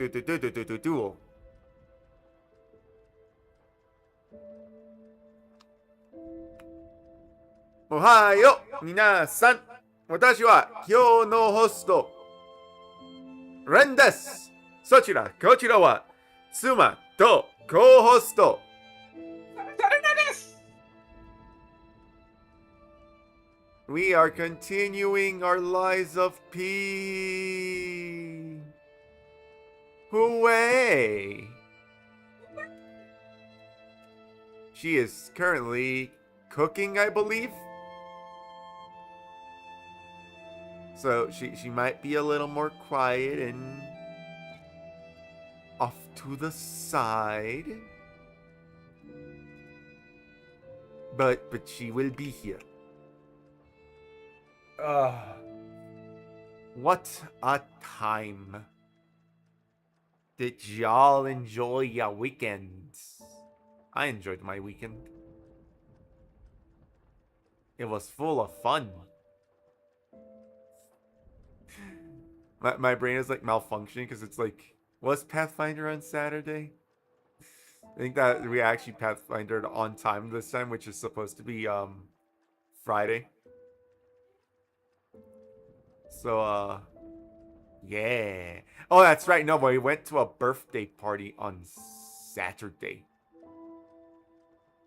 Duel. Ohayo, minasan. Watashi wa kyou no hosto, Ren desu. Sochira, kochira wa tsuma to co-hosto. We are continuing our lives of P. Hooray! She is currently cooking, I believe. So she might be a little more quiet and off to the side. But she will be here. What a time. Did y'all enjoy your weekends? I enjoyed my weekend. It was full of fun. My brain is like malfunctioning because it's like, was Pathfinder on Saturday? I think that we actually Pathfindered on time this time, which is supposed to be Friday. So yeah. Oh, that's right. No, but we went to a birthday party on Saturday.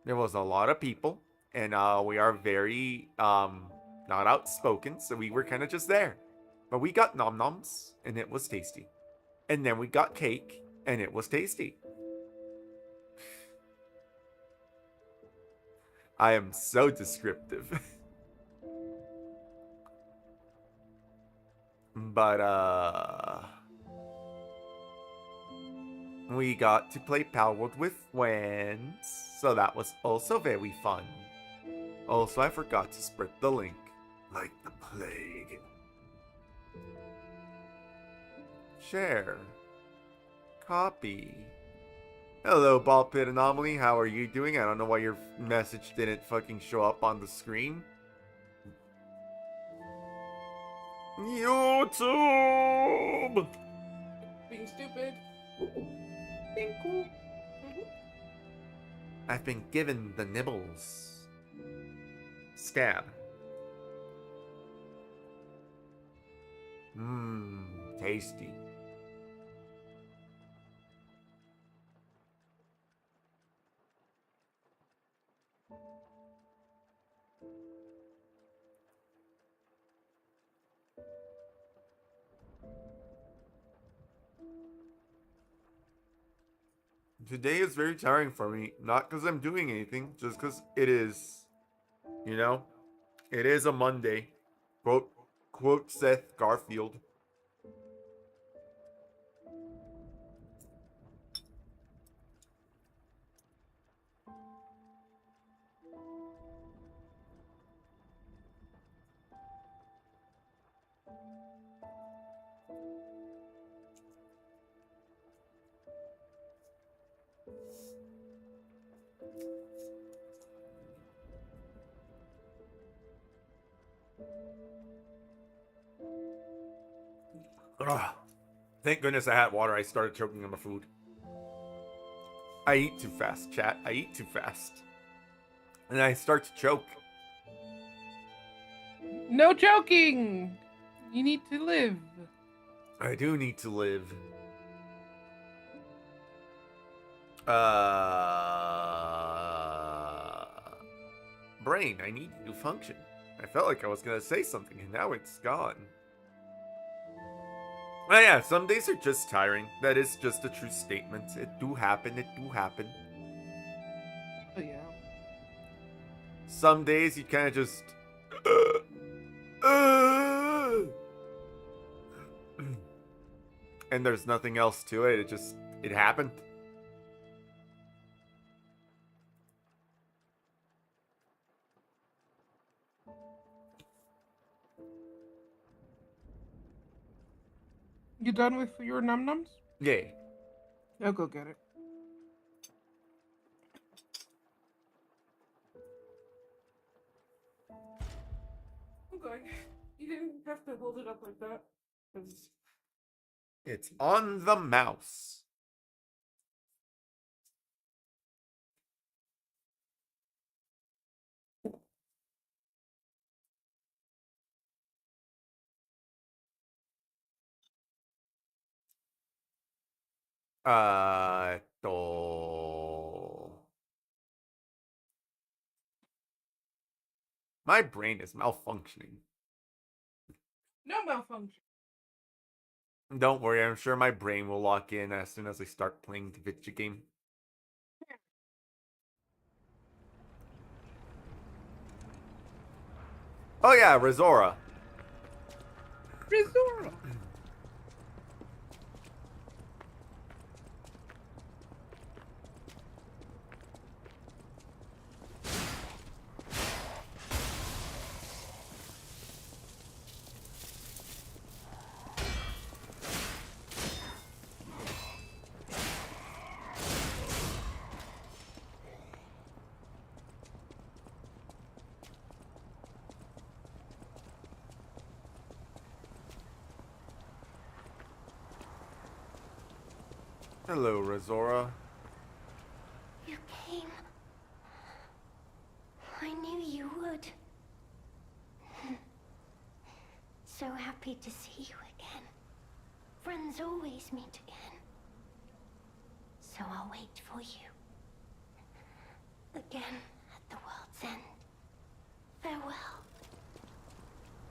There was a lot of people, and we are very not outspoken, so we were kind of just there. But we got nom noms, and it was tasty. And then we got cake, and it was tasty. I am so descriptive. But we got to play Palworld with friends, so that was also very fun. Also, I forgot to spread the link, like the plague. Share. Copy. Hello, Ball Pit Anomaly. How are you doing? I don't know why your message didn't fucking show up on the screen. YouTube! Being stupid. Being cool. I've been given the nibbles. Stab. Mmm, tasty. Today is very tiring for me. Not because I'm doing anything, just because it is, you know, it is a Monday. Quote Seth Garfield. Ugh. Thank goodness I had water. I started choking on my food. I eat too fast, chat. I eat too fast. And I start to choke. No joking. You need to live. I do need to live. Brain, I need you to function. I felt like I was gonna say something and now it's gone. Oh yeah, some days are just tiring. That is just a true statement. It do happen, it do happen. Oh yeah. Some days you kind of just... and there's nothing else to it. It happened. You done with your num nums? Yeah. I'll go get it. Okay. You didn't have to hold it up like that. 'Cause It's on the mouse. Uh, My brain is malfunctioning. No malfunction. Don't worry, I'm sure my brain will lock in as soon as I start playing the video game. Oh yeah, Razora. Resora. Hello, Razora. You came. I knew you would. So happy to see you again. Friends always meet again. So I'll wait for you. Again at the world's end. Farewell.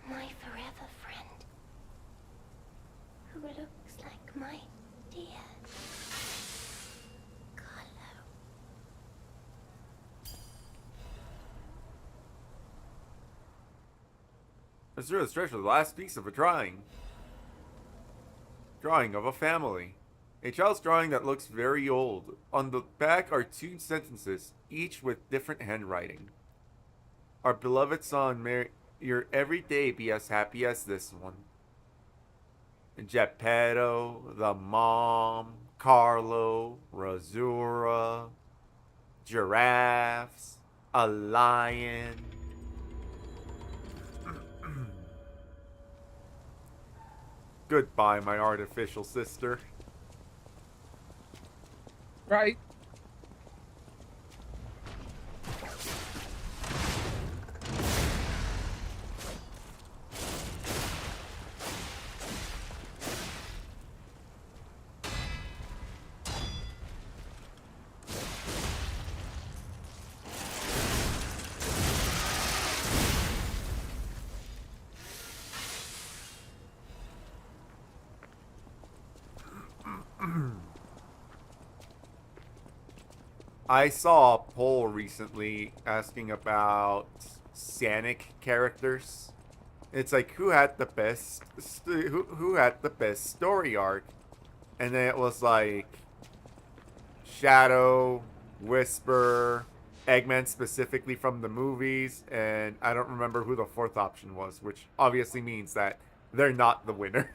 My forever friend. Who looks like my dear Carlo. Azura stretched with the last piece of a drawing. Drawing of a family. A child's drawing that looks very old. On the back are two sentences, each with different handwriting. Our beloved son, may your every day be as happy as this one. Geppetto, the mom, Carlo, Razura, giraffes, a lion. Goodbye, my artificial sister. Right. I saw a poll recently asking about Sanic characters. It's like who had the best who had the best story arc, and then it was like Shadow, Whisper, Eggman specifically from the movies, and I don't remember who the fourth option was, which obviously means that they're not the winner.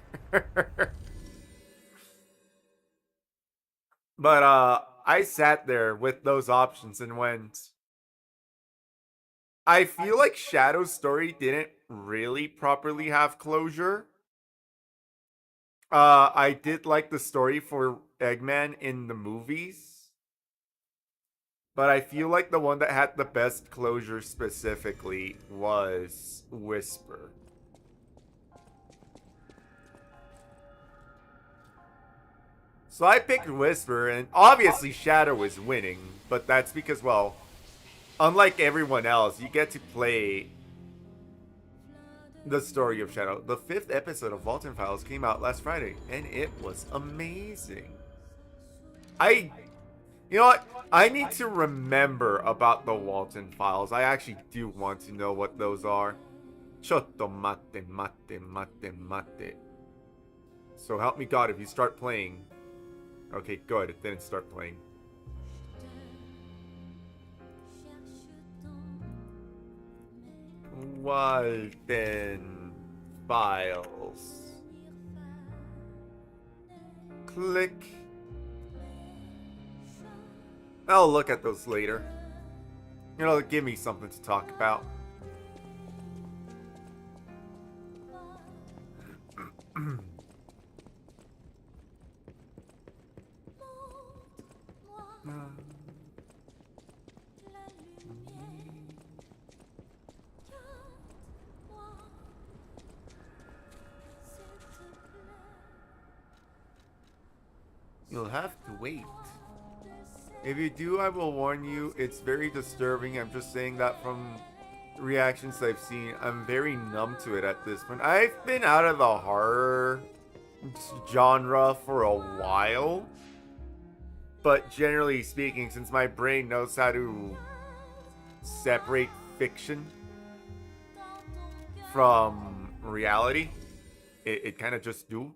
But I sat there with those options and went, I feel like Shadow's story didn't really properly have closure. I did like the story for Eggman in the movies, but I feel like the one that had the best closure specifically was Whisper. So I picked Whisper, and obviously Shadow is winning, but that's because, well, unlike everyone else, you get to play the story of Shadow. The 5th episode of Walton Files came out last Friday, and it was amazing. You know what? I need to remember about the Walton Files. I actually do want to know what those are. Chotto mate, mate, mate, mate. So help me God if you start playing. Okay, good. It didn't start playing. Walton Files. Click. I'll look at those later. It'll give me something to talk about. You'll have to wait. If you do, I will warn you, it's very disturbing. I'm just saying that from reactions I've seen. I'm very numb to it at this point. I've been out of the horror genre for a while. But generally speaking, since my brain knows how to separate fiction from reality, it kind of just do.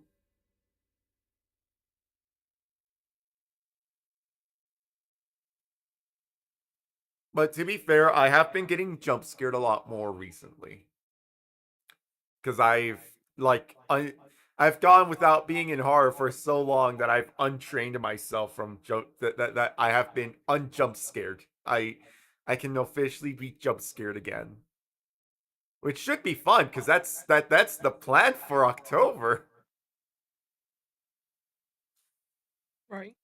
But to be fair, I have been getting jump scared a lot more recently. Because I've gone without being in horror for so long that I've untrained myself from that I have been unjump scared. I can officially be jump scared again. Which should be fun, because that's the plan for October. Right.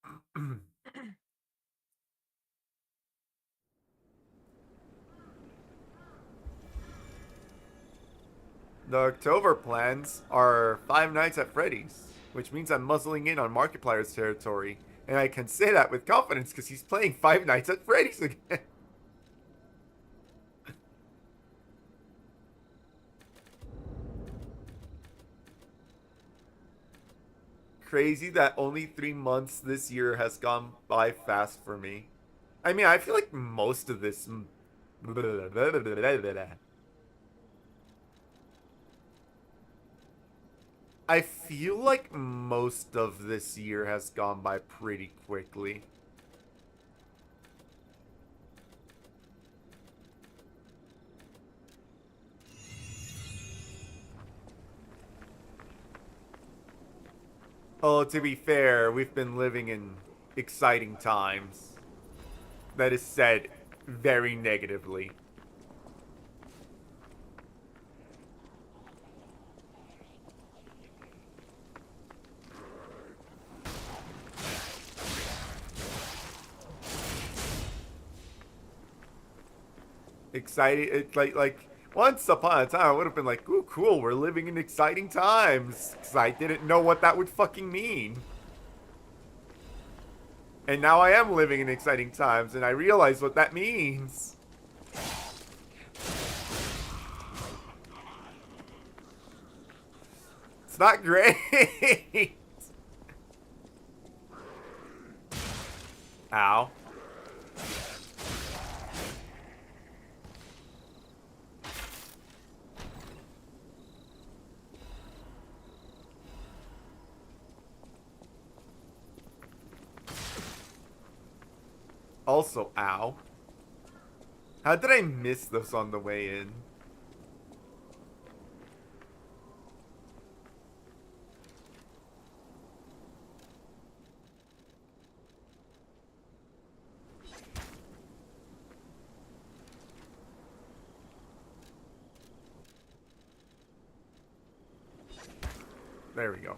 The October plans are 5 nights at Freddy's, which means I'm muzzling in on Markiplier's territory. And I can say that with confidence because he's playing 5 nights at Freddy's again. Crazy that only 3 months this year has gone by fast for me. I mean, I feel like most of this... I feel like most of this year has gone by pretty quickly. Oh, to be fair, we've been living in exciting times. That is said very negatively. Exciting, it's like once upon a time I would have been like, ooh, cool, we're living in exciting times. Because I didn't know what that would fucking mean. And now I am living in exciting times, and I realize what that means. It's not great. Ow. Also, ow. How did I miss this on the way in? There we go.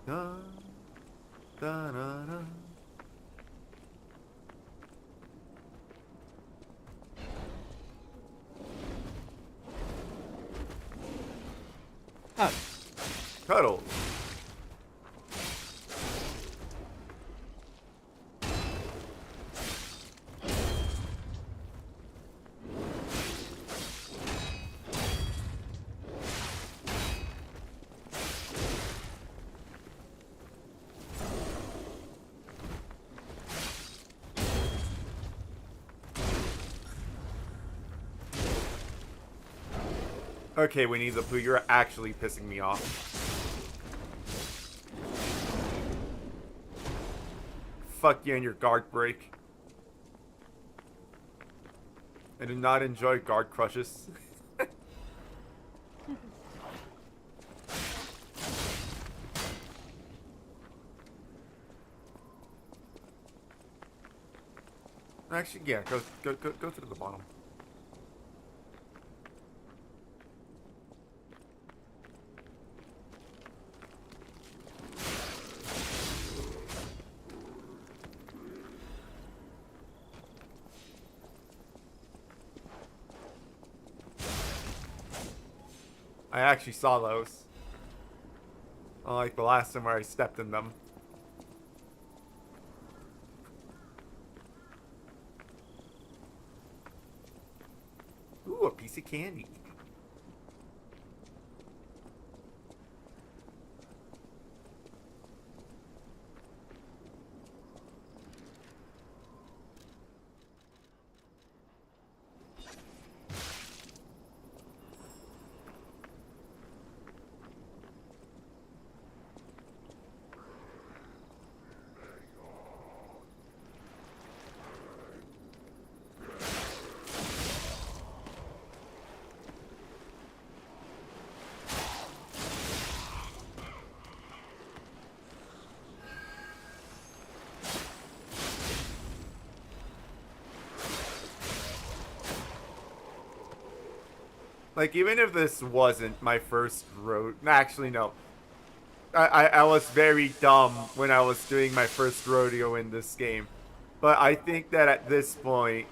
Da, da, da, da. Hug. Cuddles. Okay, Winnie the Pooh, you're actually pissing me off. Fuck you and your guard break. I do not enjoy guard crushes. Actually, yeah, go to the bottom. I actually saw those. Unlike the last time where I stepped in them. Ooh, a piece of candy. Like, even if this wasn't my first road... Actually, no. I was very dumb when I was doing my first rodeo in this game. But I think that at this point,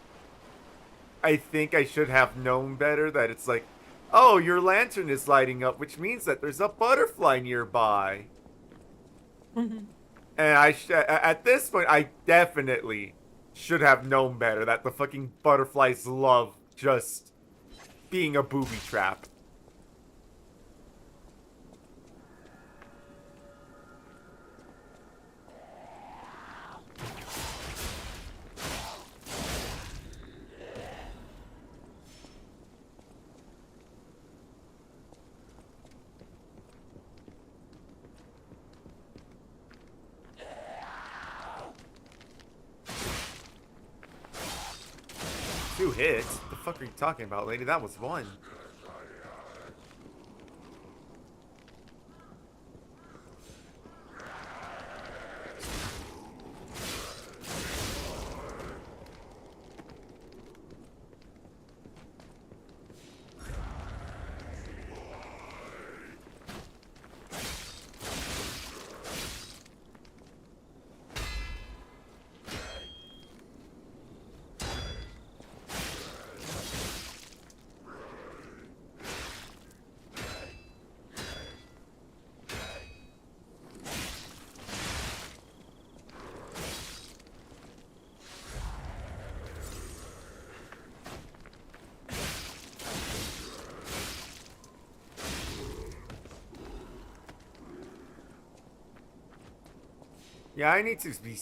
I think I should have known better that it's like, oh, your lantern is lighting up, which means that there's a butterfly nearby. And at this point, I definitely should have known better that the fucking butterflies love just being a booby trap. Two hits? What the fuck are you talking about, lady? That was one. Yeah, I need to be...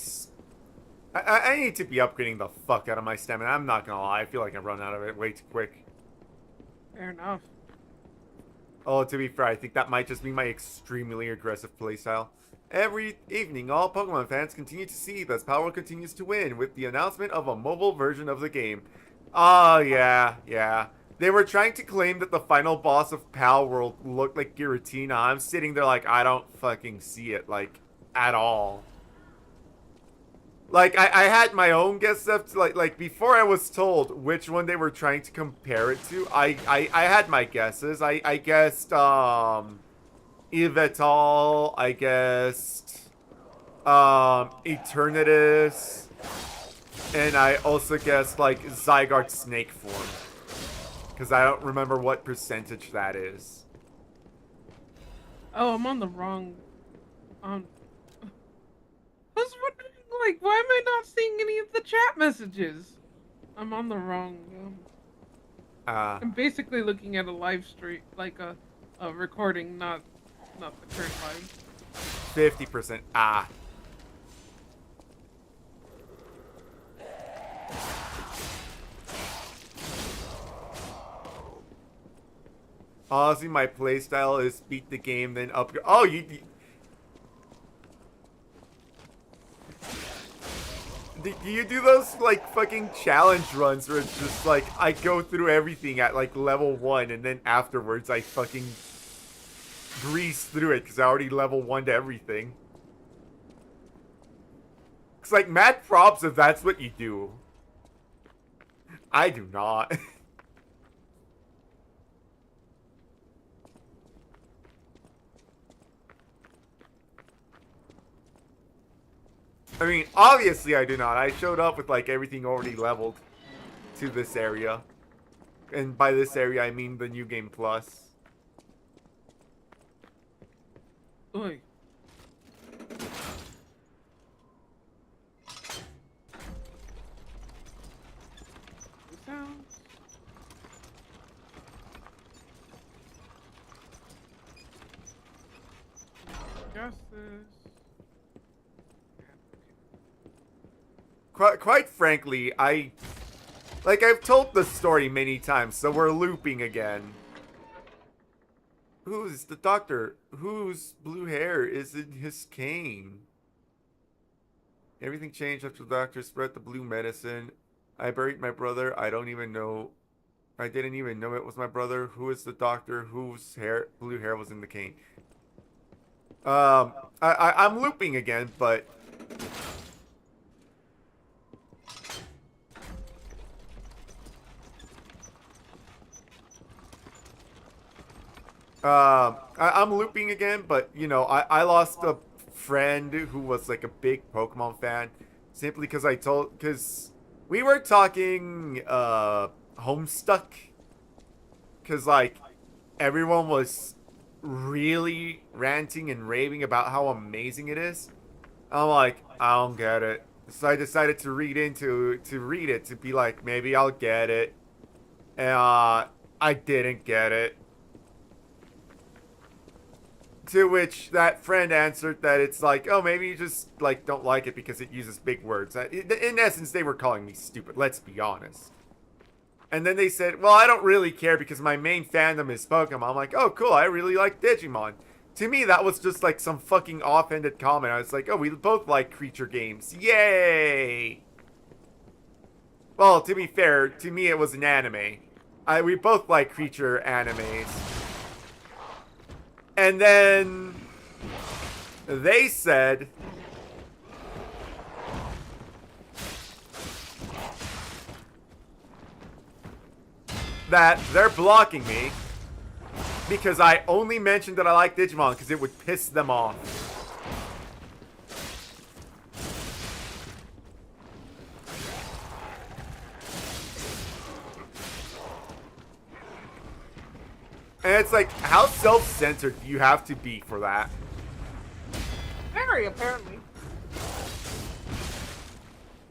I need to be upgrading the fuck out of my stamina. I'm not gonna lie. I feel like I run out of it way too quick. Fair enough. Oh, to be fair, I think that might just be my extremely aggressive playstyle. Every evening, all Pokemon fans continue to see as Power continues to win with the announcement of a mobile version of the game. Oh, yeah. They were trying to claim that the final boss of Pal World looked like Giratina. I'm sitting there like, I don't fucking see it, like, at all. Like, I had my own guess of, like, before I was told which one they were trying to compare it to, I had my guesses. I guessed, Yveltal, I guessed, Eternatus, and I also guessed, like, Zygarde Snake form. Because I don't remember what percentage that is. Oh, I'm on the wrong... I was wondering, like, why am I not seeing any of the chat messages? I'm on the wrong... I'm basically looking at a live stream, like a recording, not the current live. 50%. Honestly, my playstyle is beat the game, then upgrade. Oh, do you do those, like, fucking challenge runs where it's just, like, I go through everything at, like, level 1, and then afterwards I fucking breeze through it because I already level 1'd everything? It's like, mad props if that's what you do. I do not. I mean, obviously I do not. I showed up with like everything already leveled to this area. And by this area, I mean the New Game Plus. Oi. Sounds. Justice. Quite frankly, I've told the story many times, so we're looping again. Who's the doctor? Whose blue hair is in his cane? Everything changed after the doctor spread the blue medicine. I buried my brother. I didn't even know it was my brother. Who is the doctor whose blue hair was in the cane? I'm looping again, but I'm looping again, but you know, I lost a friend who was like a big Pokemon fan simply because we were talking Homestuck, because like everyone was really ranting and raving about how amazing it is. I'm like, I don't get it. So I decided to read it to be like, maybe I'll get it. And I didn't get it. To which that friend answered that it's like, oh, maybe you just like don't like it because it uses big words. In essence, they were calling me stupid, let's be honest. And then they said, well, I don't really care because my main fandom is Pokemon. I'm like, oh, cool, I really like Digimon. To me, that was just like some fucking offhanded comment. I was like, oh, we both like creature games. Yay! Well, to be fair, to me it was an anime. We both like creature animes. And then they said that they're blocking me because I only mentioned that I like Digimon because it would piss them off. And it's like, how self-centered do you have to be for that? Very, apparently.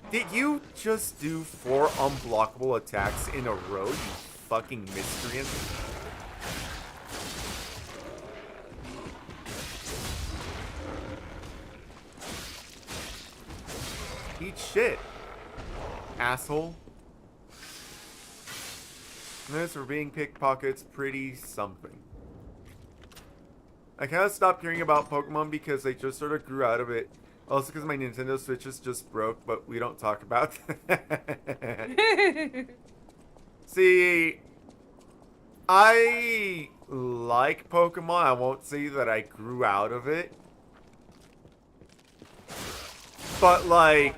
Did you just do 4 unblockable attacks in a row, you fucking miscreant? Eat shit, asshole. This for being pickpockets, pretty something. I kind of stopped hearing about Pokemon because I just sort of grew out of it. Also because my Nintendo Switch is just broke, but we don't talk about that. See, I like Pokemon. I won't say that I grew out of it. But like,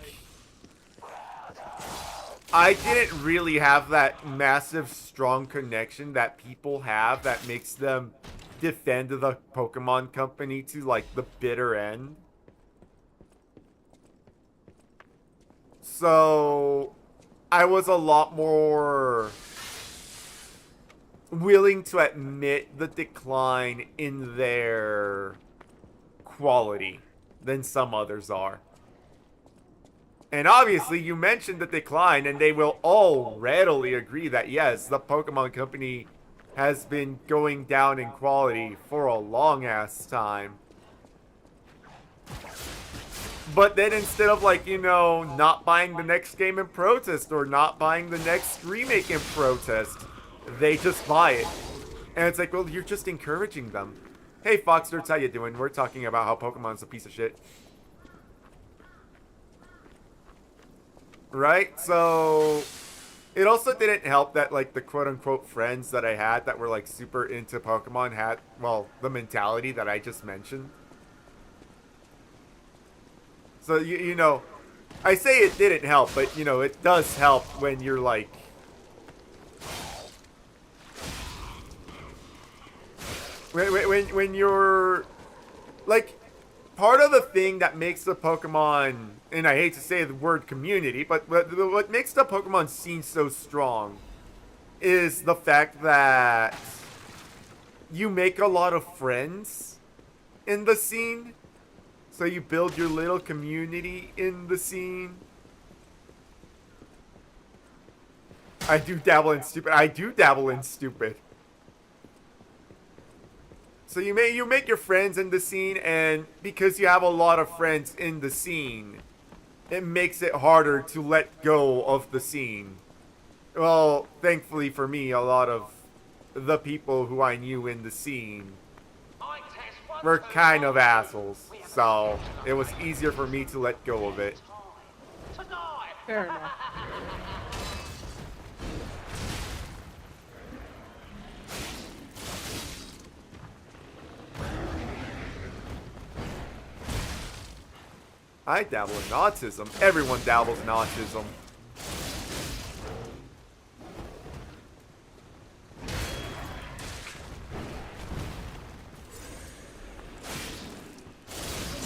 I didn't really have that massive, strong connection that people have that makes them defend the Pokemon company to, like, the bitter end. So, I was a lot more willing to admit the decline in their quality than some others are. And obviously, you mentioned the decline, and they will all readily agree that, yes, the Pokemon Company has been going down in quality for a long-ass time. But then instead of, like, you know, not buying the next game in protest or not buying the next remake in protest, they just buy it. And it's like, well, you're just encouraging them. Hey, Foxterts, how you doing? We're talking about how Pokemon's a piece of shit. Right? So, it also didn't help that, like, the quote-unquote friends that I had that were, like, super into Pokemon had, well, the mentality that I just mentioned. So, you know, I say it didn't help, but, you know, it does help when you're, like, when you're like part of the thing that makes the Pokemon, and I hate to say the word community, but what makes the Pokemon scene so strong is the fact that you make a lot of friends in the scene. So you build your little community in the scene. I do dabble in stupid. So you make your friends in the scene, and because you have a lot of friends in the scene, it makes it harder to let go of the scene. Well, thankfully for me, a lot of the people who I knew in the scene were kind of assholes, so it was easier for me to let go of it. Fair enough. I dabble in autism. Everyone dabbles in autism.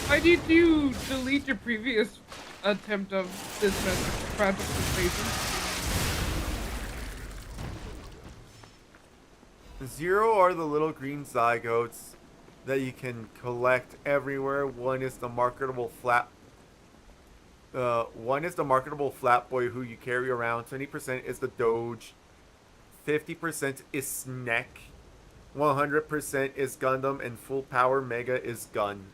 Why did you delete your previous attempt of this project invasion? 0 are the little green zygotes that you can collect everywhere. One is the marketable flat boy who you carry around. 20% is the Doge. 50% is Snack. 100% is Gundam, and full power Mega is Gun.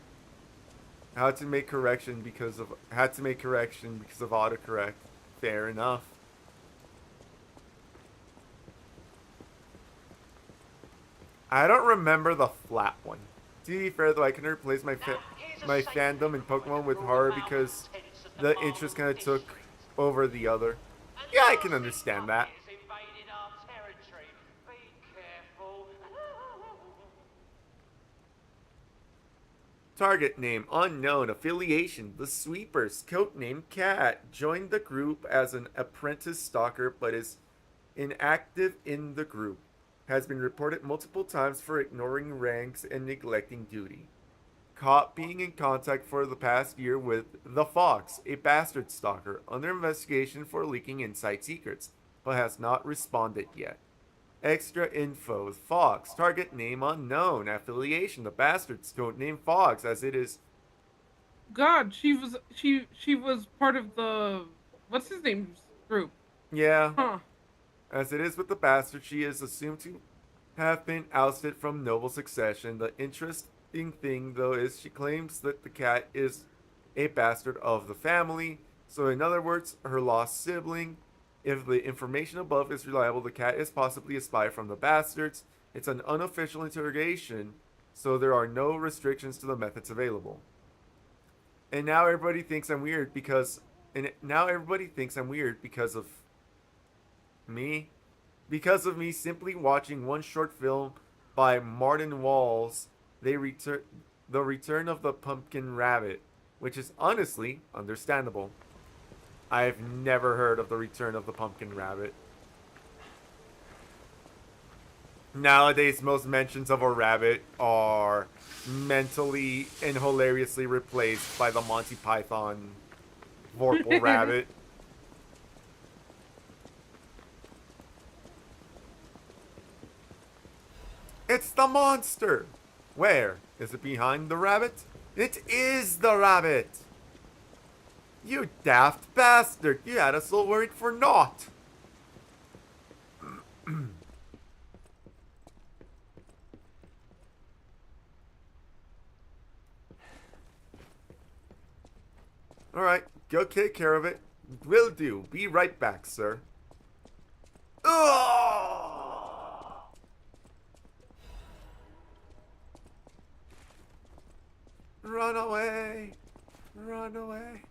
Had to make correction because of autocorrect. Fair enough. I don't remember the flat one. To be fair though, I can replace my fandom in Pokemon with horror because the interest kind of took over the other. Yeah, I can understand that. Target name unknown. Affiliation the Sweepers. Codename Cat. Joined the group as an apprentice stalker but is inactive in the group. Has been reported multiple times for ignoring ranks and neglecting duty. Caught being in contact for the past year with the Fox, a bastard stalker, under investigation for leaking inside secrets, but has not responded yet. Extra info. Fox. Target name unknown. Affiliation. The Bastards. Codename Fox, as it is. God, she was part of the what's his name's group. Yeah. Huh. As it is with the Bastard, she is assumed to have been ousted from noble succession. The interesting thing, though, is she claims that the cat is a bastard of the family. So, in other words, her lost sibling. If the information above is reliable, the cat is possibly a spy from the Bastards. It's an unofficial interrogation, so there are no restrictions to the methods available. And now everybody thinks I'm weird because of me. Because of me simply watching one short film by Martin Walls, The Return of the Pumpkin Rabbit, which is honestly understandable. I've never heard of The Return of the Pumpkin Rabbit. Nowadays, most mentions of a rabbit are mentally and hilariously replaced by the Monty Python Vorpal Rabbit. It's the monster! Where? Is it behind the rabbit? It is the rabbit! You daft bastard! You had us all worried for naught! Alright, go take care of it. Will do. Be right back, sir. Ugh! Run away! Run away!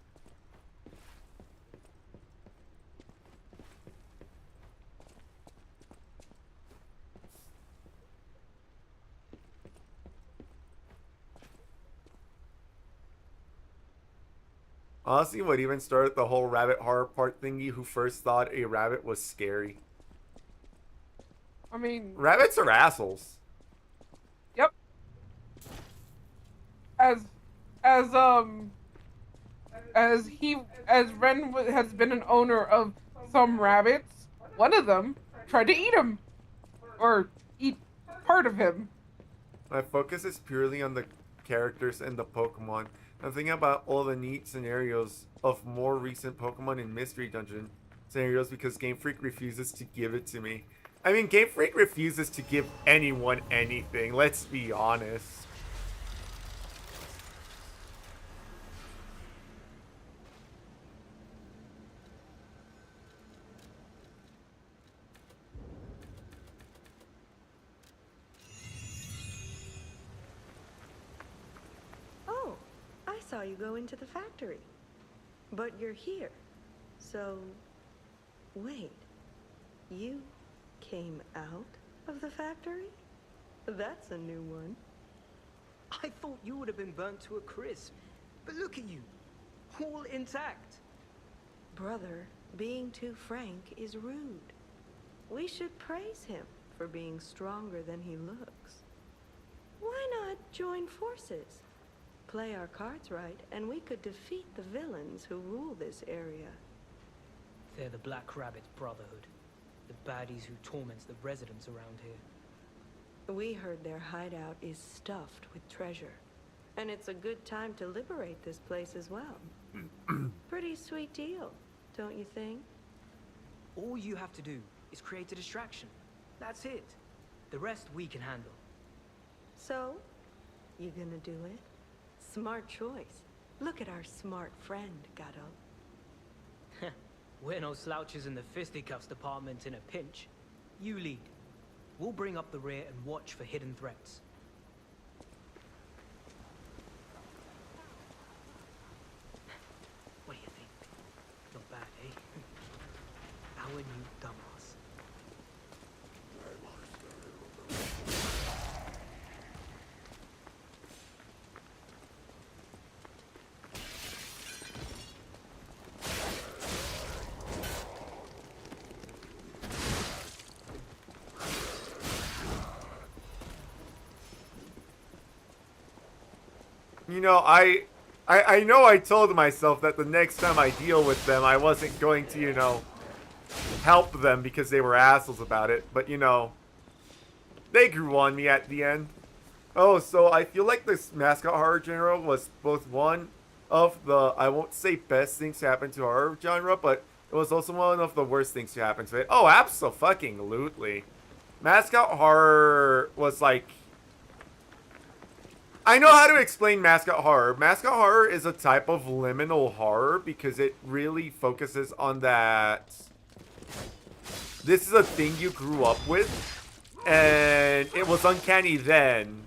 Honestly, what even started the whole rabbit horror part thingy who first thought a rabbit was scary. I mean... Rabbits are assholes. Yep. as as um as Ren has been an owner of some rabbits, one of them tried to eat him or eat part of him. My focus is purely on the characters and the Pokemon. I'm thinking about all the neat scenarios of more recent Pokemon in Mystery Dungeon scenarios because Game Freak refuses to give it to me. I mean, Game Freak refuses to give anyone anything, let's be honest. Oh, I saw you go into the factory. But you're here. So, wait. You came out of the factory? That's a new one. I thought you would have been burnt to a crisp. But look at you, all intact. Brother, being too frank is rude. We should praise him for being stronger than he looks. Why not join forces? Play our cards right, and we could defeat the villains who rule this area. They're the Black Rabbit Brotherhood, the baddies who torment the residents around here. We heard their hideout is stuffed with treasure. And it's a good time to liberate this place as well. Pretty sweet deal, don't you think? All you have to do is create a distraction. That's it. The rest we can handle. So, you gonna do it? Smart choice. Look at our smart friend, Gato. We're no slouches in the fisticuffs department in a pinch. You lead. We'll bring up the rear and watch for hidden threats. What do you think? Not bad, eh? Our new dumbass. You know, I know I told myself that the next time I deal with them, I wasn't going to, you know, help them because they were assholes about it. But, you know, they grew on me at the end. Oh, so I feel like this mascot horror genre was both one of the, I won't say best things to happen to horror genre, but it was also one of the worst things to happen to it. Oh, abso-fucking-lutely. Mascot horror was like, I know how to explain mascot horror. Mascot horror is a type of liminal horror because it really focuses on that. This is a thing you grew up with, and it was uncanny then,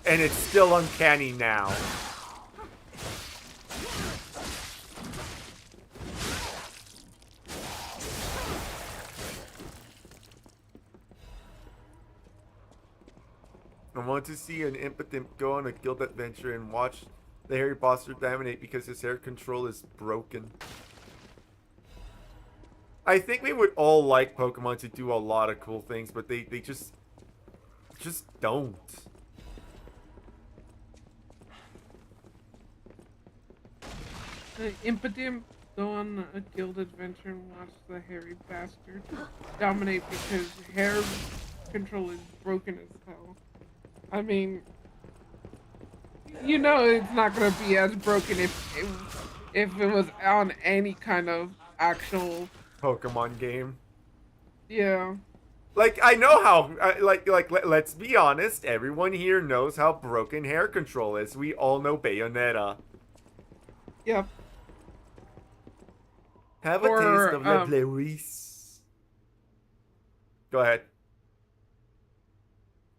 and it's still uncanny now. I want to see an impotent go on a guild adventure and watch the hairy boss dominate because his hair control is broken. I think we would all like Pokemon to do a lot of cool things, but they just don't. Impotent go on a guild adventure and watch the hairy bastard dominate because hair control is broken as hell. I mean, you know it's not gonna be as broken if it was on any kind of actual Pokemon game. Yeah. Like, I know how, let's be honest, everyone here knows how broken hair control is. We all know Bayonetta. Yep. Have a taste of Le Blairis. Go ahead.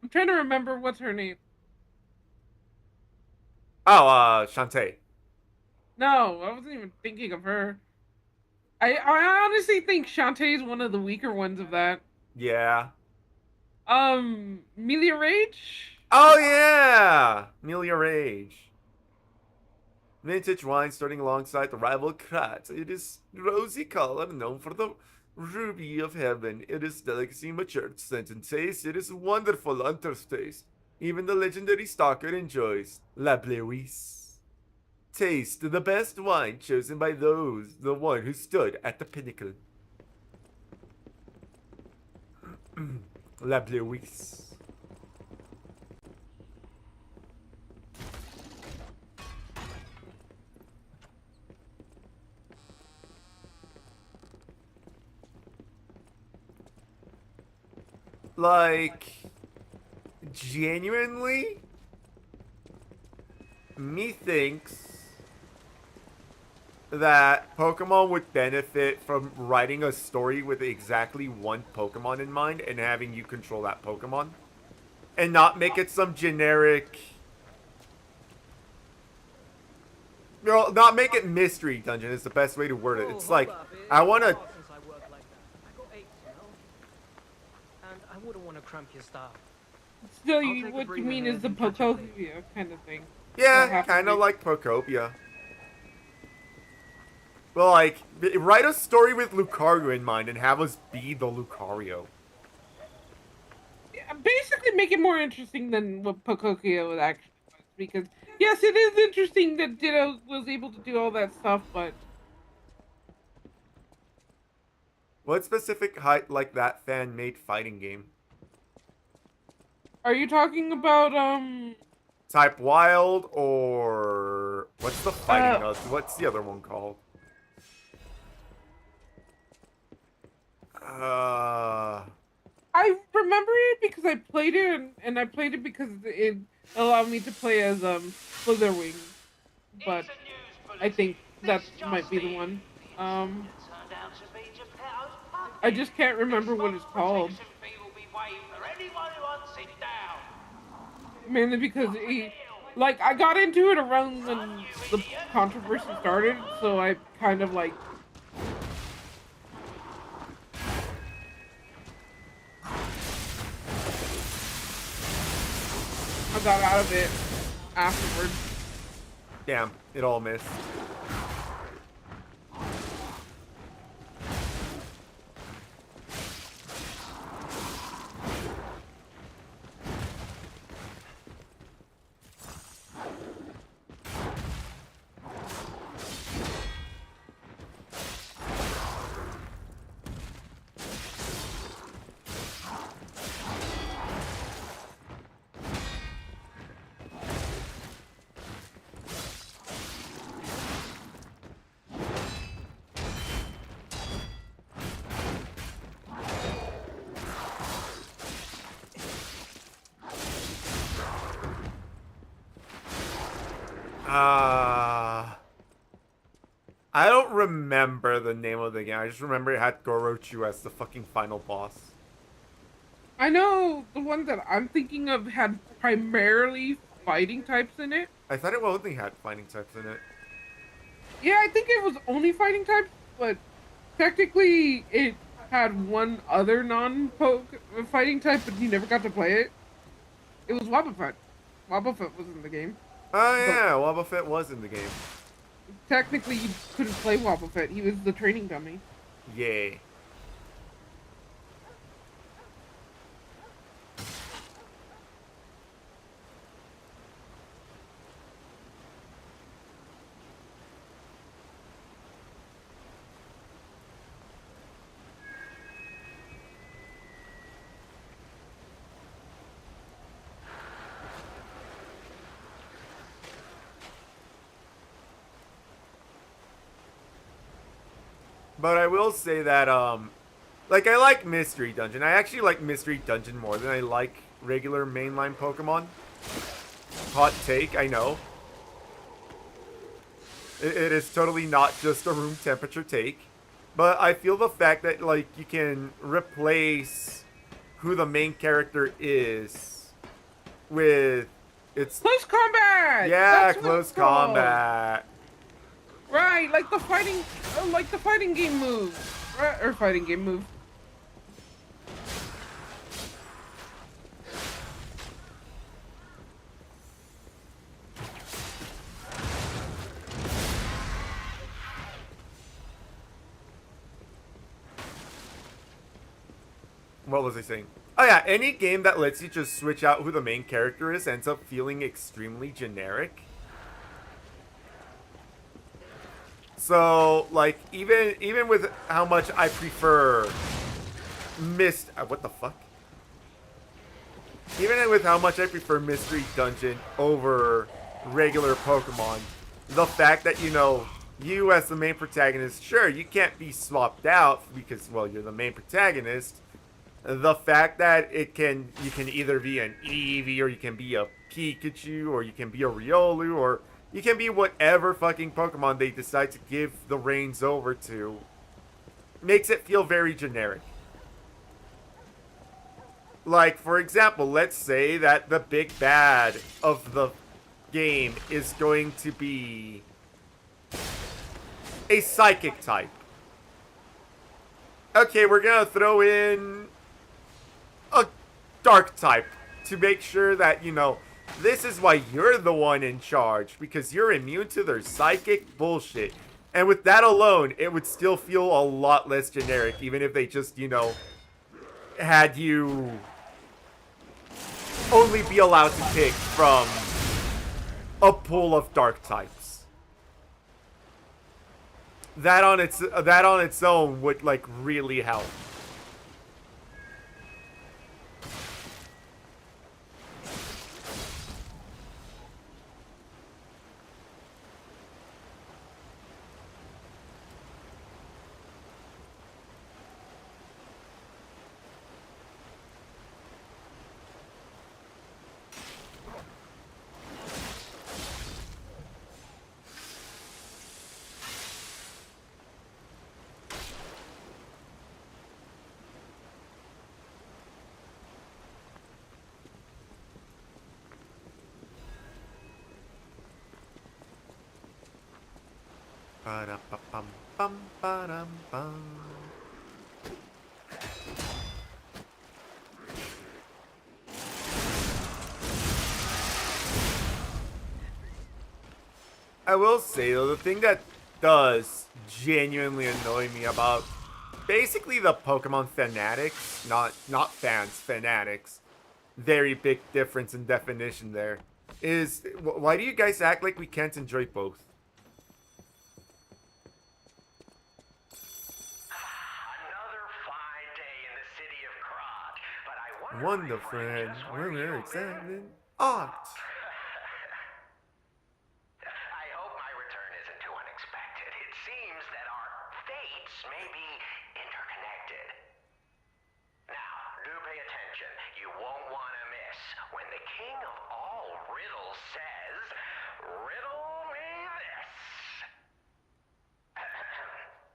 I'm trying to remember what's her name. Oh, Shantae. No, I wasn't even thinking of her. I honestly think Shantae is one of the weaker ones of that. Yeah. Melia Rage? Oh, yeah! Melia Rage. Vintage wine starting alongside the rival Krat. It is rosy color, known for the ruby of heaven. It is delicacy matured, scent and taste. It is wonderful aftertaste. Even the legendary stalker enjoys La Bleuis. Taste the best wine chosen by the one who stood at the pinnacle. La Bleuis. Like, genuinely, methinks that Pokemon would benefit from writing a story with exactly one Pokemon in mind and having you control that Pokemon. And not make it some generic... No, not make it mystery dungeon is the best way to word it. It's like, I want to... And I wouldn't want to cramp your style. So I'll take a what you breather mean here is the and catch up later. Pokopia kind of thing. Yeah, kind of like Procopia. Well, like, write a story with Lucario in mind and have us be the Lucario. Yeah, basically make it more interesting than what Pokopia actually was. Because, yes, it is interesting that Ditto was able to do all that stuff, but... What specific height like that fan-made fighting game? Are you talking about, Type Wild or... What's the fighting what's the other one called? I remember it because I played it, and I played it because it allowed me to play as Slitherwing. But I think that might be the one. I just can't remember what it's called. Mainly because like I got into it around when the controversy started, so I kind of like. I got out of it afterwards. Damn, it all missed. I don't remember the name of the game. I just remember it had Gorochu as the fucking final boss. I know the one that I'm thinking of had primarily fighting types in it. I thought it only had fighting types in it. Yeah, I think it was only fighting types, but technically it had one other non-poke fighting type, but you never got to play it. It was Wobbuffet. Wobbuffet was in the game. Oh yeah, Wobbuffet was in the game. Technically, you couldn't play Wobbuffet. He was the training dummy. Yay. But I will say that, like, I like Mystery Dungeon. I actually like Mystery Dungeon more than I like regular mainline Pokemon. Hot take, I know. It is totally not just a room temperature take. But I feel the fact that, like, you can replace who the main character is with its... Close combat! Yeah, close combat. Right, like the fighting game move. Right, or fighting game move. What was I saying? Oh yeah, any game that lets you just switch out who the main character is ends up feeling extremely generic. So, like, even with how much I prefer what the fuck? Even with how much I prefer Mystery Dungeon over regular Pokemon, the fact that, you know, you as the main protagonist, sure, you can't be swapped out because, well, you're the main protagonist. The fact that you can either be an Eevee, or you can be a Pikachu, or you can be a Riolu, or you can be whatever fucking Pokemon they decide to give the reins over to, makes it feel very generic. Like, for example, let's say that the big bad of the game is going to be a psychic type. Okay, we're gonna throw in a dark type to make sure that, you know, this is why you're the one in charge, because you're immune to their psychic bullshit. And with that alone, it would still feel a lot less generic, even if they just, you know, had you only be allowed to pick from a pool of dark types. That on its own would, like, really help. Ba-da-ba-bum-bum-ba-dum-bum. I will say though, the thing that does genuinely annoy me about basically the Pokemon fanatics, not fans, fanatics, very big difference in definition there, is why do you guys act like we can't enjoy both? Wonderful, we're very excited. Art. I hope my return isn't too unexpected. It seems that our fates may be interconnected. Now, do pay attention. You won't want to miss when the king of all riddles says, "Riddle me this."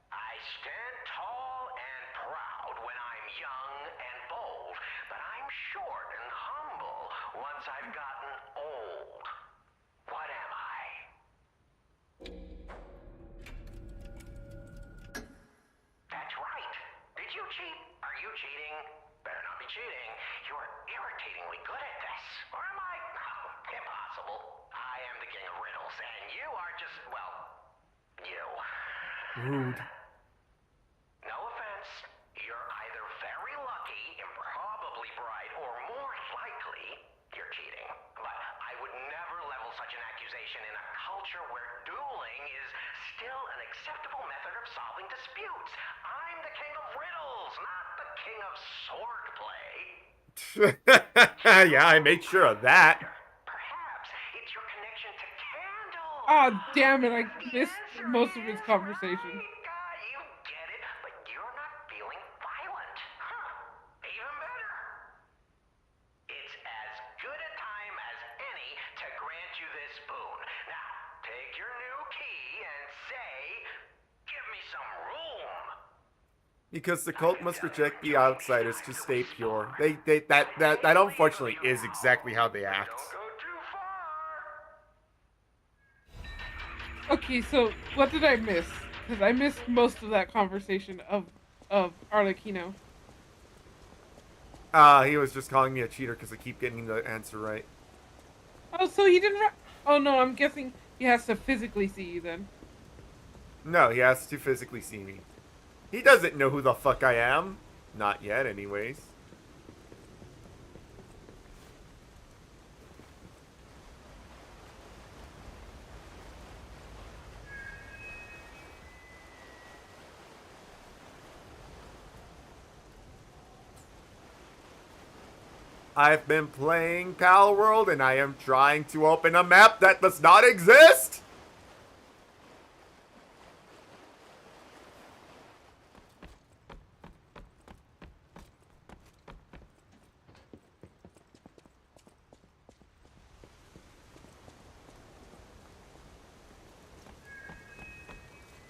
I stand tall and proud when I'm young and bold, but I'm short and humble once I've gotten old. What am I? That's right. Did you cheat? Are you cheating? Better not be cheating. You're irritatingly good at this. Or am I? Impossible. I am the king of riddles, and you are just, well, you. Rude. No offense. You're either very lucky, improbably bright, or more likely, you're cheating. But I would never level such an accusation in a culture where dueling is still an acceptable method of solving disputes. I'm the king of riddles, not the king of swordplay. Yeah, I made sure of that. Perhaps it's your connection to candles. Oh, damn it, I missed most of his conversation. You get it, but you're not feeling violent. Huh. Even better. It's as good a time as any to grant you this boon. Now, take your new key and say, "Give me some room." Because the cult must reject the outsiders to stay pure. That unfortunately is exactly how they act. Don't go too far. Okay, so what did I miss? Because I missed most of that conversation of Arlecchino. He was just calling me a cheater because I keep getting the answer right. Oh, so he didn't. Oh no, I'm guessing he has to physically see you then. No, he has to physically see me. He doesn't know who the fuck I am. Not yet, anyways. I've been playing Pal World and I am trying to open a map that does not exist.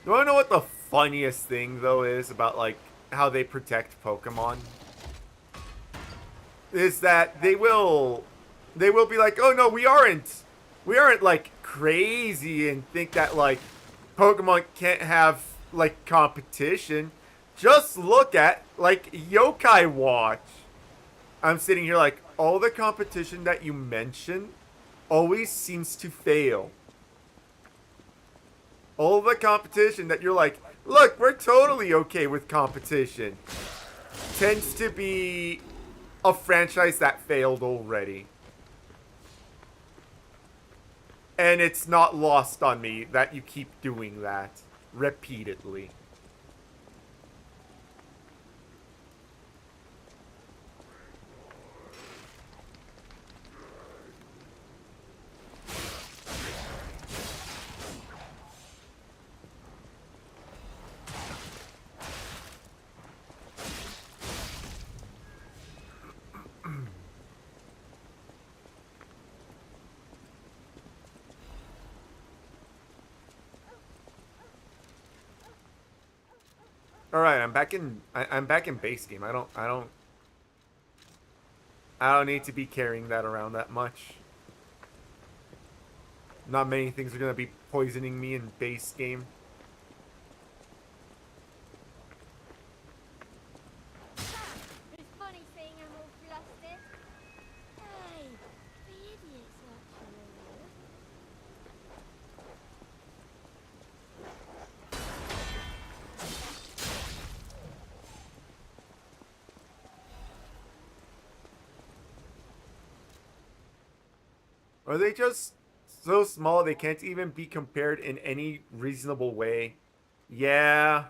You wanna know what the funniest thing though is about like how they protect Pokemon? Is that they will be like, oh no, we aren't like crazy and think that like Pokemon can't have like competition. Just look at like Yokai Watch. I'm sitting here like all the competition that you mention always seems to fail. All the competition that you're like, look, we're totally okay with competition, tends to be a franchise that failed already. And it's not lost on me that you keep doing that repeatedly. All right, I'm back in. I'm back in base game. I don't need to be carrying that around that much. Not many things are gonna be poisoning me in base game. It's funny seeing him all flustered. Hey, the idiots actually. Are they just so small they can't even be compared in any reasonable way? Yeah.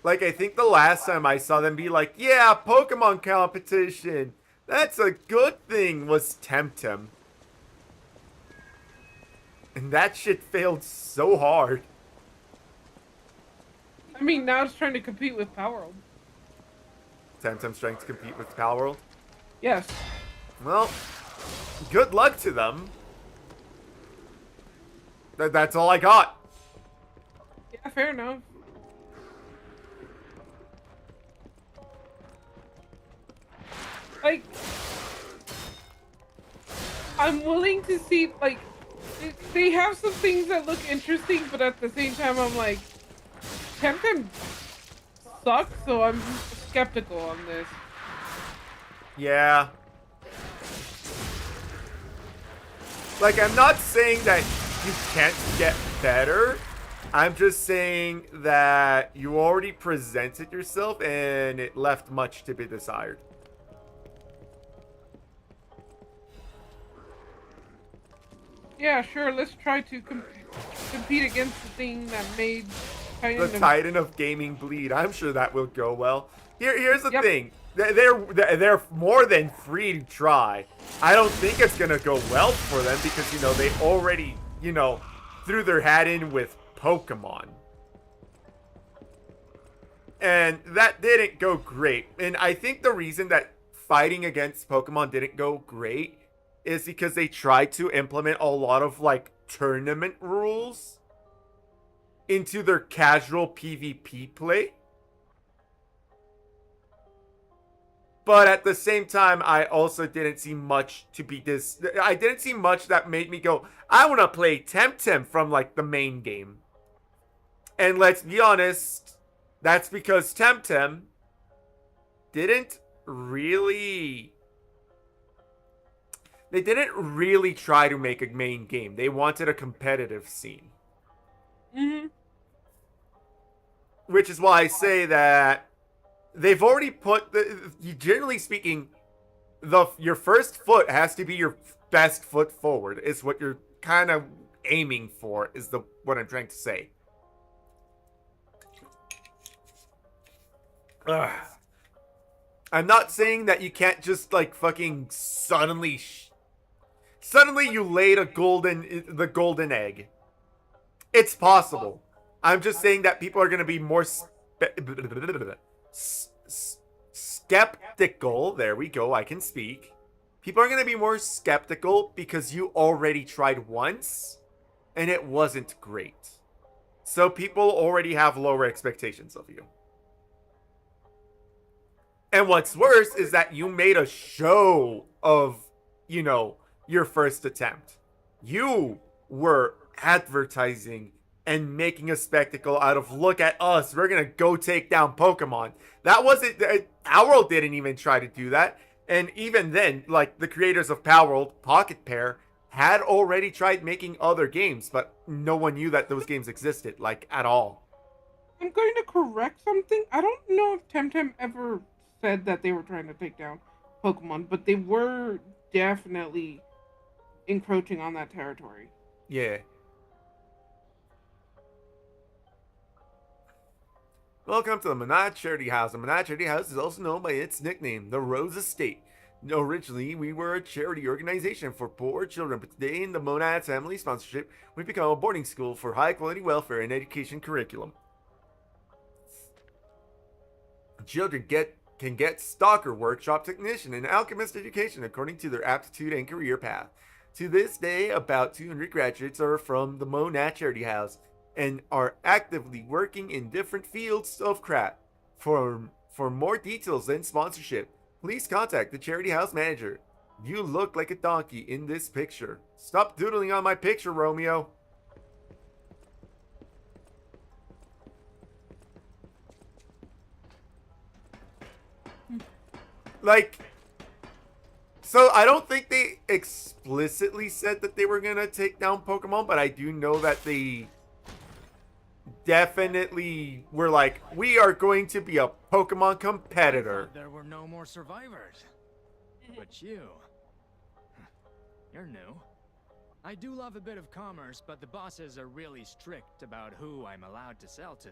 Like, I think the last time I saw them be like, yeah, Pokemon competition. That's a good thing, was Temtem. And that shit failed so hard. I mean, now it's trying to compete with Power World. Temtem's trying to compete with Pal World. Yes. Well, good luck to them. That's all I got. Yeah, fair enough. Like, I'm willing to see, like, they have some things that look interesting, but at the same time, I'm like, Temtem sucks, so I'm skeptical on this. Yeah. Like, I'm not saying that you can't get better. I'm just saying that you already presented yourself and it left much to be desired. Yeah, sure, let's try to compete against the thing that made The Titan of Gaming bleed. I'm sure that will go well. Here's the Yep. thing. They're more than free to try. I don't think it's gonna go well for them because, you know, they already, you know, threw their hat in with Pokemon. And that didn't go great. And I think the reason that fighting against Pokemon didn't go great is because they tried to implement a lot of, like, tournament rules into their casual PvP play. But at the same time, I also didn't see much to be I didn't see much that made me go, I want to play Temtem from, like, the main game. And let's be honest, that's because Temtem didn't really... They didn't really try to make a main game. They wanted a competitive scene. Mm-hmm. Which is why I say that they've already put generally speaking, your first foot has to be your best foot forward. Is what you're kind of aiming for. Is what I'm trying to say. Ugh. I'm not saying that you can't just like fucking suddenly you laid the golden egg. It's possible. I'm just saying that people are going to be more skeptical. There we go. I can speak. People are going to be more skeptical because you already tried once and it wasn't great. So people already have lower expectations of you. And what's worse is that you made a show of, your first attempt. You were advertising and making a spectacle out of, look at us, we're gonna go take down Pokemon. That wasn't, Palworld didn't even try to do that. And even then, like, the creators of Palworld, Pocket Pair, had already tried making other games, but no one knew that those games existed, like, at all. I'm going to correct something. I don't know if Temtem ever said that they were trying to take down Pokemon, but they were definitely encroaching on that territory. Yeah. Welcome to the Monad Charity House. The Monad Charity House is also known by its nickname, the Rose Estate. Originally, we were a charity organization for poor children, but today in the Monad family sponsorship, we've become a boarding school for high-quality welfare and education curriculum. Children can get stalker, workshop technician, and alchemist education according to their aptitude and career path. To this day, about 200 graduates are from the Monad Charity House and are actively working in different fields of craft. For more details and sponsorship, please contact the Charity House manager. You look like a donkey in this picture. Stop doodling on my picture, Romeo. Like, so I don't think they explicitly said that they were gonna take down Pokemon, but I do know that they definitely were like, we are going to be a Pokemon competitor. There were no more survivors. But you're new. I do love a bit of commerce, but the bosses are really strict about who I'm allowed to sell to.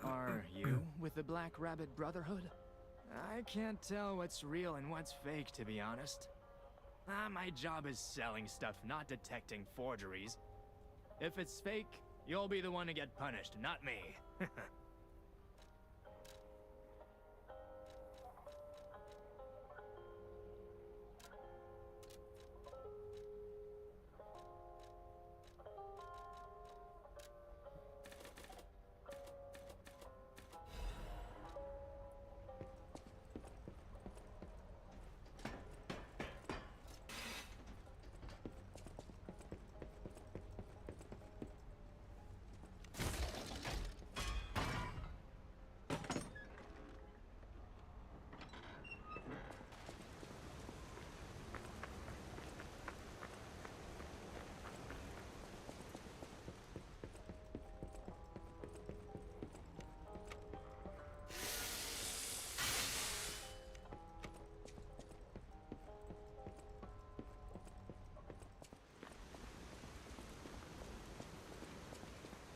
Are you with the Black Rabbit Brotherhood? I can't tell what's real and what's fake, to be honest. My job is selling stuff, not detecting forgeries. If it's fake, you'll be the one to get punished, not me.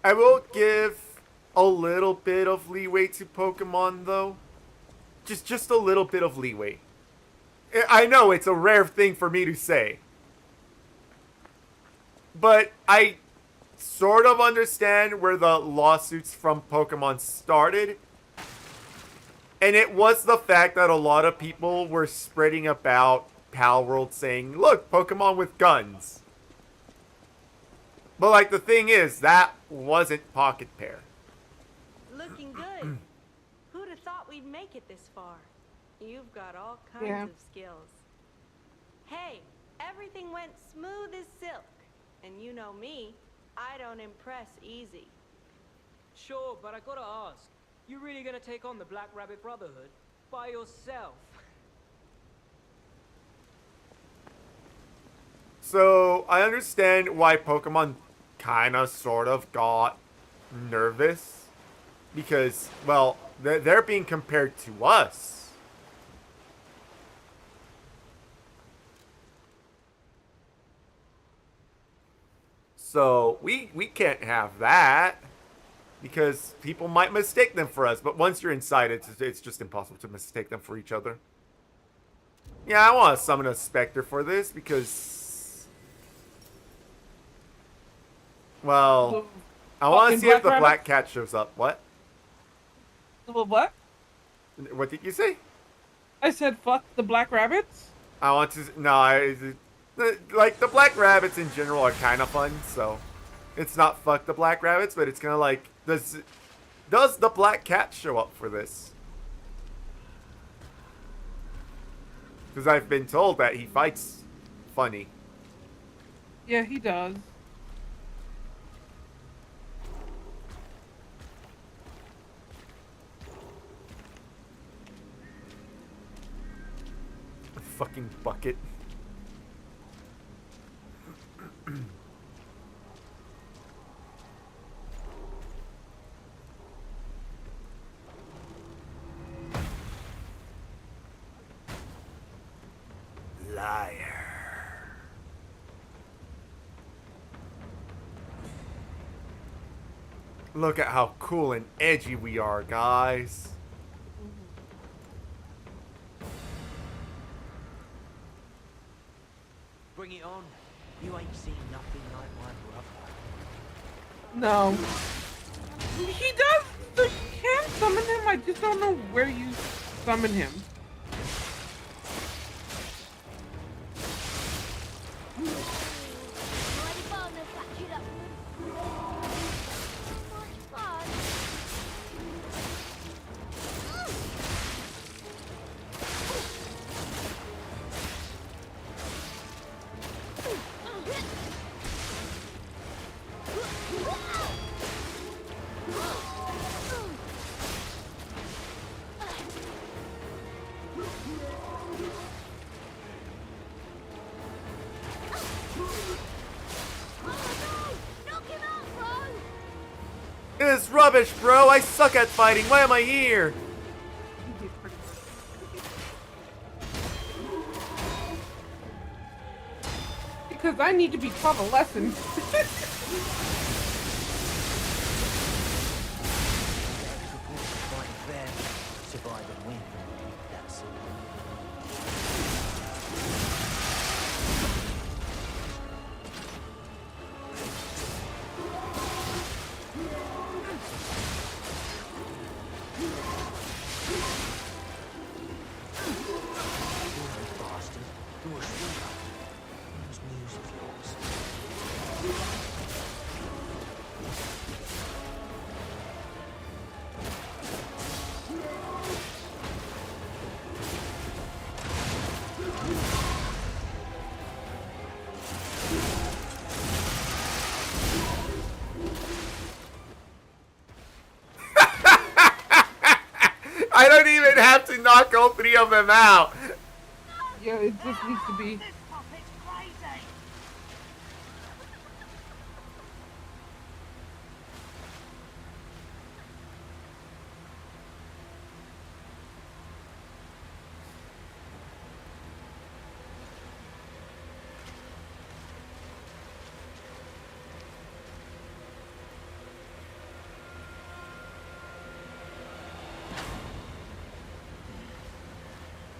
I will give a little bit of leeway to Pokemon, though. Just a little bit of leeway. I know it's a rare thing for me to say. But I sort of understand where the lawsuits from Pokemon started. And it was the fact that a lot of people were spreading about Palworld saying, look, Pokemon with guns. But, like, the thing is, that wasn't Pocket Pair. Looking good. Who'd have thought we'd make it this far? You've got all kinds Yeah. of skills. Hey, everything went smooth as silk. And you know me, I don't impress easy. Sure, but I gotta ask, you really gonna take on the Black Rabbit Brotherhood by yourself? So, I understand why Pokemon kind of sort of got nervous. Because, well, they're being compared to us. So, we can't have that. because people might mistake them for us. But once you're inside, it's just impossible to mistake them for each other. Yeah, I want to summon a Spectre for this because, well, I want to see if the Black Cat shows up. What? What? What did you say? I said fuck the black rabbits. I want to. No, like the black rabbits in general are kind of fun, so it's not fuck the black rabbits, but it's kind of like does the black cat show up for this? Because I've been told that he fights funny. Yeah, he does. Fucking bucket. Liar. Look at how cool and edgy we are, guys. Bring it on. You ain't seen nothing like my brother. No. He does. You can summon him. I just don't know where you summon him. This is rubbish, bro. I suck at fighting. Why am I here? Because I need to be taught a lesson. Survive and win. That's it. I don't even have to knock all three of them out. Yeah, it just needs to be.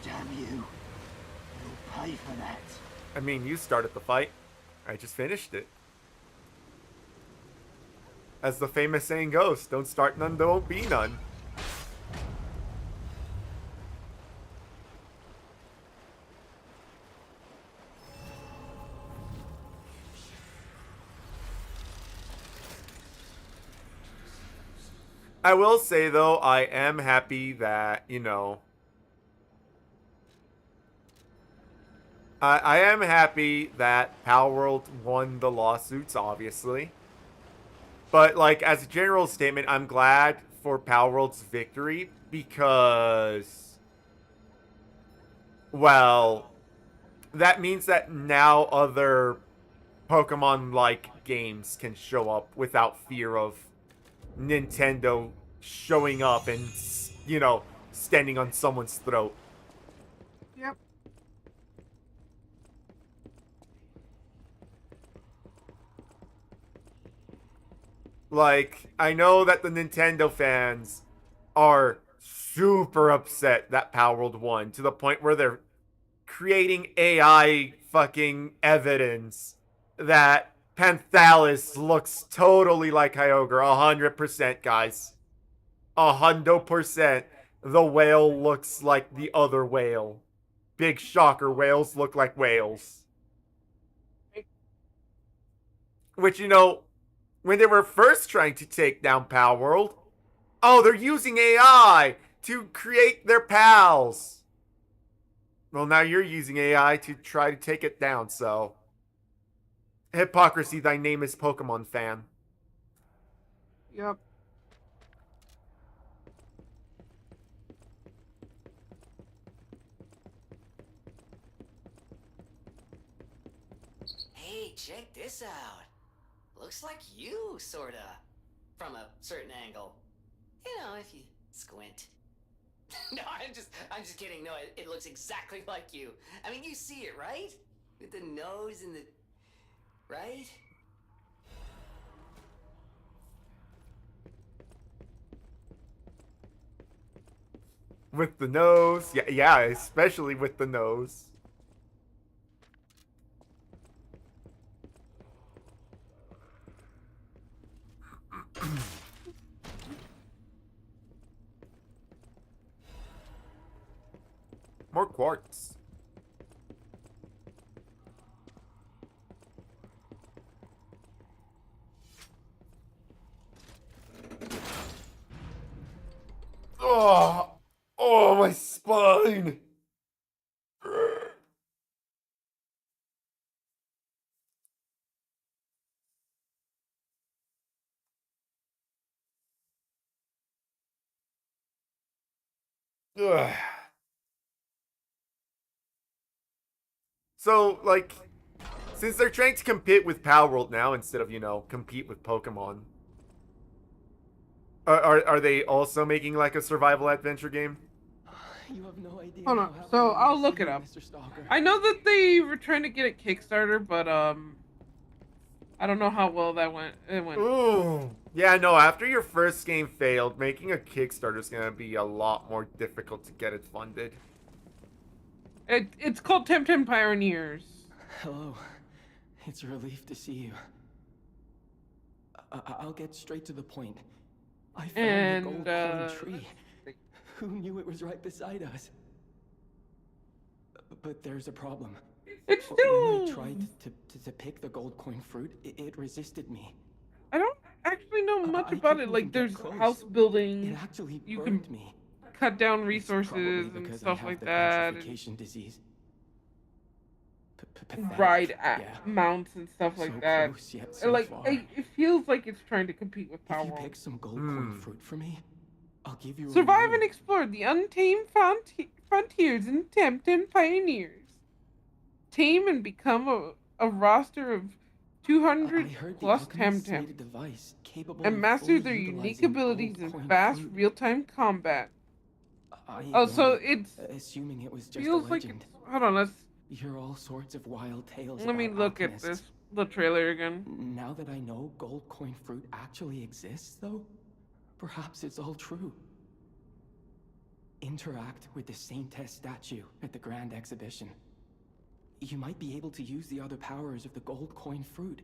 Damn you. You'll pay for that. I mean, you started the fight. I just finished it. As the famous saying goes, don't start none, there won't be none. I will say, though, I am happy that, you know, I am happy that Power World won the lawsuits, obviously. But, like, as a general statement, I'm glad for Power World's victory because, well, that means that now other Pokemon-like games can show up without fear of Nintendo showing up and, you know, standing on someone's throat. Yep. Like, I know that the Nintendo fans are super upset that Palworld won to the point where they're creating AI fucking evidence that Panthalis looks totally like Kyogre. 100%, guys. 100%. The whale looks like the other whale. Big shocker, whales look like whales. Which, you know, when they were first trying to take down Palworld, oh, they're using AI to create their pals. Well, now you're using AI to try to take it down, so. Hypocrisy, thy name is Pokemon fan. Yep. Hey, check this out. Looks like you, sorta. From a certain angle. You know, if you squint. No, I'm just kidding. No, it looks exactly like you. I mean, you see it, right? With the nose and the... Right? With the nose. Yeah, especially with the nose. More quartz. Oh, my spine. Ugh. So, like, since they're trying to compete with Palworld now instead of, you know, compete with Pokemon, are they also making like a survival adventure game? You have no idea. Hold on. So I'll look it up. I know that they were trying to get a Kickstarter, but I don't know how well that went. It went. Ooh. Yeah, no, after your first game failed, making a Kickstarter is gonna be a lot more difficult to get it funded. It's called Temtem Pioneers. Hello. It's a relief to see you. I'll get straight to the point. I found the gold coin tree. Who knew it was right beside us? But there's a problem. It's still... When I tried to pick the gold coin fruit, it resisted me. I don't actually know much about it. Like, there's house building. It actually you burned can me. cut down resources and stuff like that. Petrification disease. Ride mounts and stuff like that. Close, yet so like, far. it feels like it's trying to compete with Power If you World. pick some gold coin fruit for me, I'll give you a Survive reward. and explore the untamed frontiers in Temtem Pioneers. Tame and become a roster of 200 plus Temtem. And master their unique abilities in fast, real-time combat. So it's... Assuming it was just feels a like legend. it's... Hold on, let's... You hear all sorts of wild tales Let me about look alchemists. at this, the trailer again. Now that I know gold coin fruit actually exists, though, perhaps it's all true. Interact with the Saintess statue at the Grand Exhibition. You might be able to use the other powers of the gold coin fruit.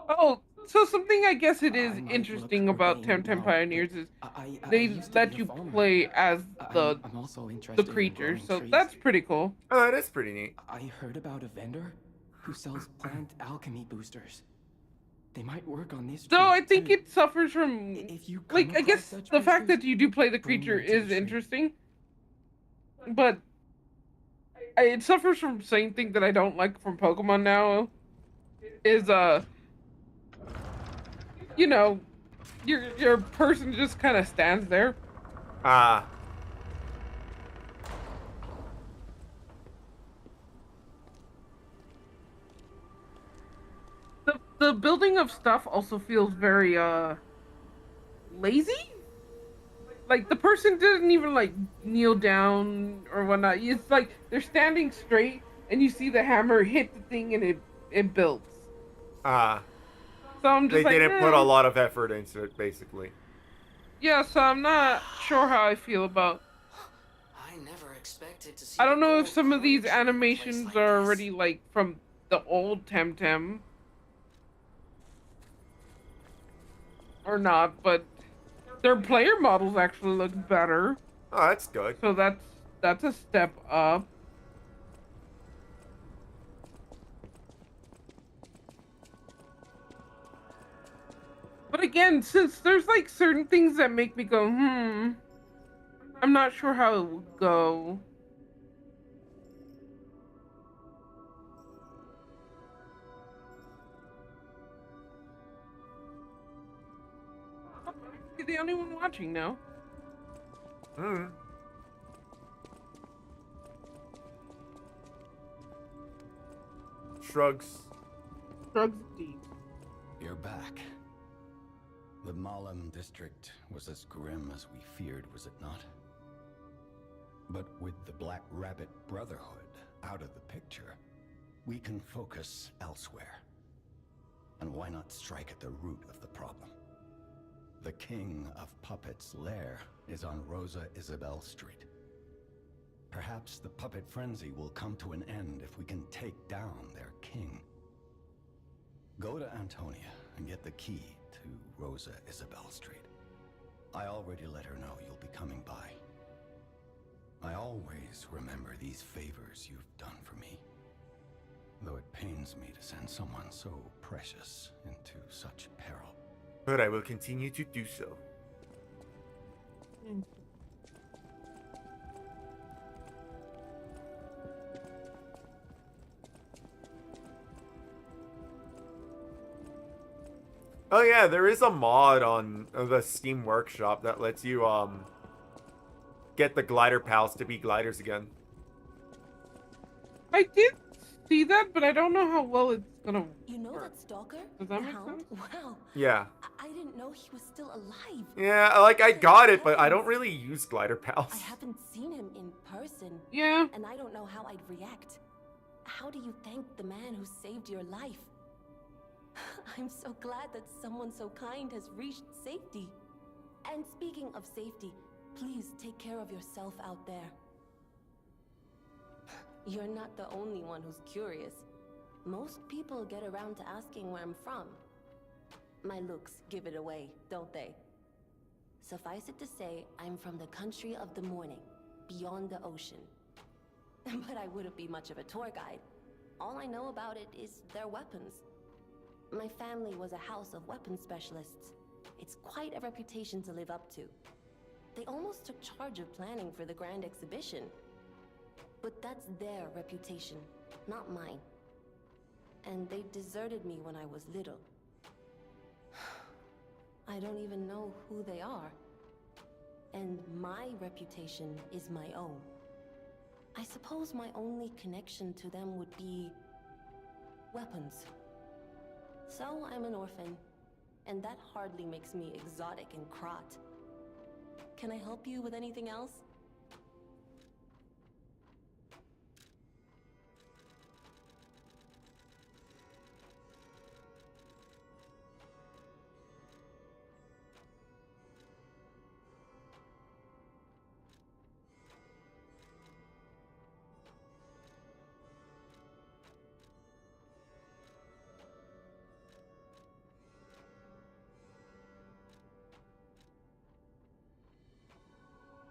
Oh, so something I guess it is I might interesting look about urbane Temtem now, Pioneers but is I they used to let be a you farmer. play as the I'm also interested in creature, growing so trees. that's pretty cool. Oh, that is pretty neat. I heard about a vendor who sells plant alchemy boosters. They might work on this So tree, I think too. it suffers from, If you come like, I across guess such the fact boosters, that you do play the bring creature them to the is tree. interesting, but it suffers from same thing that I don't like from Pokemon now, is you know, your person just kind of stands there. The building of stuff also feels very lazy. Like the person didn't even like kneel down or whatnot. It's like they're standing straight and you see the hammer hit the thing and it builds. So So I'm just They like, didn't put a lot of effort into it, basically. Yeah, so I'm not sure how I feel about. I never expected to see I don't the know if gold some of these coin tree in a place animations like are this. already like from the old Temtem or not, but their player models actually look better. Oh, that's good. So that's a step up. But again, since there's like certain things that make me go, I'm not sure how it would go. You're the only one watching now. Shrugs. Shrugs deep. You're back. The Malum district was as grim as we feared, was it not? But with the Black Rabbit Brotherhood out of the picture, we can focus elsewhere. And why not strike at the root of the problem? The King of Puppets' lair is on Rosa Isabel Street. Perhaps the puppet frenzy will come to an end if we can take down their king. Go to Antonia and get the key to Rosa Isabel Street. I already let her know you'll be coming by. I always remember these favors you've done for me, though it pains me to send someone so precious into such peril. But I will continue to do so. Oh yeah, there is a mod on the Steam Workshop that lets you get the glider pals to be gliders again. I did see that, but I don't know how well it's gonna work. You know that stalker? Does that The make Hound? sense? Wow. Yeah. I didn't know he was still alive. Yeah, like I got it, but I don't really use glider pals. I haven't seen him in person. Yeah. And I don't know how I'd react. How do you thank the man who saved your life? I'm so glad that someone so kind has reached safety. And speaking of safety, please take care of yourself out there. You're not the only one who's curious. Most people get around to asking where I'm from. My looks give it away, don't they? Suffice it to say, I'm from the country of the morning, beyond the ocean. But I wouldn't be much of a tour guide. All I know about it is their weapons. My family was a house of weapons specialists. It's quite a reputation to live up to. They almost took charge of planning for the grand exhibition. But that's their reputation, not mine. And they deserted me when I was little. I don't even know who they are. And my reputation is my own. I suppose my only connection to them would be weapons. So I'm an orphan, and that hardly makes me exotic and crot. Can I help you with anything else?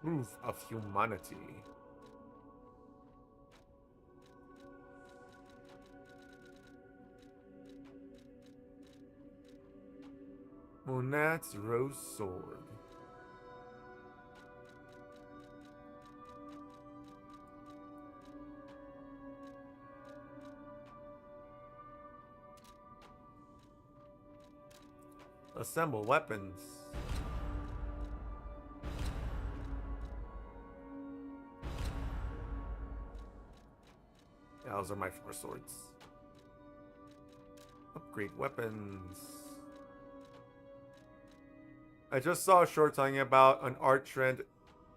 Proof of humanity. Monad's Rose Sword. Assemble weapons. Yeah, those are my 4 swords. Upgrade weapons. I just saw a short talking about an art trend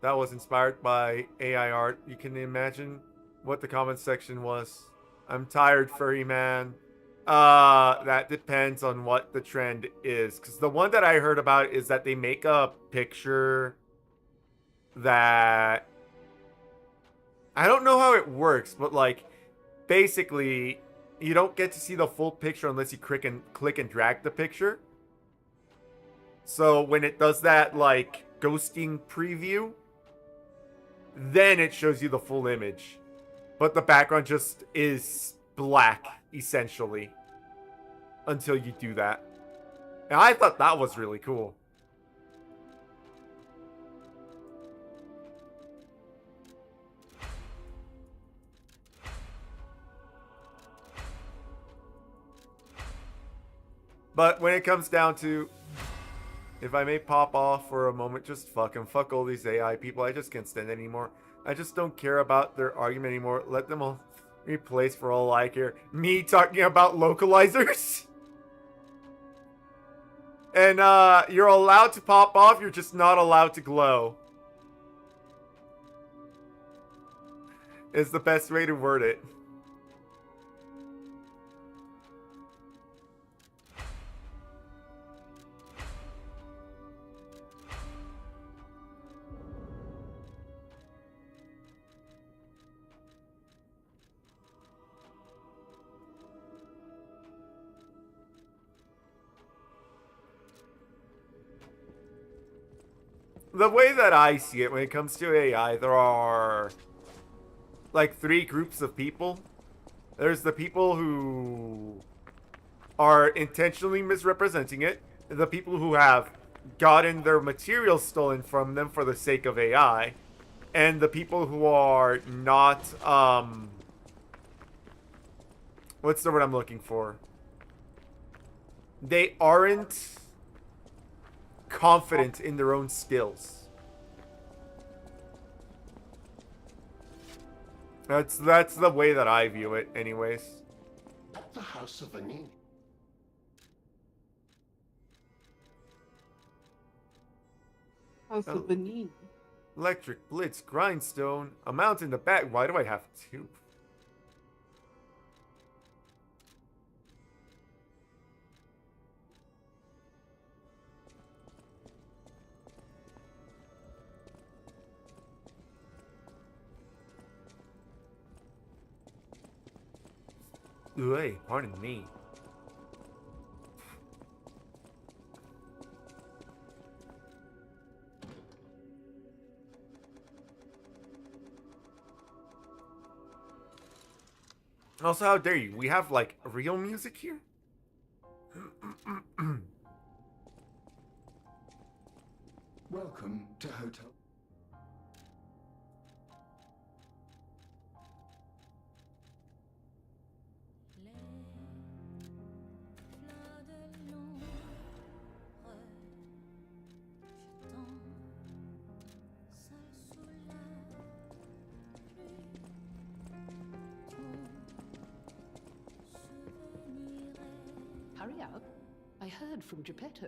that was inspired by AI art. You can imagine what the comment section was. I'm tired, furry man. That depends on what the trend is. Because the one that I heard about is that they make a picture that... I don't know how it works, but like, basically, you don't get to see the full picture unless you click and drag the picture. So when it does that, like, ghosting preview, then it shows you the full image. But the background just is black, essentially, until you do that. And I thought that was really cool. But when it comes down to, if I may pop off for a moment, just fuck all these AI people. I just can't stand it anymore. I just don't care about their argument anymore. Let them all replace for all I care. Me talking about localizers? And you're allowed to pop off, you're just not allowed to glow. Is the best way to word it. The way that I see it when it comes to AI, there are like 3 groups of people. There's the people who are intentionally misrepresenting it, the people who have gotten their material stolen from them for the sake of AI, and the people who are not, what's the word I'm looking for? They aren't confident in their own skills. That's the way that I view it, anyways. The House of Anin. House of Benin. Electric Blitz, Grindstone, a mount in the back. Why do I have 2? Hey, pardon me. Also, how dare you? We have, like, real music here? Welcome to Hotel. Hurry up. I heard from Geppetto.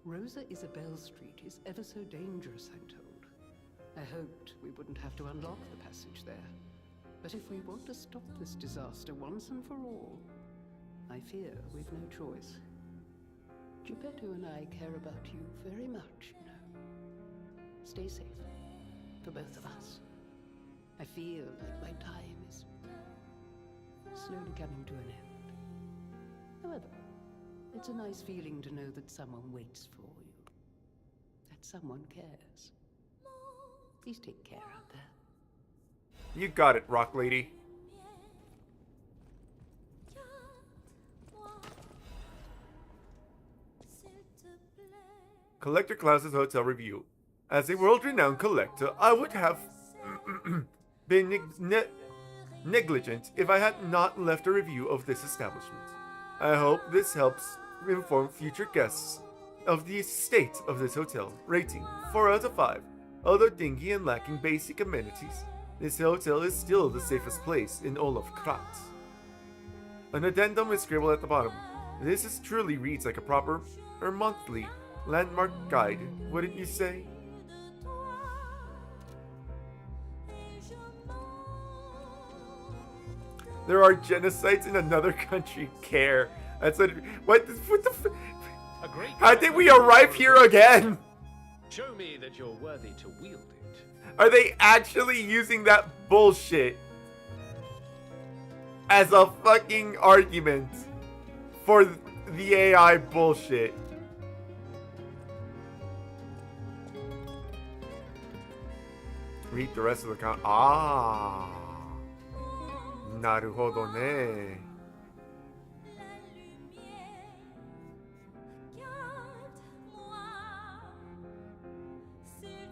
Rosa Isabel Street is ever so dangerous, I'm told. I hoped we wouldn't have to unlock the passage there. But if we want to stop this disaster once and for all, I fear we've no choice. Geppetto and I care about you very much, you know. Stay safe, for both of us. I feel like my time is slowly coming to an end. However, it's a nice feeling to know that someone waits for you. That someone cares. Please take care out there. You got it, Rock Lady. Collector Klaus's Hotel Review. As a world-renowned collector, I would have been negligent if I had not left a review of this establishment. I hope this helps inform future guests of the state of this hotel. Rating 4 out of 5. Although dingy and lacking basic amenities, this hotel is still the safest place in all of Krat. An addendum is scribbled at the bottom. This truly reads like a proper or monthly landmark guide, wouldn't you say? There are genocides in another country. Care. That's what the A great How did we arrive here again? Show me that you're worthy to wield it. Are they actually using that bullshit as a fucking argument for the AI bullshit? Read the rest of the count. Ah. Naruhodo ne.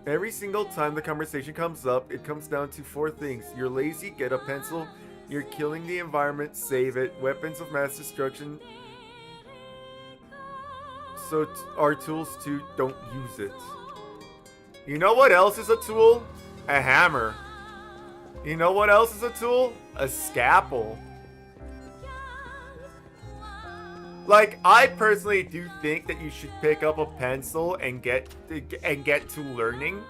Every single time the conversation comes up, it comes down to 4 things. You're lazy, get a pencil. You're killing the environment, save it. Weapons of mass destruction. So are tools too, don't use it. You know what else is a tool? A hammer. You know what else is a tool? A scalpel. Like, I personally do think that you should pick up a pencil and get to learning.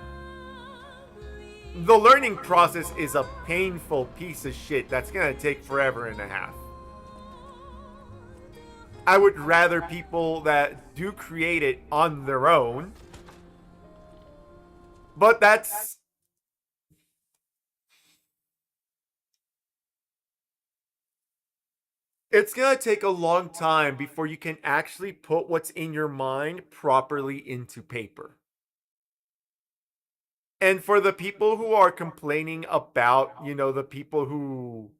The learning process is a painful piece of shit that's gonna take forever and a half. I would rather people that do create it on their own. But that's... It's gonna take a long time before you can actually put what's in your mind properly into paper. And for the people who are complaining about, you know, the people who...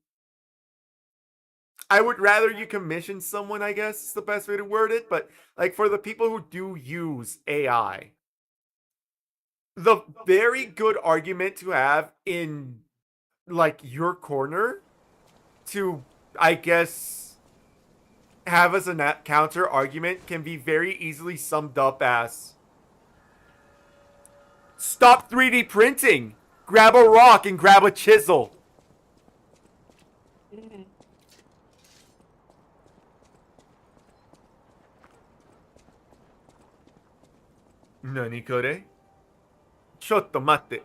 I would rather you commission someone, I guess is the best way to word it. But, like, for the people who do use AI, the very good argument to have in, like, your corner to, I guess, have as a counter argument can be very easily summed up as: stop 3D printing! Grab a rock and grab a chisel! Nani kore? Chotto matte.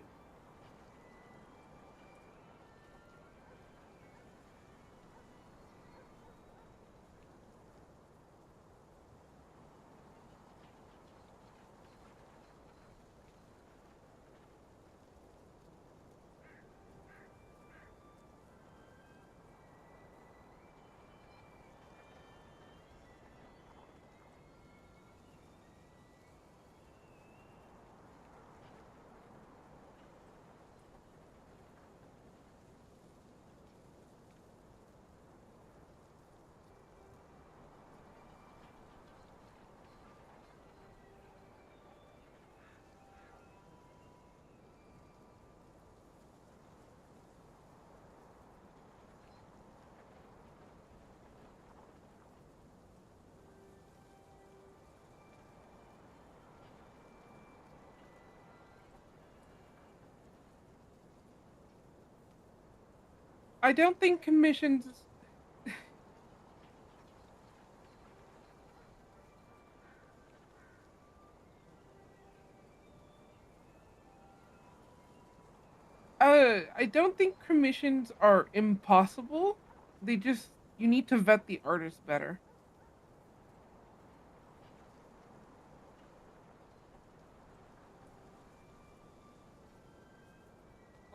I don't think commissions... I don't think commissions are impossible. They just... You need to vet the artist better.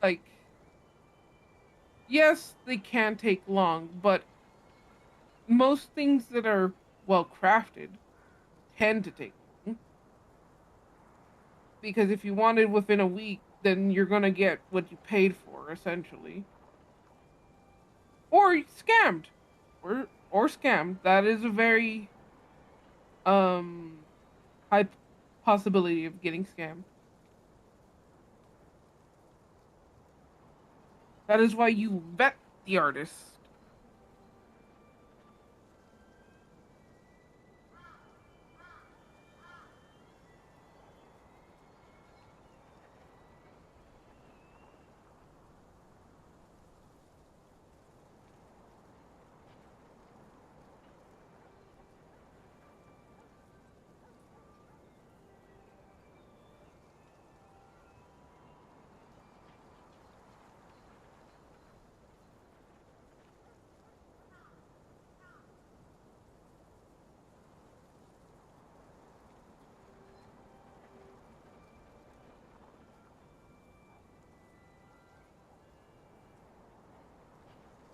Like... Yes, they can take long, but most things that are well crafted tend to take long. Because if you want it within a week, then you're gonna get what you paid for, essentially. Or scammed. Or scammed. That is a very high possibility of getting scammed. That is why you vet the artist.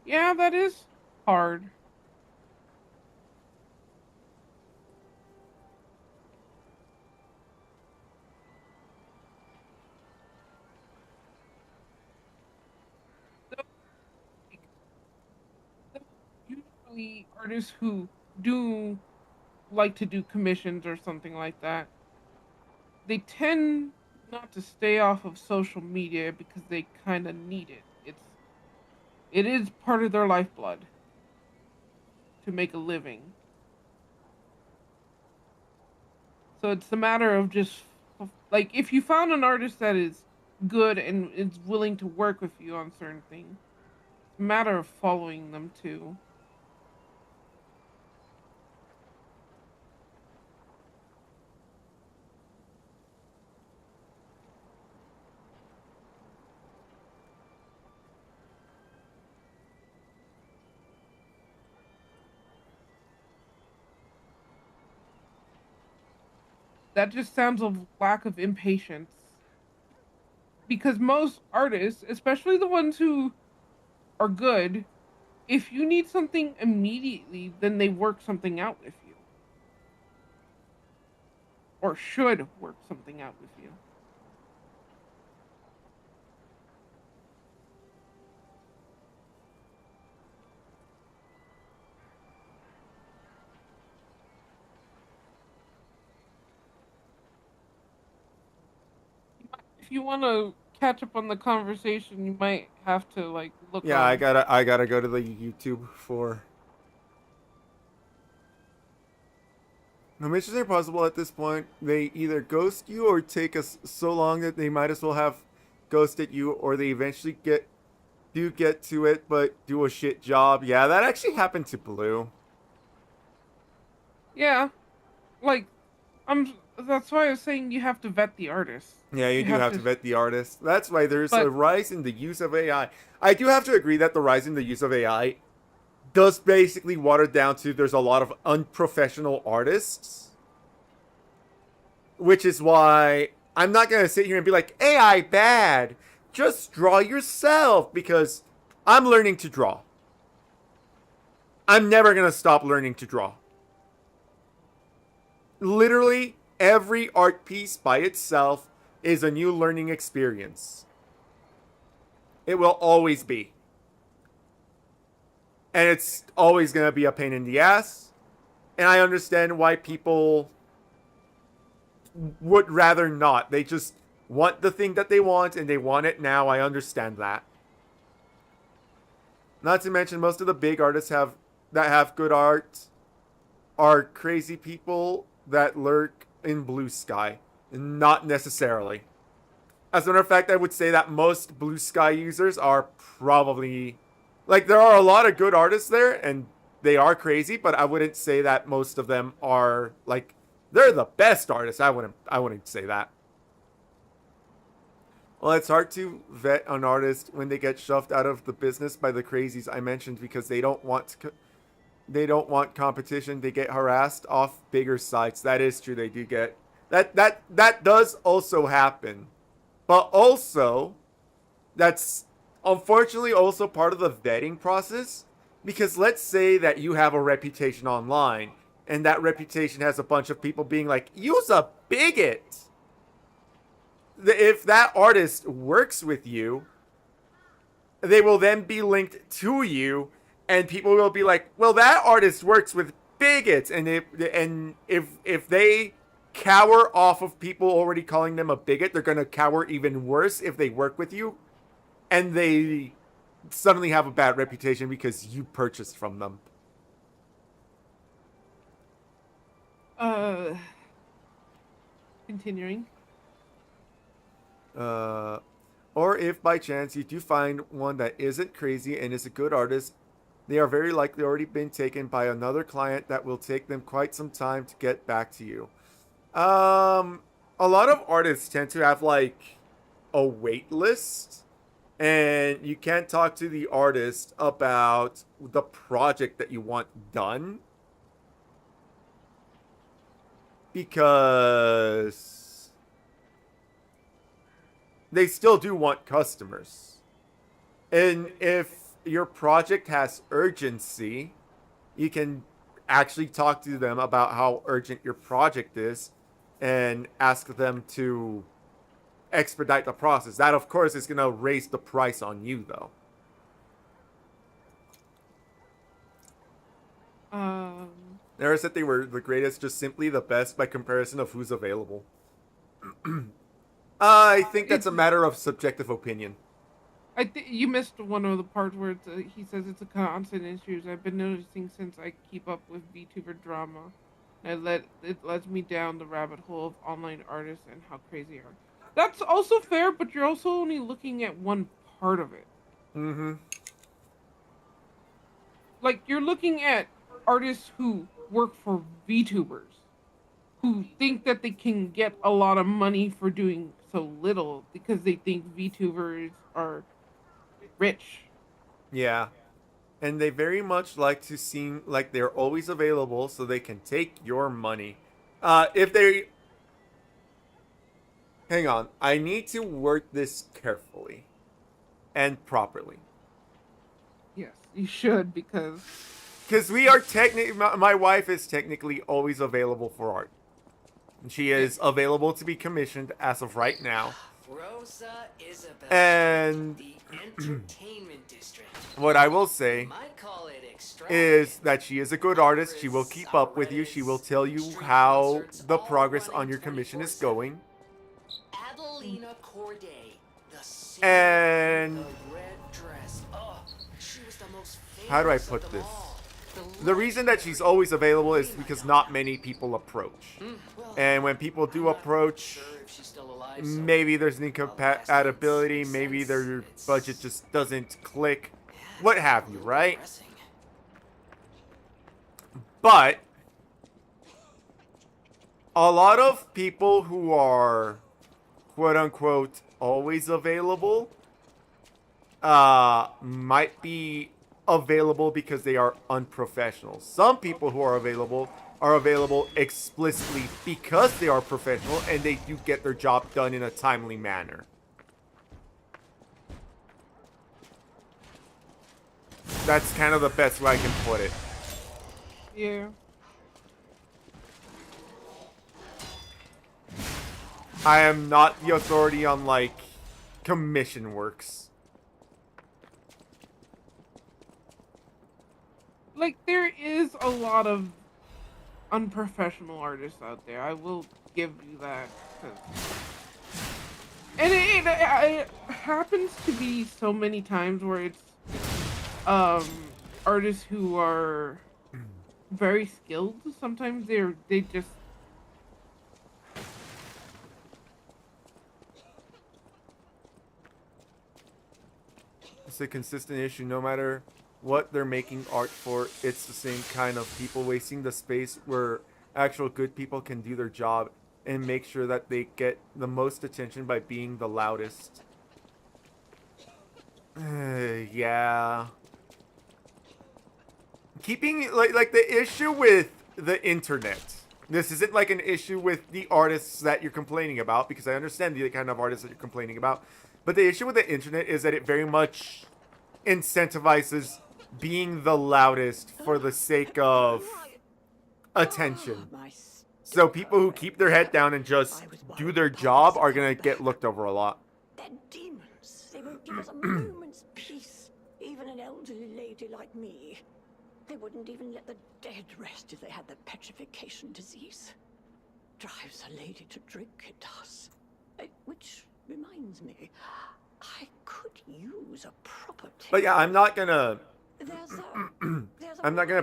Yeah, that is hard. Usually artists who do like to do commissions or something like that, they tend not to stay off of social media because they kind of need it. It is part of their lifeblood to make a living. So it's a matter of just like if you found an artist that is good and is willing to work with you on certain things, it's a matter of following them too. That just sounds of lack of impatience. Because most artists, especially the ones who are good, if you need something immediately, then they work something out with you. Or should work something out with you. If you want to catch up on the conversation, you might have to like look Yeah, on. I gotta go to the YouTube for. No missions are possible at this point. They either ghost you or take us so long that they might as well have ghosted you, or they eventually get to it but do a shit job. Yeah, that actually happened to Blue. Yeah, like That's why I was saying you have to vet the artist. Yeah, you You do have have to to, vet the artist. That's why there's a but rise in the use of AI. I do have to agree that the rise in the use of AI does basically water down to there's a lot of unprofessional artists, which is why I'm not gonna sit here and be like AI bad. Just draw yourself because I'm learning to draw. I'm never gonna stop learning to draw. Literally every art piece by itself is a new learning experience. It will always be. And it's always going to be a pain in the ass. And I understand why people would rather not. They just want the thing that they want and they want it now. I understand that. Not to mention most of the big artists that have good art are crazy people that lurk in blue sky. Not necessarily. As a matter of fact, I would say that most blue sky users are probably like there are a lot of good artists there and they are crazy, but I wouldn't say that most of them are like they're the best artists. I wouldn't say that. Well, it's hard to vet an artist when they get shoved out of the business by the crazies I mentioned because they don't want competition. They get harassed off bigger sites. That is true. They do get that does also happen. But also, that's unfortunately also part of the vetting process. Because let's say that you have a reputation online, and that reputation has a bunch of people being like, you's a bigot. If that artist works with you, they will then be linked to you, and people will be like, well, that artist works with bigots. And if they cower off of people already calling them a bigot, they're going to cower even worse if they work with you and they suddenly have a bad reputation because you purchased from them. Continuing. Or if by chance you do find one that isn't crazy and is a good artist, they are very likely already been taken by another client that will take them quite some time to get back to you. A lot of artists tend to have like a wait list, and you can't talk to the artist about the project that you want done because they still do want customers. And if your project has urgency, you can actually talk to them about how urgent your project is and ask them to expedite the process. That, of course, is going to raise the price on you, though. Never said they were the greatest, just simply the best by comparison of who's available. I think that's a matter of subjective opinion. I think you missed one of the parts where he says it's a constant issue. I've been noticing since I keep up with VTuber drama. It lets me down the rabbit hole of online artists and how crazy they are. That's also fair, but you're also only looking at one part of it. Mm-hmm. Like, you're looking at artists who work for VTubers, who think that they can get a lot of money for doing so little because they think VTubers are rich. Yeah. And they very much like to seem like they're always available so they can take your money. If they... Hang on. I need to word this carefully and properly. Yes, you should, because we are technically... My wife is technically always available for art. She is available to be commissioned as of right now. Rosa Isabel, and the entertainment district. What I will say is that she is a good artist. She will keep up with you. She will tell you how the progress on your commission is going. Adelina Corday, the and the red dress. Oh, she was the most how do I put this? The reason that she's always available is because not many people approach. And when people do approach, maybe there's an incompatibility, maybe their budget just doesn't click, what have you, right? But a lot of people who are quote-unquote always available might be available because they are unprofessional. Some people who are available explicitly because they are professional and they do get their job done in a timely manner. That's kind of the best way I can put it. Yeah. I am not the authority on, like, commission works. Like, there is a lot of unprofessional artists out there. I will give you that. And it happens to be so many times where it's artists who are very skilled. Sometimes they just it's a consistent issue no matter what they're making art for. It's the same kind of people wasting the space where actual good people can do their job and make sure that they get the most attention by being the loudest. Yeah. Keeping like the issue with the internet. This isn't like an issue with the artists that you're complaining about, because I understand the kind of artists that you're complaining about. But the issue with the internet is that it very much incentivizes being the loudest for the sake of attention. So people who keep their head down and just do their job are gonna get looked over a lot. They're demons. They won't give us a moment's peace. Even an elderly lady like me. They wouldn't even let the dead rest if they had the petrification disease. Drives a lady to drink, it does. Which reminds me, I could use a proper tip. But yeah, I'm not gonna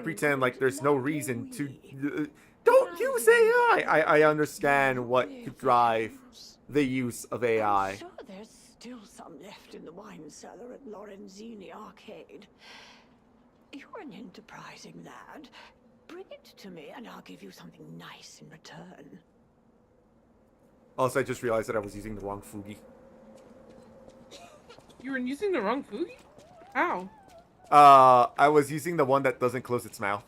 pretend like there's no reason to don't use AI. I understand what could drive the use of AI. I'm sure there's still some left in the wine cellar at Lorenzini Arcade. You're an enterprising lad. Bring it to me and I'll give you something nice in return. Also, I just realized that I was using the wrong Fugi. You were using the wrong Fugi? How? I was using the one that doesn't close its mouth.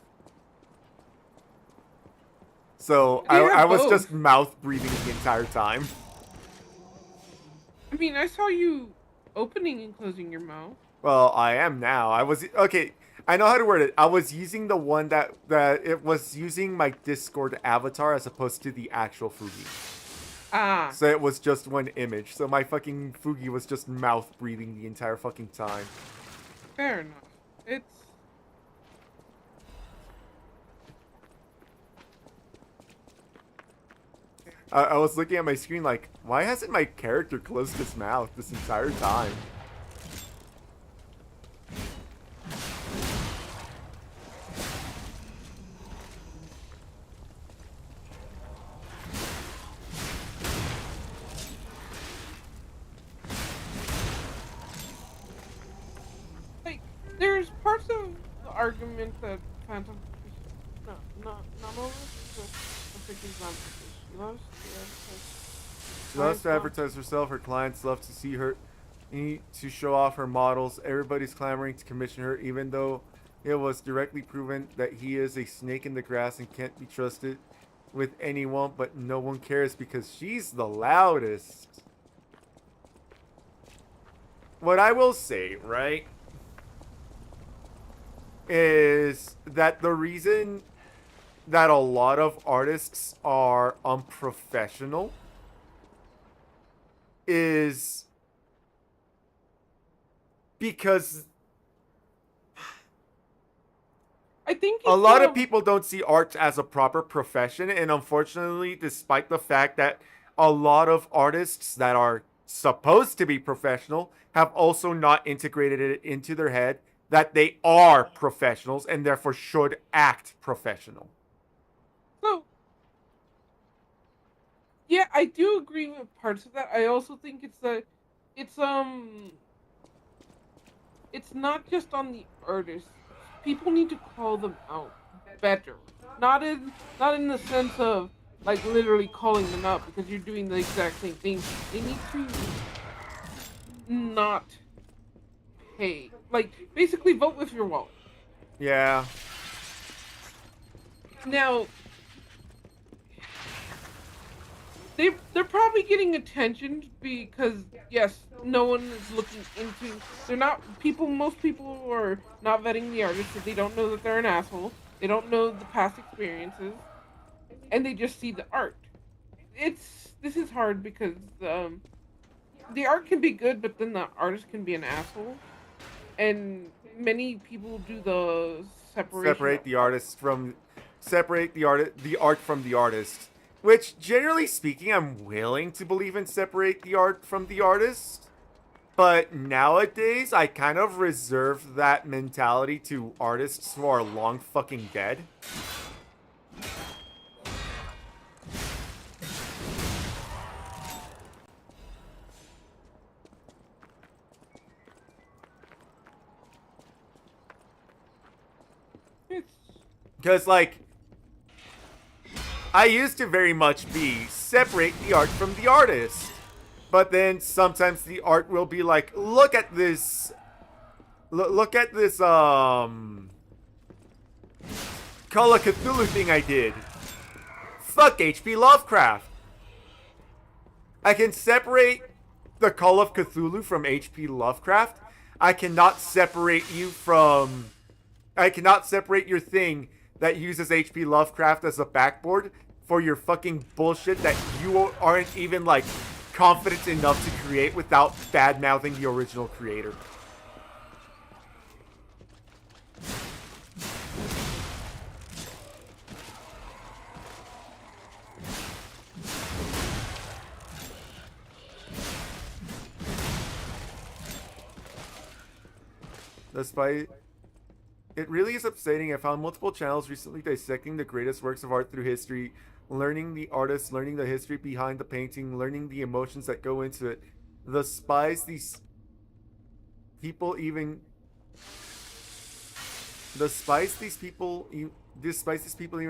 So I was just mouth breathing the entire time. I mean, I saw you opening and closing your mouth. Well, I am now. I was okay. I know how to word it. I was using the one that it was using my Discord avatar as opposed to the actual Fugi. Ah. So it was just one image. So my fucking Fugi was just mouth breathing the entire fucking time. Fair enough. It's. I was looking at my screen like, why hasn't my character closed his mouth this entire time? Like, there's parts of the argument that Phantom. No, not all of it, but for example, She loves to advertise herself. Her clients love to see her, to show off her models. Everybody's clamoring to commission her, even though it was directly proven that he is a snake in the grass and can't be trusted with anyone. But no one cares because she's the loudest. What I will say, right, is that the reason that a lot of artists are unprofessional is because I think a lot of people don't see art as a proper profession, and unfortunately, despite the fact that a lot of artists that are supposed to be professional have also not integrated it into their head that they are professionals and therefore should act professional. So, yeah, I do agree with parts of that. I also think it's not just on the artists. People need to call them out better. Not in the sense of like literally calling them out because you're doing the exact same thing. They need to not pay. Like basically vote with your wallet. Yeah. Now they're probably getting attention because yes, no one is looking into. They're not people. Most people are not vetting the artist because they don't know that they're an asshole. They don't know the past experiences, and they just see the art. This is hard because the art can be good, but then the artist can be an asshole, and many people do the separation. Separate the art from the artist. Which, generally speaking, I'm willing to believe in separate the art from the artist. But nowadays, I kind of reserve that mentality to artists who are long fucking dead. Because, like, I used to very much be separate the art from the artist. But then sometimes the art will be like, look at this. Look at this, Call of Cthulhu thing I did. Fuck H.P. Lovecraft. I can separate the Call of Cthulhu from H.P. Lovecraft. I cannot separate you from... I cannot separate your thing that uses H.P. Lovecraft as a backboard for your fucking bullshit that you aren't even, like, confident enough to create without bad-mouthing the original creator. Despite... It really is upsetting. I found multiple channels recently dissecting the greatest works of art through history, learning the artist, learning the history behind the painting, learning the emotions that go into it. Despise these people even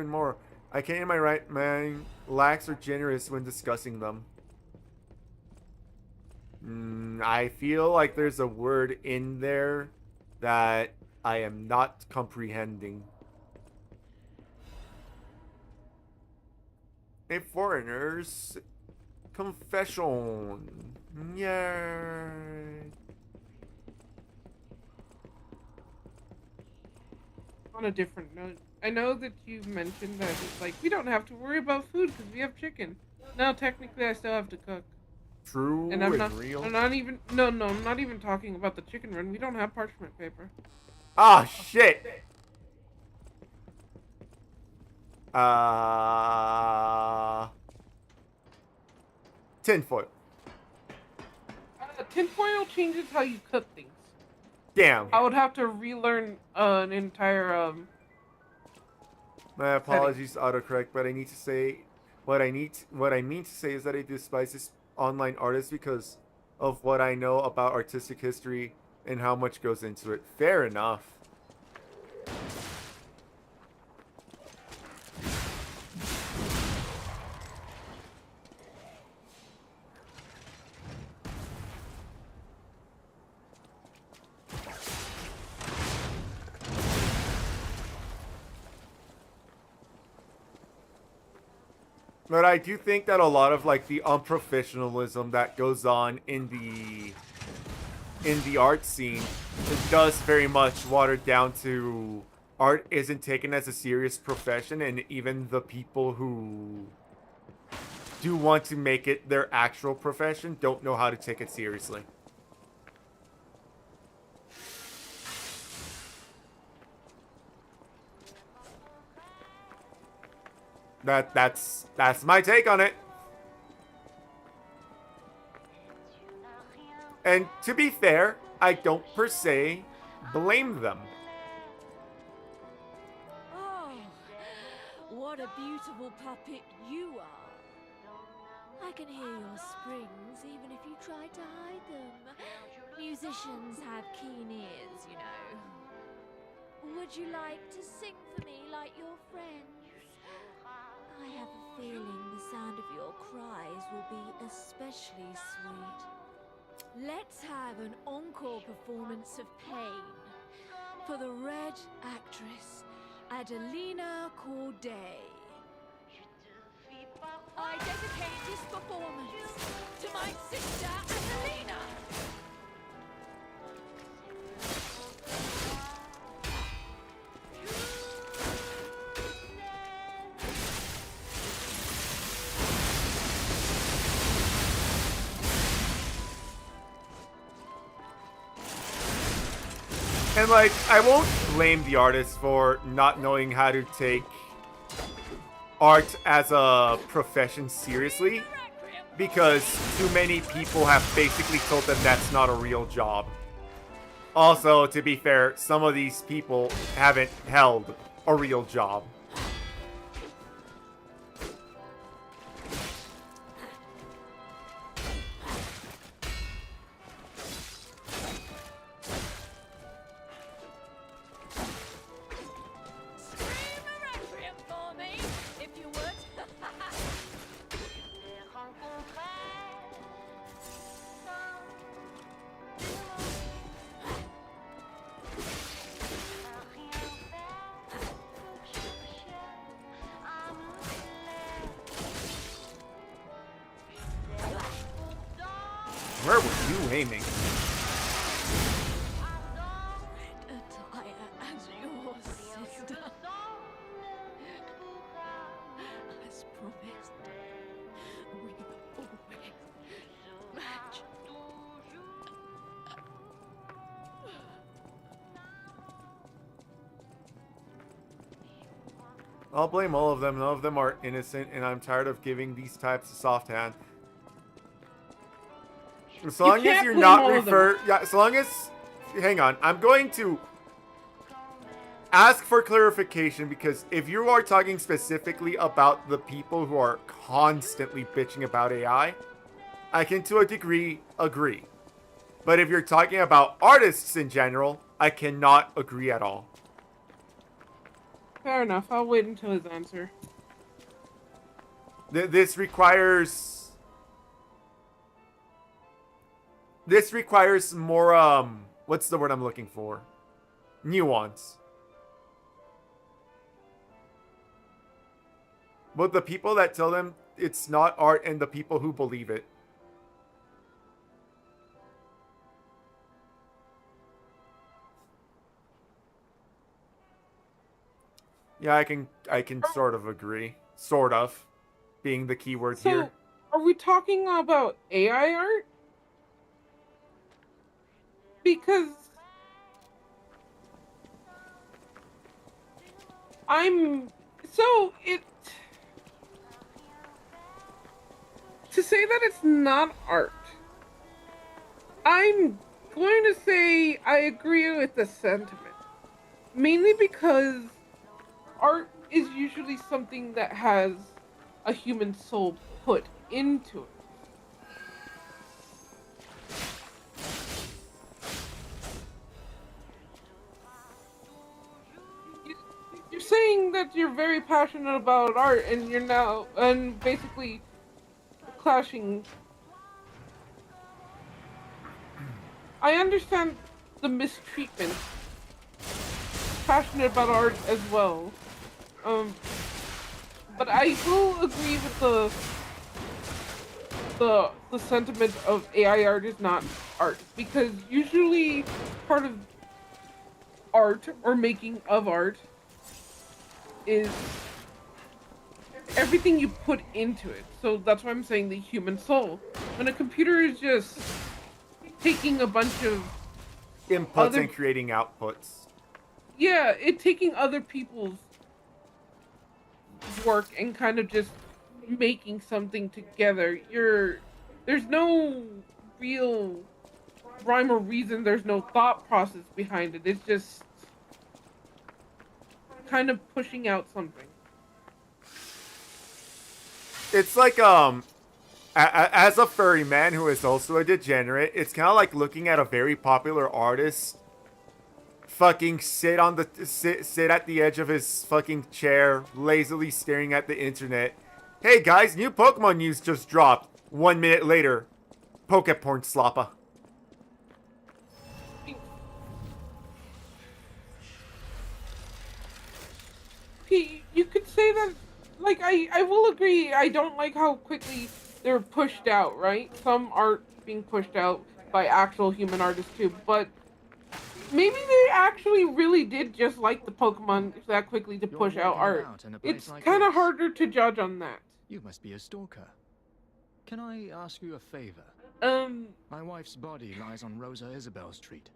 more. I can't in my right mind lax or generous when discussing them. I feel like there's a word in there that I am not comprehending. A foreigner's confession. Yay. On a different note, I know that you mentioned that it's like we don't have to worry about food because we have chicken. No, technically, I still have to cook. True And and real. I'm not even. No, I'm not even talking about the chicken run. We don't have parchment paper. Ah, shit. Uh, tinfoil. Tinfoil changes how you cook things. Damn. I would have to relearn an entire My apologies, autocorrect, but I need to say what I mean to say is that I despise this online artist because of what I know about artistic history and how much goes into it. Fair enough. But I do think that a lot of like the unprofessionalism that goes on in the art scene, it does very much water down to art isn't taken as a serious profession, and even the people who do want to make it their actual profession don't know how to take it seriously. That's my take on it. And to be fair, I don't per se blame them. Oh, what a beautiful puppet you are. I can hear your springs even if you try to hide them. Musicians have keen ears, you know. Would you like to sing for me like your friends? I have a feeling the sound of your cries will be especially sweet. Let's have an encore performance of Pain for the Red Actress, Adelina Corday. I dedicate this performance to my sister Adelina. And like, I won't blame the artist for not knowing how to take art as a profession seriously, because too many people have basically told them that's not a real job. Also, to be fair, some of these people haven't held a real job. Where were you aiming? Attire as your sister. As promised, we always match. I'll blame all of them. None of them are innocent, and I'm tired of giving these types a soft hand. As long as you're not so long as, hang on, I'm going to ask for clarification, because if you are talking specifically about the people who are constantly bitching about AI, I can to a degree agree. But if you're talking about artists in general, I cannot agree at all. Fair enough. I'll wait until his answer. This requires more, what's the word I'm looking for? Nuance. Both the people that tell them it's not art and the people who believe it. Yeah, I can sort of agree. Sort of, being the key word So, here. are we talking about AI art? Because to say that it's not art, I'm going to say I agree with the sentiment. Mainly because art is usually something that has a human soul put into it. You're saying that you're very passionate about art and you're now and basically clashing. I understand the mistreatment. Passionate about art as well. But I will agree with the sentiment of AI art is not art, because usually part of art or making of art is everything you put into it. So that's why I'm saying the human soul. When a computer is just taking a bunch of Inputs and creating outputs. Yeah, it taking other people's work and kind of just making something together. There's no real rhyme or reason, there's no thought process behind it. It's just kind of pushing out something. It's like as a furry man who is also a degenerate, it's kind of like looking at a very popular artist fucking sit at the edge of his fucking chair, lazily staring at the internet. Hey guys, new Pokemon news just dropped. 1 minute later, Pokeporn slappa. You could say that, like, I will agree, I don't like how quickly they're pushed out, right? Some art being pushed out by actual human artists too, but maybe they actually really did just like the Pokemon that quickly to push out art. It's like kind of this. harder to judge on that. You must be a stalker. Can I ask you a favor? My wife's body lies on Rosa Isabel Street.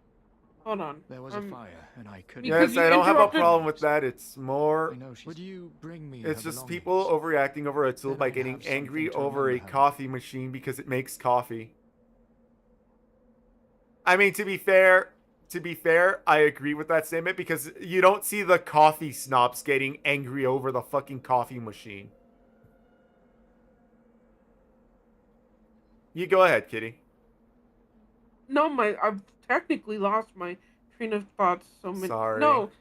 Hold on. There was a fire, and I couldn't. Yes, I don't have a problem with that. It's more. Would you bring me? It's just people overreacting over a tool by getting angry over a coffee machine because it makes coffee. I mean, to be fair, I agree with that statement because you don't see the coffee snobs getting angry over the fucking coffee machine. You go ahead, Kitty. No, I've technically lost my train of thoughts so many. Sorry. No,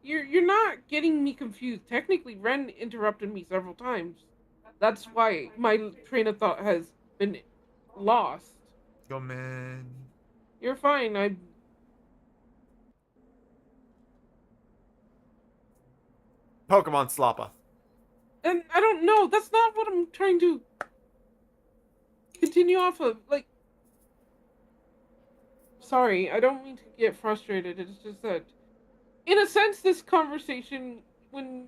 you're not getting me confused. Technically, Ren interrupted me several times. That's why my train of thought has been lost. Go, man. You're fine. Pokemon slappa. And I don't know. That's not what I'm trying to continue off of. Like, sorry, I don't mean to get frustrated. It's just that, in a sense, this conversation, when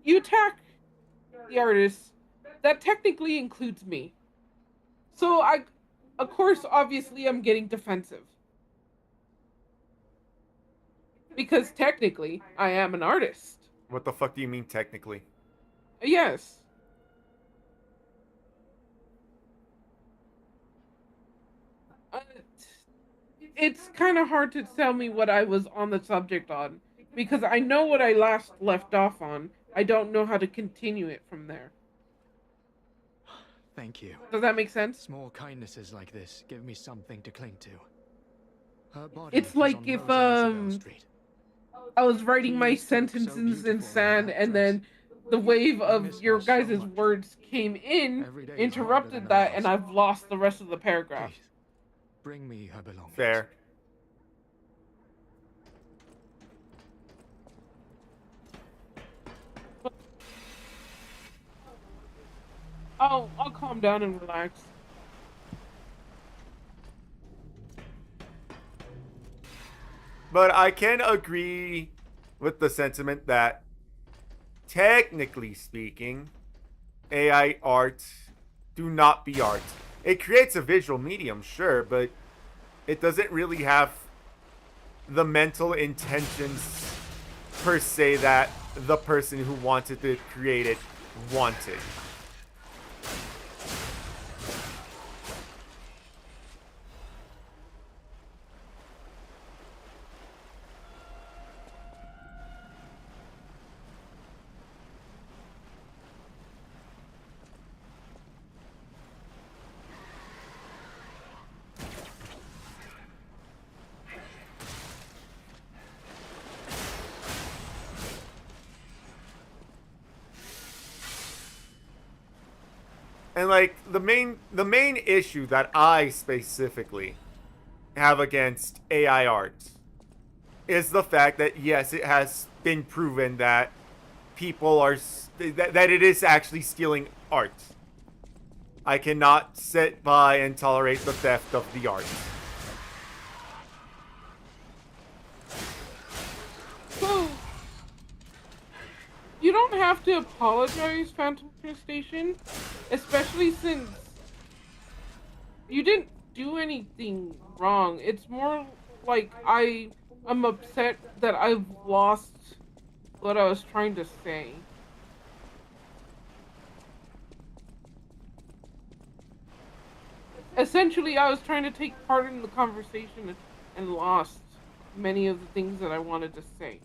you attack the artist, that technically includes me. So of course, obviously, I'm getting defensive. Because technically, I am an artist. What the fuck do you mean technically? Yes. It's kind of hard to tell me what I was on the subject on, because I know what I last left off on. I don't know how to continue it from there. Thank you. Does that make sense? Small kindnesses like this give me something to cling to. Her body It's is like on if Rosa Isabel Street. I was writing my sentences in sand, and then the wave of your guys' words came in, interrupted that, and I've lost the rest of the paragraph. Please, bring me her belongings. Fair. I'll calm down and relax. But I can agree with the sentiment that, technically speaking, AI art do not be art. It creates a visual medium, sure, but it doesn't really have the mental intentions per se that the person who wanted to create it wanted. And like the main issue that I specifically have against AI art is the fact that yes, it has been proven that people are that it is actually stealing art. I cannot sit by and tolerate the theft of the art. So, you don't have to apologize, Phantom Station, especially since you didn't do anything wrong. It's more like I'm upset that I've lost what I was trying to say. Essentially, I was trying to take part in the conversation and lost many of the things that I wanted to say.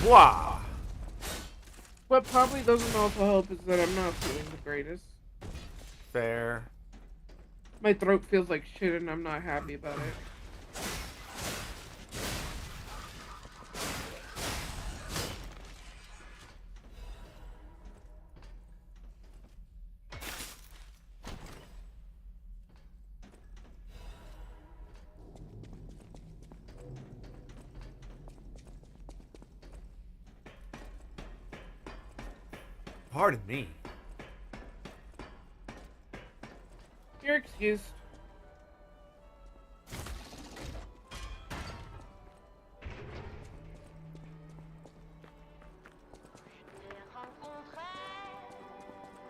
Wow. What probably doesn't also help is that I'm not feeling the greatest. Fair. My throat feels like shit and I'm not happy about it. Pardon me. You're excused.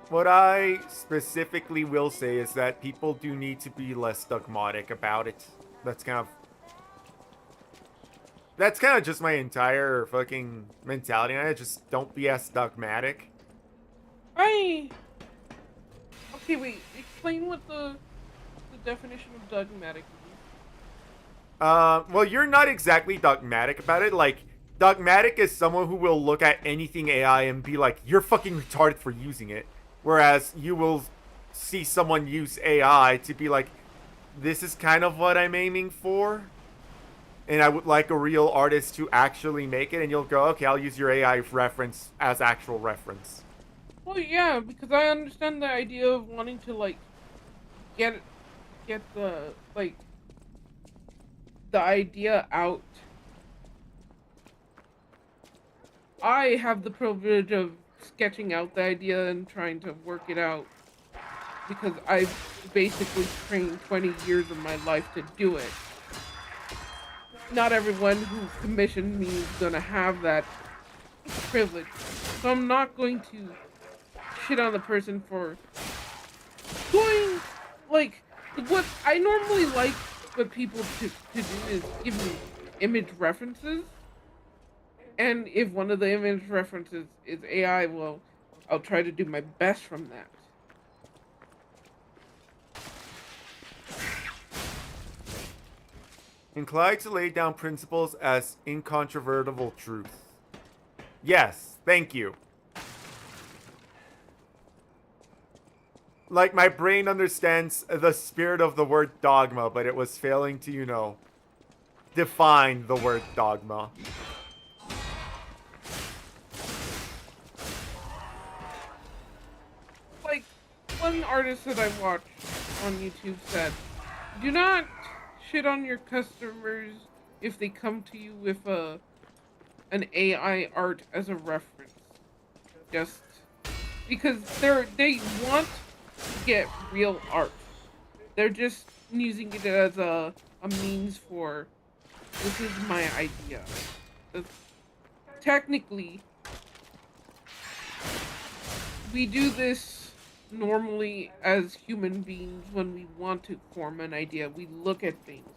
What I specifically will say is that people do need to be less dogmatic about it. That's kind of just my entire fucking mentality. I just don't be as dogmatic. Okay, wait. Explain what the definition of dogmatic is. Well, you're not exactly dogmatic about it. Like, dogmatic is someone who will look at anything AI and be like, you're fucking retarded for using it. Whereas you will see someone use AI to be like, this is kind of what I'm aiming for. And I would like a real artist to actually make it. And you'll go, okay, I'll use your AI reference as actual reference. Well, yeah, because I understand the idea of wanting to, like, get the, like, the idea out. I have the privilege of sketching out the idea and trying to work it out because I've basically trained 20 years of my life to do it. Not everyone who commissioned me is gonna have that privilege. So I'm not going to shit on the person for going, like, what I normally like what people to do is give me image references. And if one of the image references is AI, well, I'll try to do my best from that. Inclined to lay down principles as incontrovertible truth. Yes, thank you. Like, my brain understands the spirit of the word dogma, but it was failing to, you know, define the word dogma. Like, one artist that I watched on YouTube said, do not shit on your customers if they come to you with an AI art as a reference. Just because they want to get real art. They're just using it as a means for, this is my idea. Technically, we do this normally as human beings when we want to form an idea. We look at things.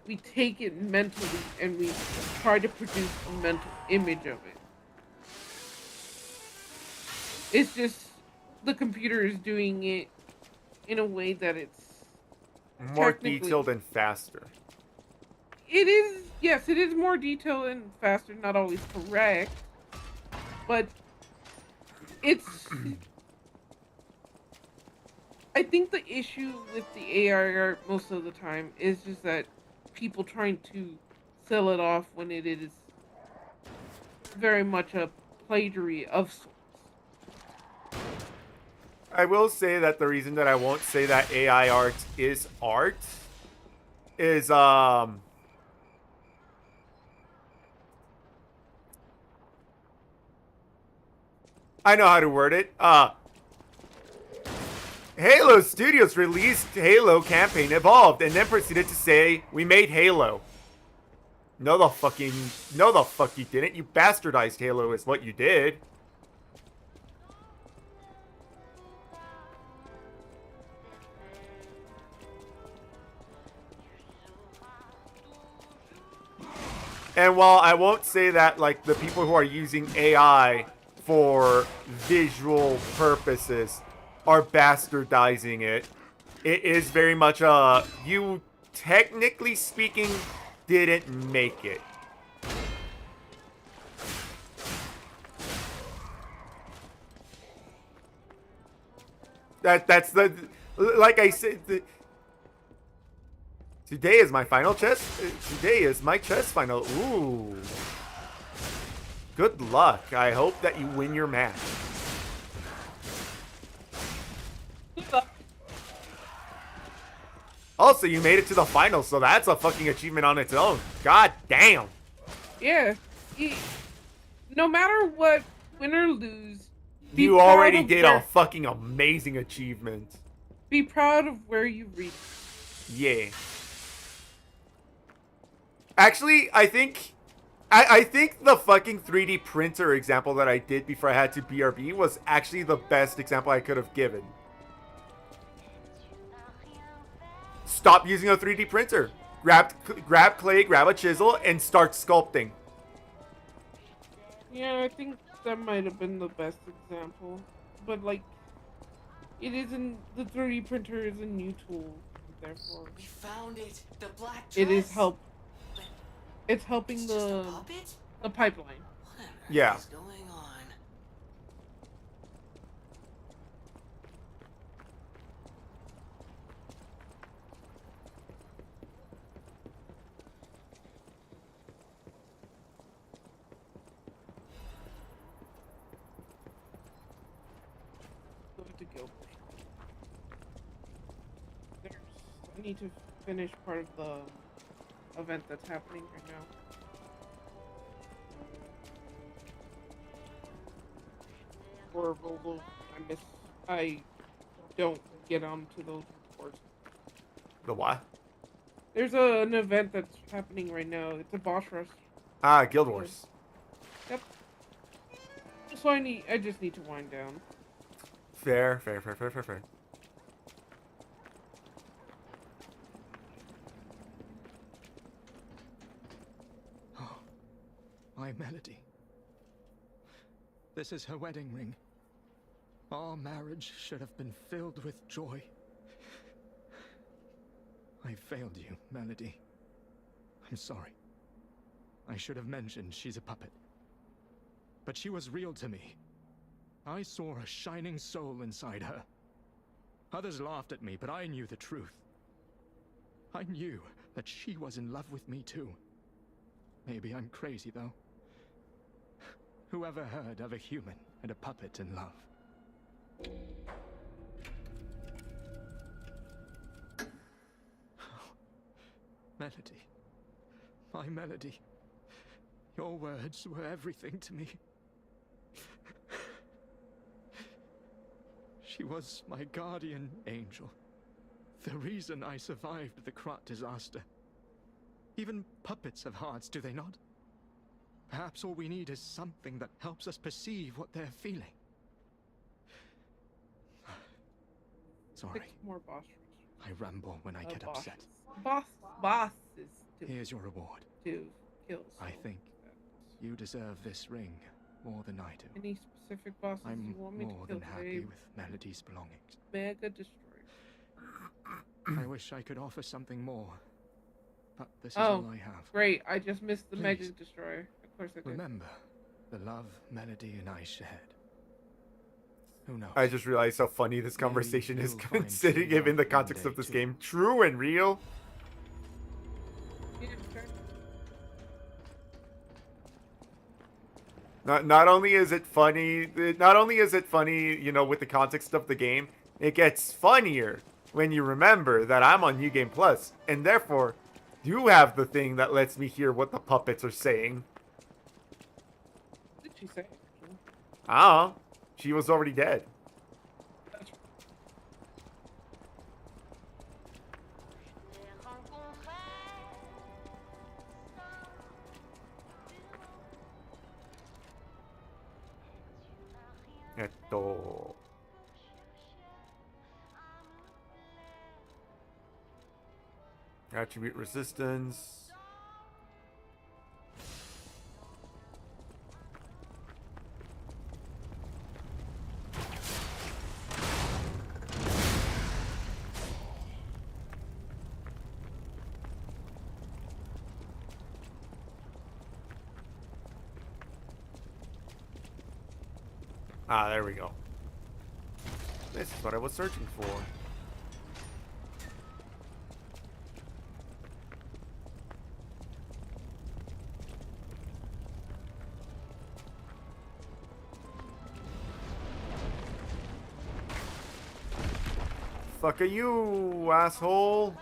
We take it mentally and we try to produce a mental image of it. It's just the computer is doing it in a way that it's more detailed and faster. It is, yes, it is more detailed and faster, not always correct, but it's... I think the issue with the AI art most of the time is just that people trying to sell it off when it is very much a plagiary of sorts. I will say that the reason that I won't say that AI art is I know how to word it. Halo Studios released Halo Campaign Evolved and then proceeded to say, we made Halo. No the fuck you didn't. You bastardized Halo is what you did. And while I won't say that, like, the people who are using AI for visual purposes are bastardizing it, it is very much you, technically speaking, didn't make it. That's the, like I said, today is my final chess. Today is my chess final. Ooh. Good luck. I hope that you win your match. Also, you made it to the finals, so that's a fucking achievement on its own. God damn. Yeah. No matter what, win or lose, you already did a fucking amazing achievement. Be proud of where you reached. Yeah. Actually, I think the fucking 3D printer example that I did before I had to BRB was actually the best example I could have given. Stop using a 3D printer. Grab clay, grab a chisel, and start sculpting. Yeah, I think that might have been the best example. But, like, it isn't, the 3D printer is a new tool, therefore. We found it! The black dress! It is it's helping the pipeline. Yeah. What's going on? I need to finish part of the event that's happening right now. for Vogel. I don't get onto those reports. The what? There's an event that's happening right now. It's a boss rush. Ah, Guild Wars. Yep. So I just need to wind down. Fair. Oh, my Melody. This is her wedding ring. Our marriage should have been filled with joy. I failed you, Melody. I'm sorry. I should have mentioned she's a puppet. But she was real to me. I saw a shining soul inside her. Others laughed at me, but I knew the truth. I knew that she was in love with me too. Maybe I'm crazy, though. Whoever heard of a human and a puppet in love? Melody. My Melody. Your words were everything to me. She was my guardian angel. The reason I survived the Krat disaster. Even puppets have hearts, do they not? Perhaps all we need is something that helps us perceive what they're feeling. Sorry. 6 more boss I ramble when I get upset. Bosses. Here's your reward. 2 kills. I think you deserve this ring more than I do. Any specific bosses I'm you want me to more kill than happy today? with Melody's belongings. Mega Destroyer. I wish I could offer something more, but this is Oh, all I have. great. I just missed the Mega Please. Destroyer. Of course I did. Remember the love Melody and I shared. Who knows? I just realized how funny this conversation is you'll find considering true it in the love context one of this day, game. True and real. Yeah, sure. Not only is it funny, you know, with the context of the game, it gets funnier when you remember that I'm on New Game Plus, and therefore, you have the thing that lets me hear what the puppets are saying. What did she say? Ah, she was already dead. Attribute resistance. Ah, there we go. This is what I was searching for. Fuck are you, asshole?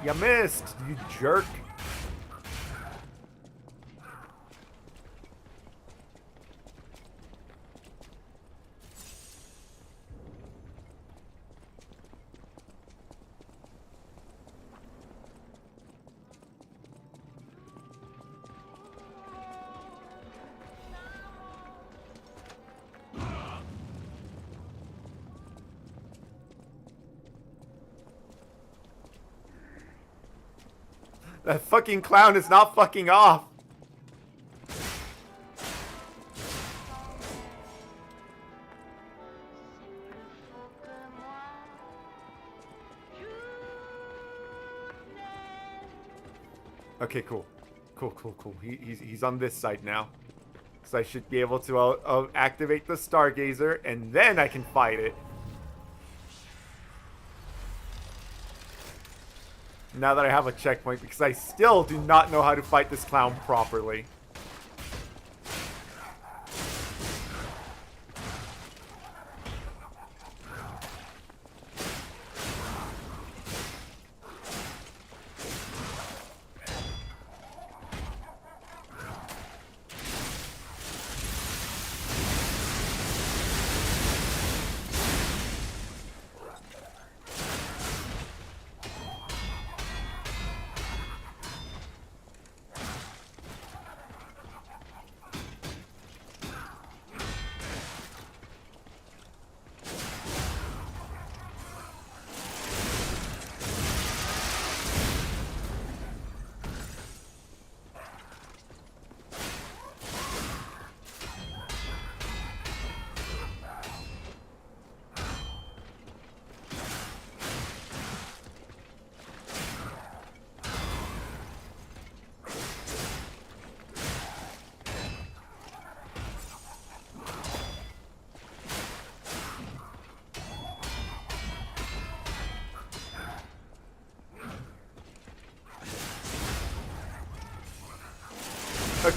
You missed, you jerk. That fucking clown is not fucking off. Okay, cool. Cool. He's on this side now. So I should be able to activate the Stargazer, and then I can fight it. Now that I have a checkpoint, because I still do not know how to fight this clown properly.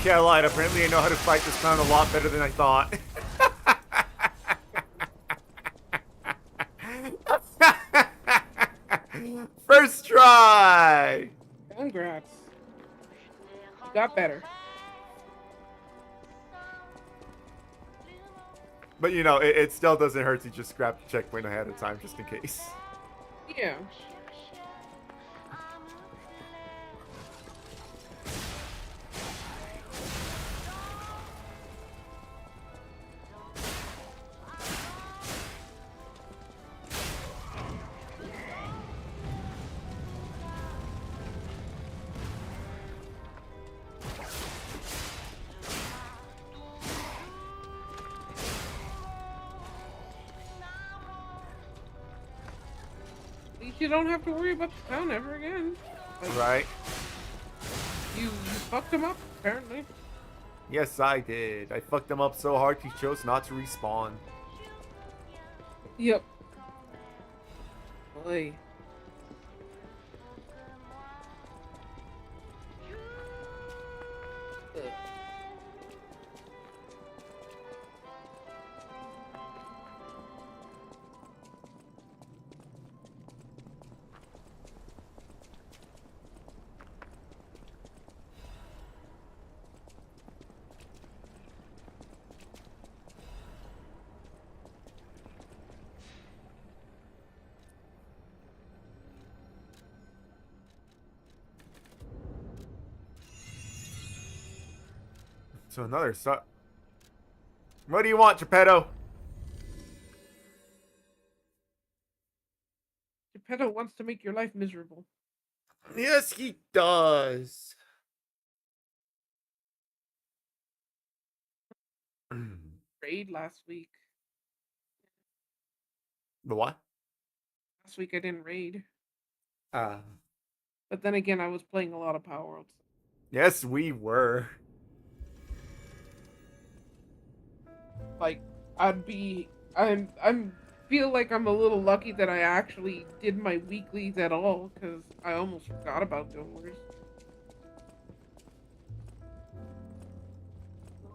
Okay, I lied. Apparently I know how to fight this clown a lot better than I thought. First try! Congrats. You got better. But you know, it still doesn't hurt to just grab the checkpoint ahead of time just in case. Yeah. You don't have to worry about the town ever again. Like, Right? You fucked him up, apparently. Yes, I did. I fucked him up so hard he chose not to respawn. Yep. Boy. So another What do you want, Geppetto? Geppetto wants to make your life miserable. Yes, he does. Raid last week. The what? Last week I didn't raid. Uh, But then again, I was playing a lot of Power Worlds. yes, we were. Like, I'm feel like I'm a little lucky that I actually did my weeklies at all, because I almost forgot about doors.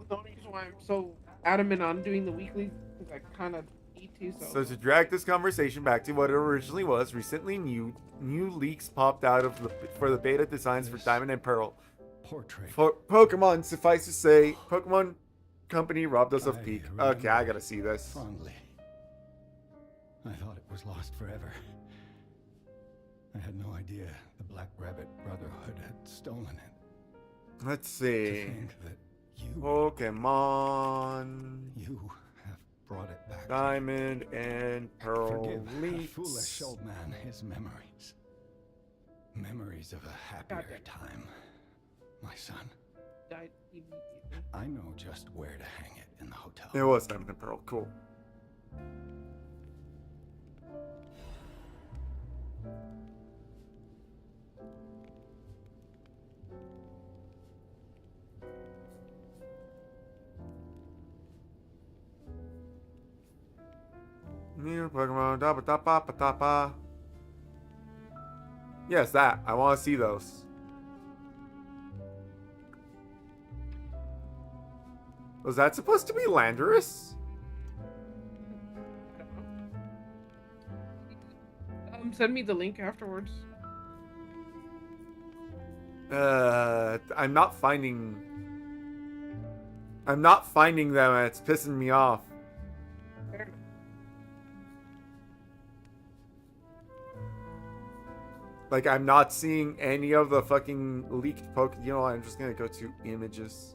The only reason why I'm so adamant on doing the weeklies is I kind of need to. So to drag this conversation back to what it originally was, recently new leaks popped out of for the beta designs for Diamond and Pearl. Portrait. For Pokemon, suffice to say, Pokemon Company robbed us of Peak. Okay, I gotta see this. Fondly. I thought it was lost forever. I had no idea the Black Rabbit Brotherhood had stolen it. Let's To see. think that Pokemon. you have brought it back. Diamond and Pearl Forgive a leaks. foolish old man his memories. Memories of a happier time, my son. Died immediately. I know just where to hang it in the hotel. It was Diamond and Pearl. Cool. New Pokemon. Dappa dappa dappa. Yes, that. I want to see those. Was that supposed to be Landorus? Send me the link afterwards. I'm not finding them and it's pissing me off. Like, I'm not seeing any of the fucking leaked Pokemon. You know what? I'm just gonna go to images.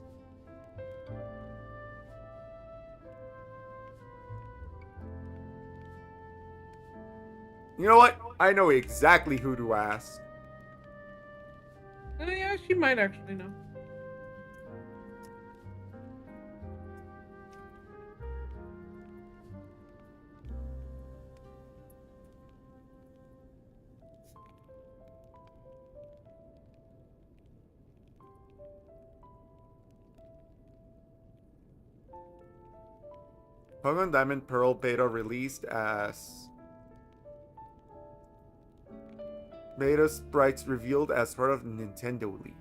You know what? I know exactly who to ask. Yeah, she might actually know. Pokemon Diamond Pearl beta released as beta sprites revealed as part of Nintendo Leak.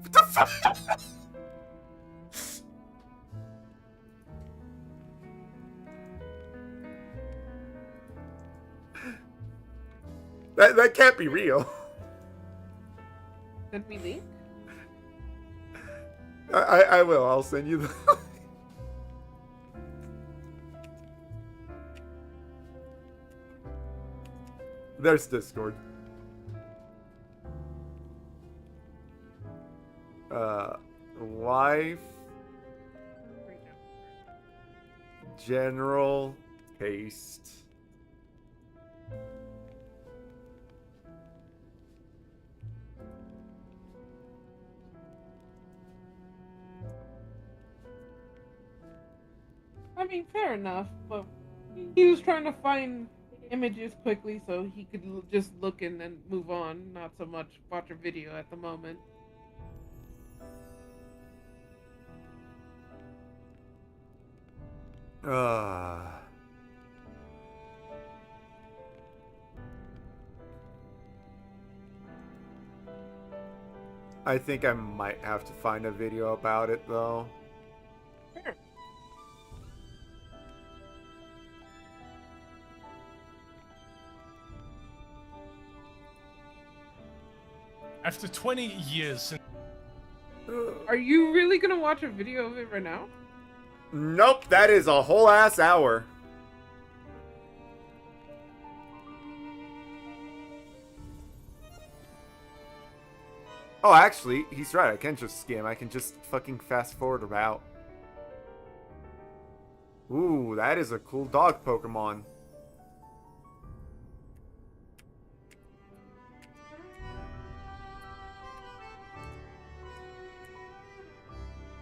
What the fuck? That can't be real. Send me link? I will. I'll send you the... There's Discord. Wife. General taste. I mean, fair enough, but he was trying to find images quickly so he could just look and then move on, not so much watch a video at the moment. I think I might have to find a video about it though. Fair. After 20 years since... Are you really gonna watch a video of it right now? Nope, that is a whole ass hour. Oh, actually, he's right. I can't just skim. I can just fucking fast forward about. Ooh, that is a cool dog Pokemon.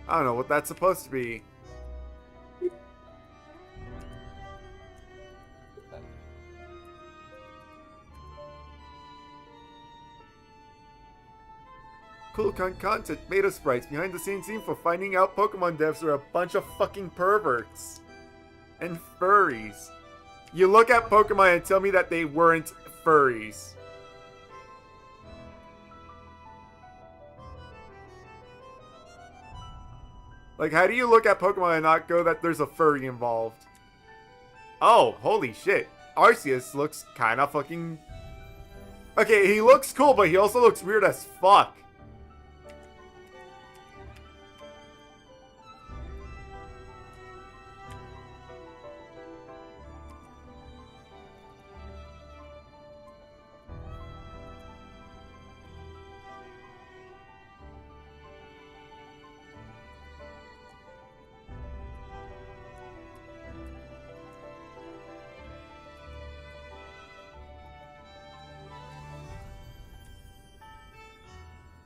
I don't know what that's supposed to be. Cool content, beta sprites, behind the scenes info, finding out Pokemon devs are a bunch of fucking perverts. And furries. You look at Pokemon and tell me that they weren't furries. Like, how do you look at Pokemon and not go that there's a furry involved? Oh, holy shit. Arceus looks kinda fucking... Okay, he looks cool, but he also looks weird as fuck.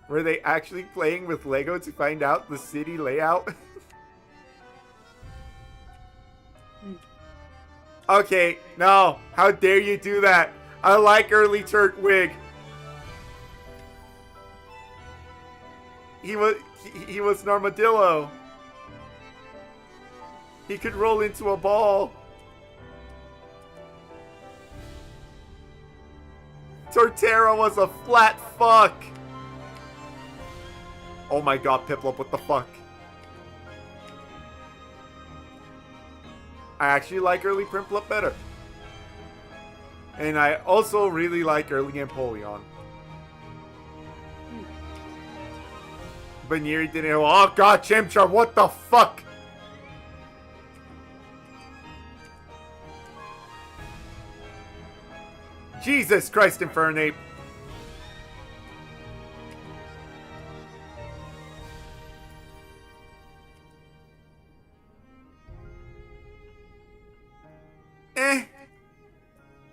Were they actually playing with Lego to find out the city layout? Okay, no. How dare you do that? I like early Turtwig. He was an armadillo. He could roll into a ball. Torterra was a flat fuck. Oh my god, Piplup, what the fuck? I actually like early Piplup better. And I also really like early Empoleon. But Neri didn't. Oh god, Chimchar, what the fuck? Jesus Christ, Infernape.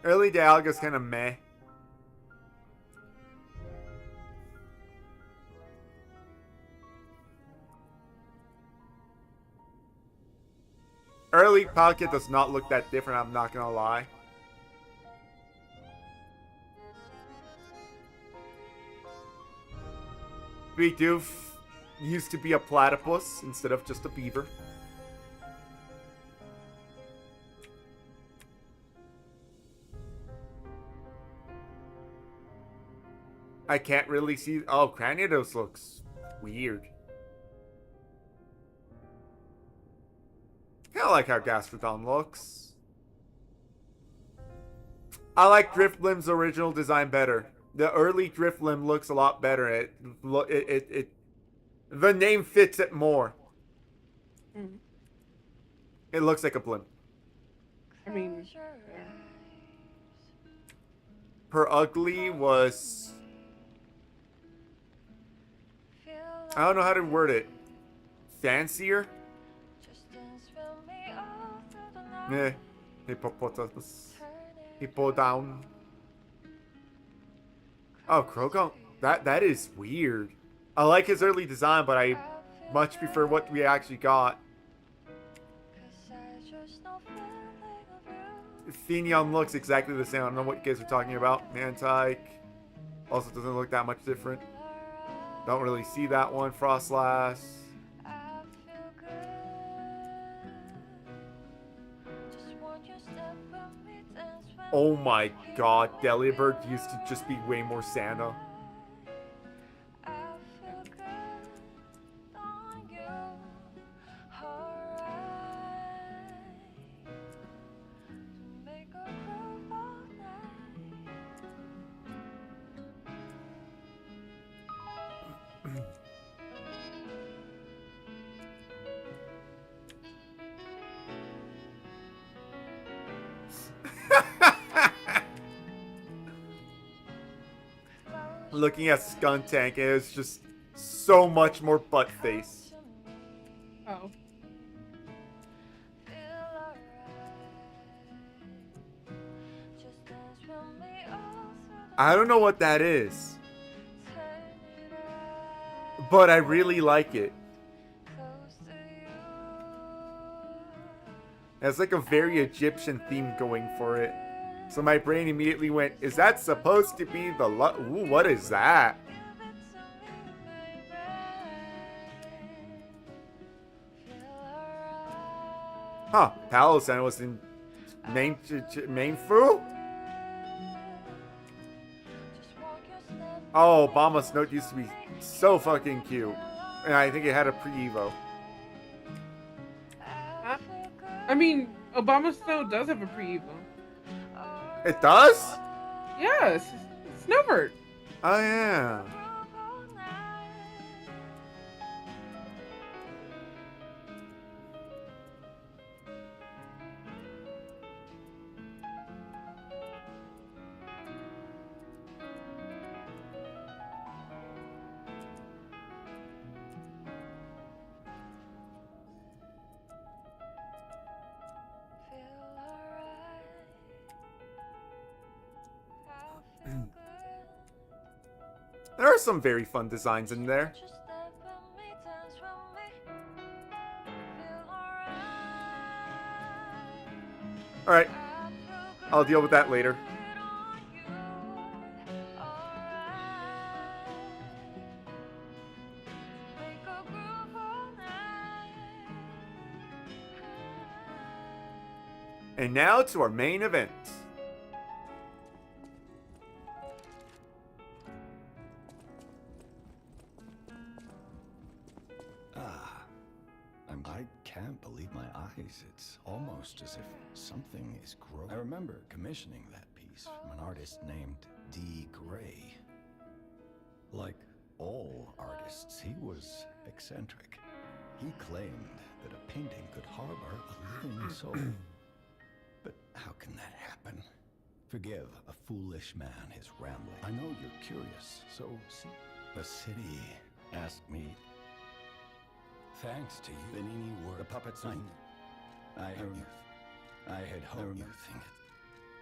Early Dialga's kind of meh. Early Palkia does not look that different, I'm not gonna lie. Bidoof used to be a platypus instead of just a beaver. I can't really see... Oh, Cranidos looks weird. Kinda like how Gastrodon looks. I like Drifblim's original design better. The early Drifblim looks a lot better. The name fits it more. Mm. It looks like a blimp. I mean, Her ugly was... I don't know how to word it. Fancier? Yeah. Hippopotamus. Hippo down. Oh, Krogon. That is weird. I like his early design, but I much prefer what we actually got. Fignon looks exactly the same. I don't know what you guys are talking about. Mantike also doesn't look that much different. Don't really see that one. Frostlass. Oh my god, Delibird used to just be way more Santa. Looking at Skuntank, it was just so much more butt face. oh. I don't know what that is, but I really like it. It's like a very Egyptian theme going for it. So my brain immediately went, is that supposed to be the ooh, what is that? Huh, Palestine was in Mainfu? Oh, Obama's note used to be so fucking cute. And I think it had a pre-Evo. I mean, Obama Snow does have a pre-Evo. It does? Yes, Snowbird. Oh yeah. There are some very fun designs in there. Alright. I'll deal with that later. And now to our main event. I can't believe my eyes. It's almost as if something is growing. I remember commissioning that piece from an artist named D. Gray. Like all artists, he was eccentric. He claimed that a painting could harbor a living soul. But how can that happen? Forgive a foolish man his rambling. I know you're curious, so see. The city asked me. Thanks to you, Benini were the puppets. I had hoped you think it.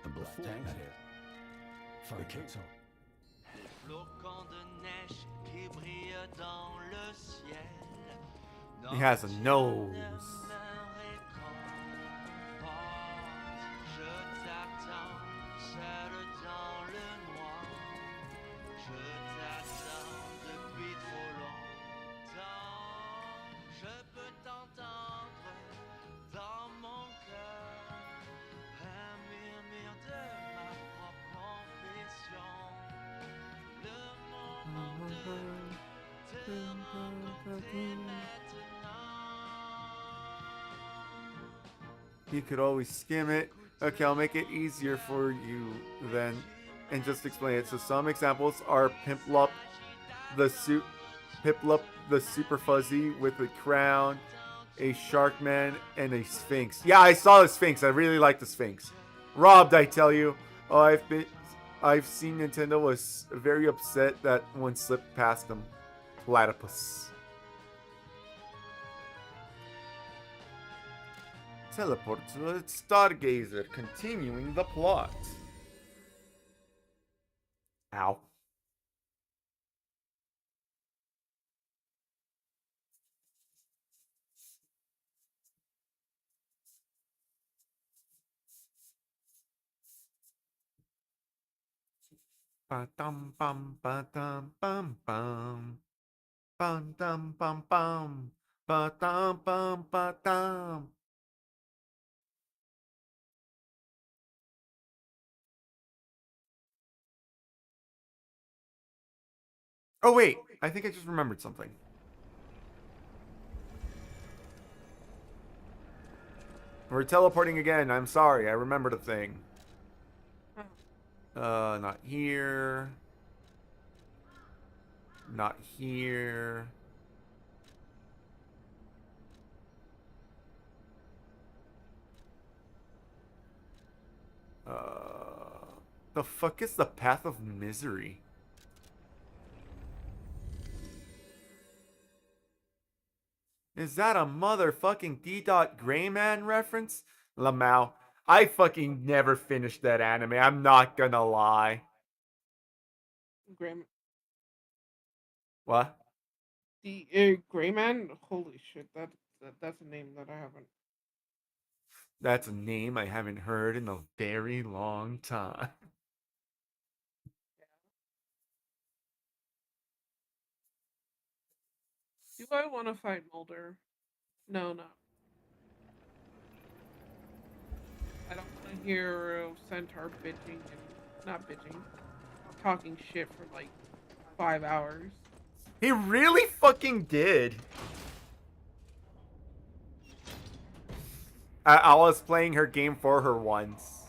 The black tank here. The kids. He has a nose. You could always skim it. Okay, I'll make it easier for you then, and just explain it. So some examples are Piplup the super fuzzy with a crown, a Sharkman, and a Sphinx. Yeah, I saw the Sphinx. I really like the Sphinx. Robbed, I tell you. Oh, I've seen Nintendo was very upset that one slipped past them. Platypus. Teleport to a Stargazer, continuing the plot. Ow. Ba-dum bum ba-dum bum bum. Bum bum bum. Ba-dum bum ba-dum. Oh wait, I think I just remembered something. We're teleporting again. I'm sorry. I remembered a thing. Not here. Not here. The fuck is the Path of Misery? Is that a motherfucking D. Grayman reference? Lamau, I fucking never finished that anime. I'm not gonna lie. Graham. What? The Grayman? Holy shit, that's a name that I haven't. That's a name I haven't heard in a very long time. Do I want to fight Mulder? No. I don't want to hear Centaur bitching and not bitching, talking shit for like 5 hours. He really fucking did. I was playing her game for her once.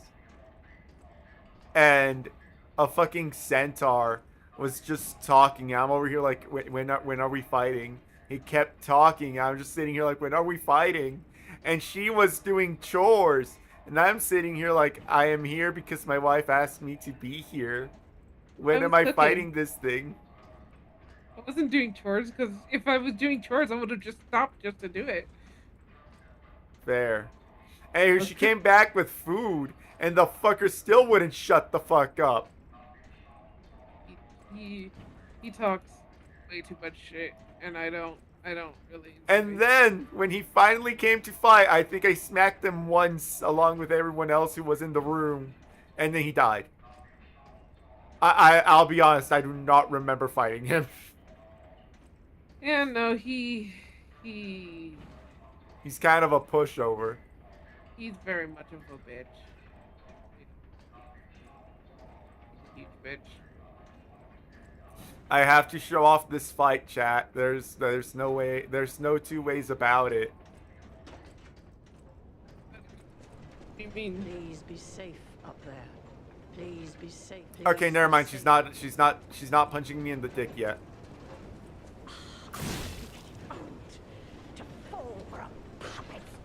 And a fucking centaur was just talking. I'm over here like, when are we fighting? He kept talking. I'm just sitting here like, when are we fighting? And she was doing chores. And I'm sitting here like, I am here because my wife asked me to be here. When am I fighting this thing? I wasn't doing chores because if I was doing chores, I would have just stopped just to do it. Fair. And she came back with food, and the fucker still wouldn't shut the fuck up. He talks way too much shit, and I don't really. And then when he finally came to fight, I think I smacked him once along with everyone else who was in the room, and then he died. I'll be honest, I do not remember fighting him. Yeah, no, he's kind of a pushover. He's very much of a bitch. He's a huge bitch. I have to show off this fight, chat. There's no way. There's no two ways about it. You mean? Please be safe up there. Please be safe. Please Okay, never mind. She's not punching me in the dick yet.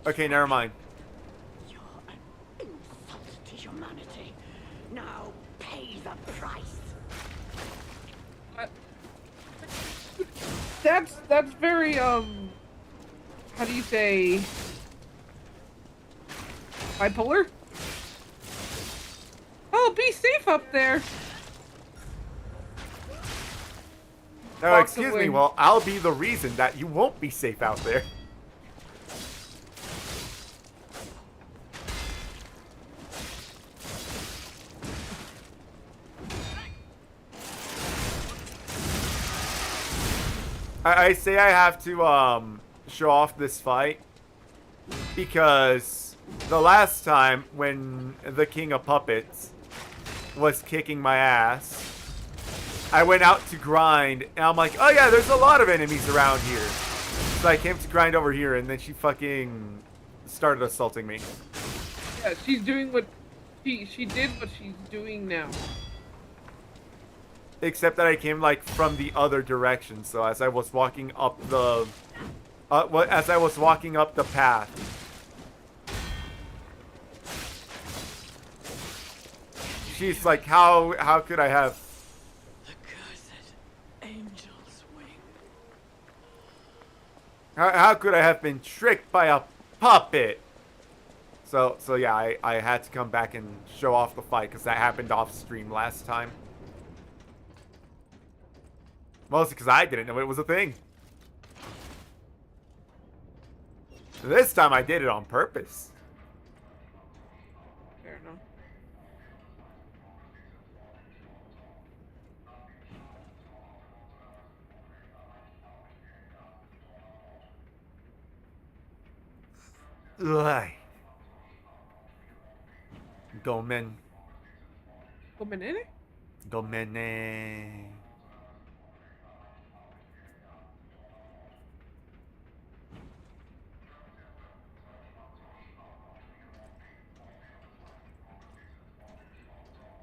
Okay, never mind. You're an insult to humanity. Now pay the price. That's very how do you say, bipolar? Oh, be safe up there. No, excuse me. Well, I'll be the reason that you won't be safe out there. I say I have to show off this fight because the last time when the King of Puppets was kicking my ass, I went out to grind and I'm like, oh yeah, there's a lot of enemies around here. So I came to grind over here and then she fucking started assaulting me. Yeah, she's doing what she did what she's doing now. Except that I came like from the other direction. So as I was walking up the, as I was walking up the path, she's like, how could I have? The cursed angel's wing. How could I have been tricked by a puppet? So yeah, I had to come back and show off the fight because that happened off stream last time. Mostly because I didn't know it was a thing. This time I did it on purpose. Fair enough. Ugh. Domen. Domenene? Domene.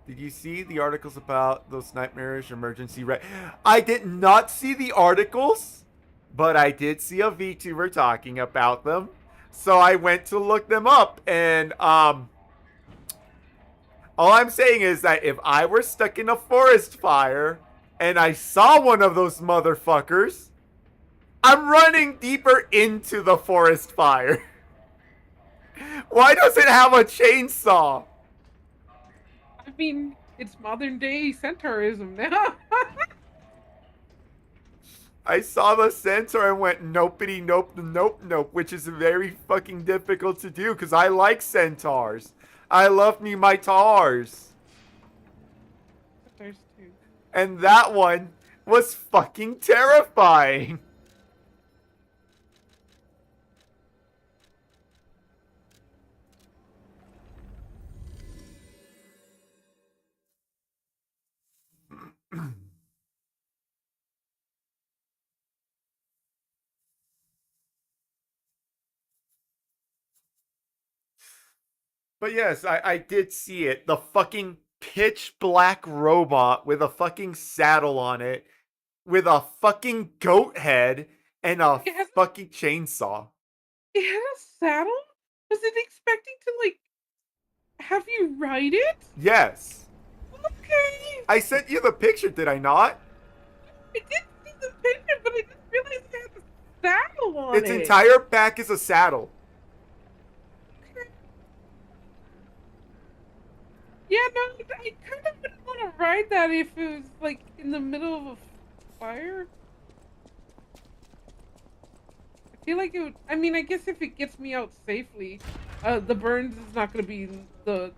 Did you see the articles about those nightmarish emergency I did not see the articles, but I did see a VTuber talking about them. So I went to look them up, and all I'm saying is that if I were stuck in a forest fire and I saw one of those motherfuckers, I'm running deeper into the forest fire. Why does it have a chainsaw? I mean, it's modern day centaurism now. I saw the centaur and went nopity nope nope nope, which is very fucking difficult to do because I like centaurs. I love me my tars. There's two. And that one was fucking terrifying. But yes, I did see it. The fucking pitch black robot with a fucking saddle on it, with a fucking goat head and a fucking chainsaw. It had a saddle? Was it expecting to, like, have you ride it? Yes. Okay. I sent you the picture, did I not? I did see the picture, but I didn't realize it had a saddle on Its it. entire back is a saddle. Yeah, no, I kind of wouldn't want to ride that if it was, like, in the middle of a fire. I feel like it would, I mean, I guess if it gets me out safely, the burns is not going to be the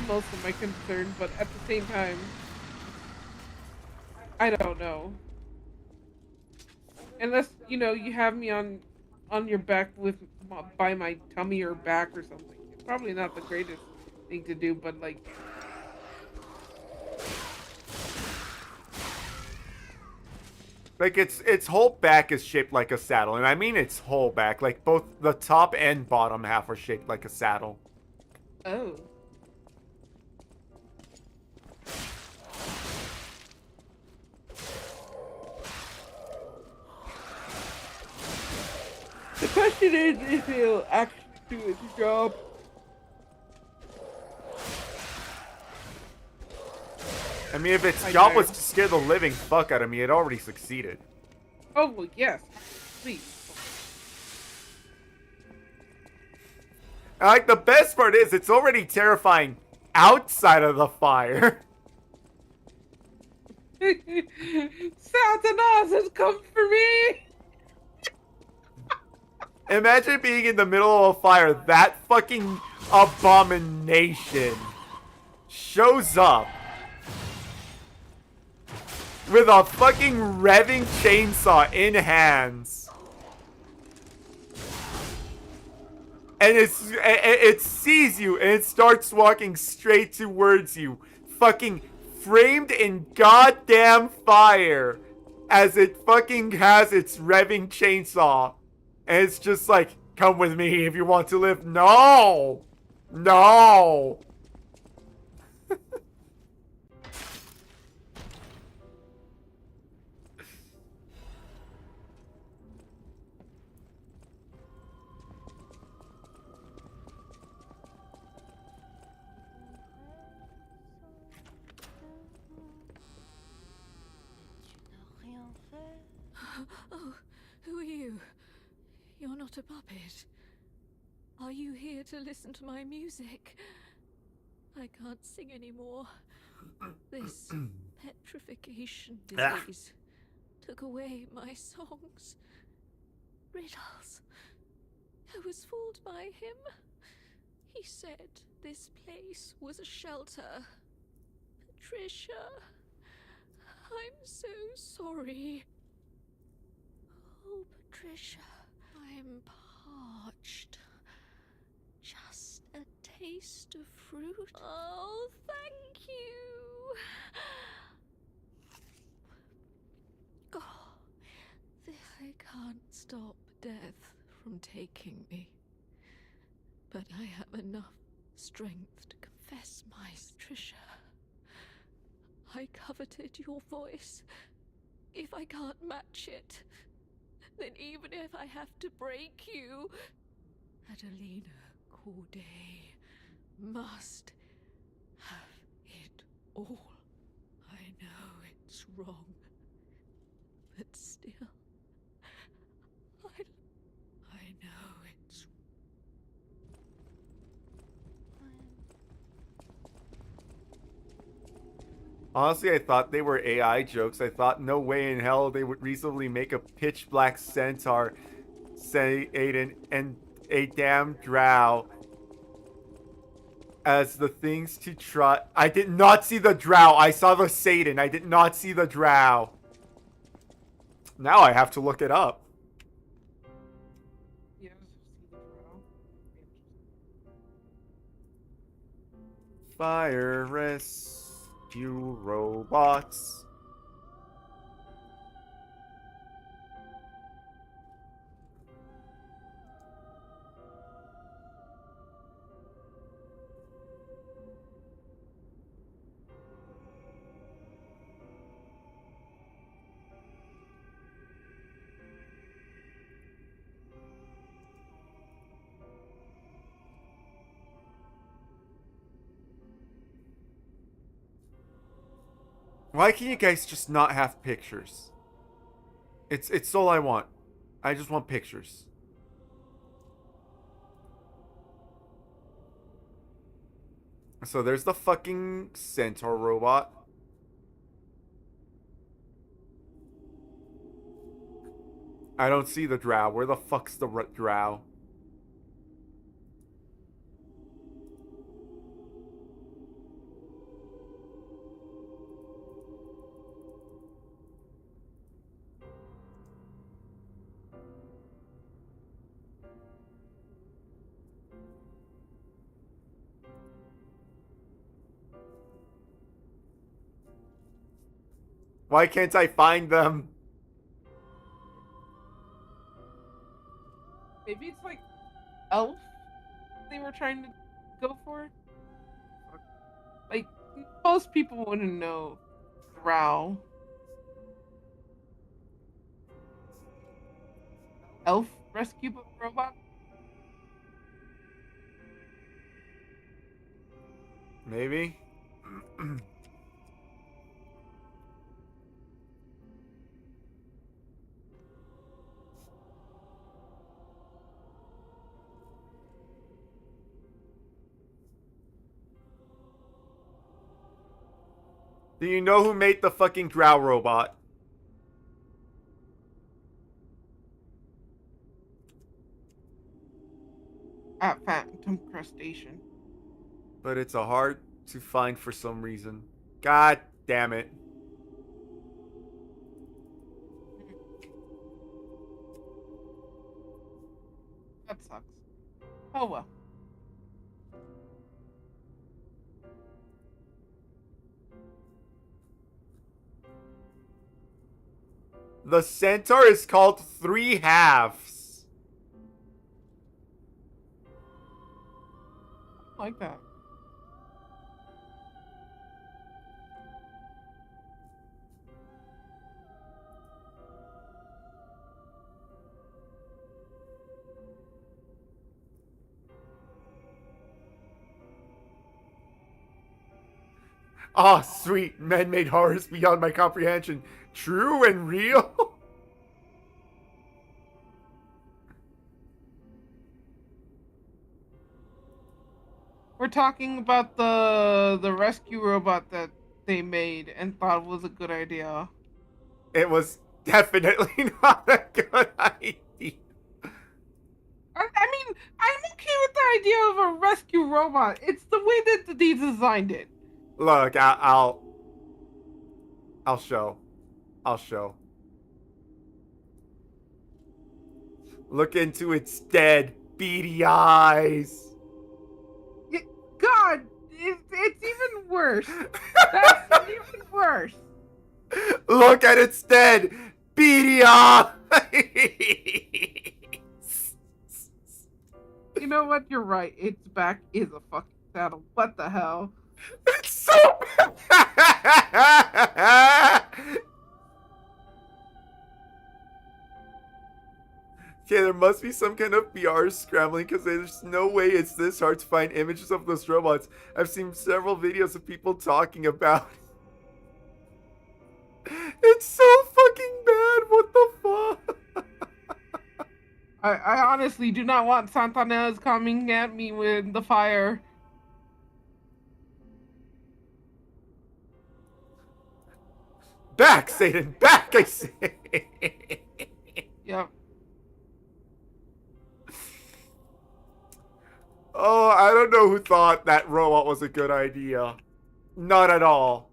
most of my concern, but at the same time, I don't know. Unless, you know, you have me on your back by my tummy or back or something. It's probably not the greatest thing to do, but, like, Like its whole back is shaped like a saddle, and I mean its whole back. Like both the top and bottom half are shaped like a saddle. oh. The question is if it'll actually do its job. I mean, if its job was to scare the living fuck out of me, it already succeeded. Oh, well, yes. Please. Like, the best part is, it's already terrifying outside of the fire. Satanas has come for me! Imagine being in the middle of a fire. That fucking abomination shows up with a fucking revving chainsaw in hands. And it sees you and it starts walking straight towards you. Fucking framed in goddamn fire. As it fucking has its revving chainsaw. And it's just like, come with me if you want to live. No! No! Oh, who are you? You're not a puppet. Are you here to listen to my music? I can't sing anymore. This petrification disease took away my songs. Riddles. I was fooled by him. He said this place was a shelter. Patricia, I'm so sorry. Oh, Patricia, I'm parched. Just a taste of fruit. Oh, thank you. Oh, I can't stop death from taking me. But I have enough strength to confess my Patricia. I coveted your voice. If I can't match it, then even if I have to break you, Adelina Corday must have it all. I know it's wrong, but still, I know it's. Honestly, I thought they were AI jokes. I thought no way in hell they would reasonably make a pitch black centaur say Aiden and a damn drow as the things to try. I did not see the drow. I saw the Satan. I did not see the drow. Now I have to look it up. Yes, see the drow. Fire rescue robots. Why can you guys just not have pictures? It's all I want. I just want pictures. So there's the fucking centaur robot. I don't see the drow. Where the fuck's the drow? Why can't I find them? Maybe it's like elf they were trying to go for. Like most people wouldn't know drow. Elf rescue robot. Maybe. Do you know who made the fucking drow robot? At Phantom Crustacean. But it's a hard to find for some reason. God damn it. That sucks. Oh well. The centaur is called Three Halves. like that. Oh, sweet. Man-made horrors beyond my comprehension. True and real? We're talking about the rescue robot that they made and thought was a good idea. It was definitely not a good idea. I mean, I'm okay with the idea of a rescue robot. It's the way that they designed it. Look, I'll show. I'll show. Look into its dead, beady eyes. God, it's even worse. That's even worse. Look at its dead, beady eyes. You know what? You're right. Its back is a fucking saddle. What the hell? It's so bad. Okay, there must be some kind of PR scrambling because there's no way it's this hard to find images of those robots. I've seen several videos of people talking about it. It's so fucking bad. What the fuck? I honestly do not want Santanez coming at me with the fire. Back, Satan! Back, I say! Yep. Oh, I don't know who thought that robot was a good idea. Not at all.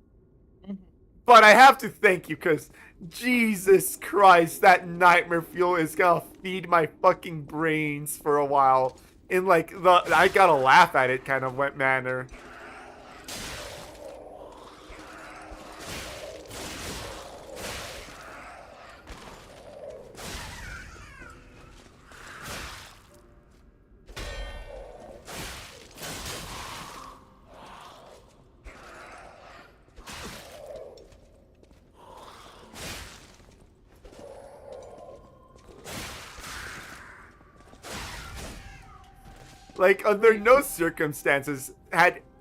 But I have to thank you, because Jesus Christ, that nightmare fuel is gonna feed my fucking brains for a while. In like the I gotta laugh at it kind of wet manner. Like, under no circumstances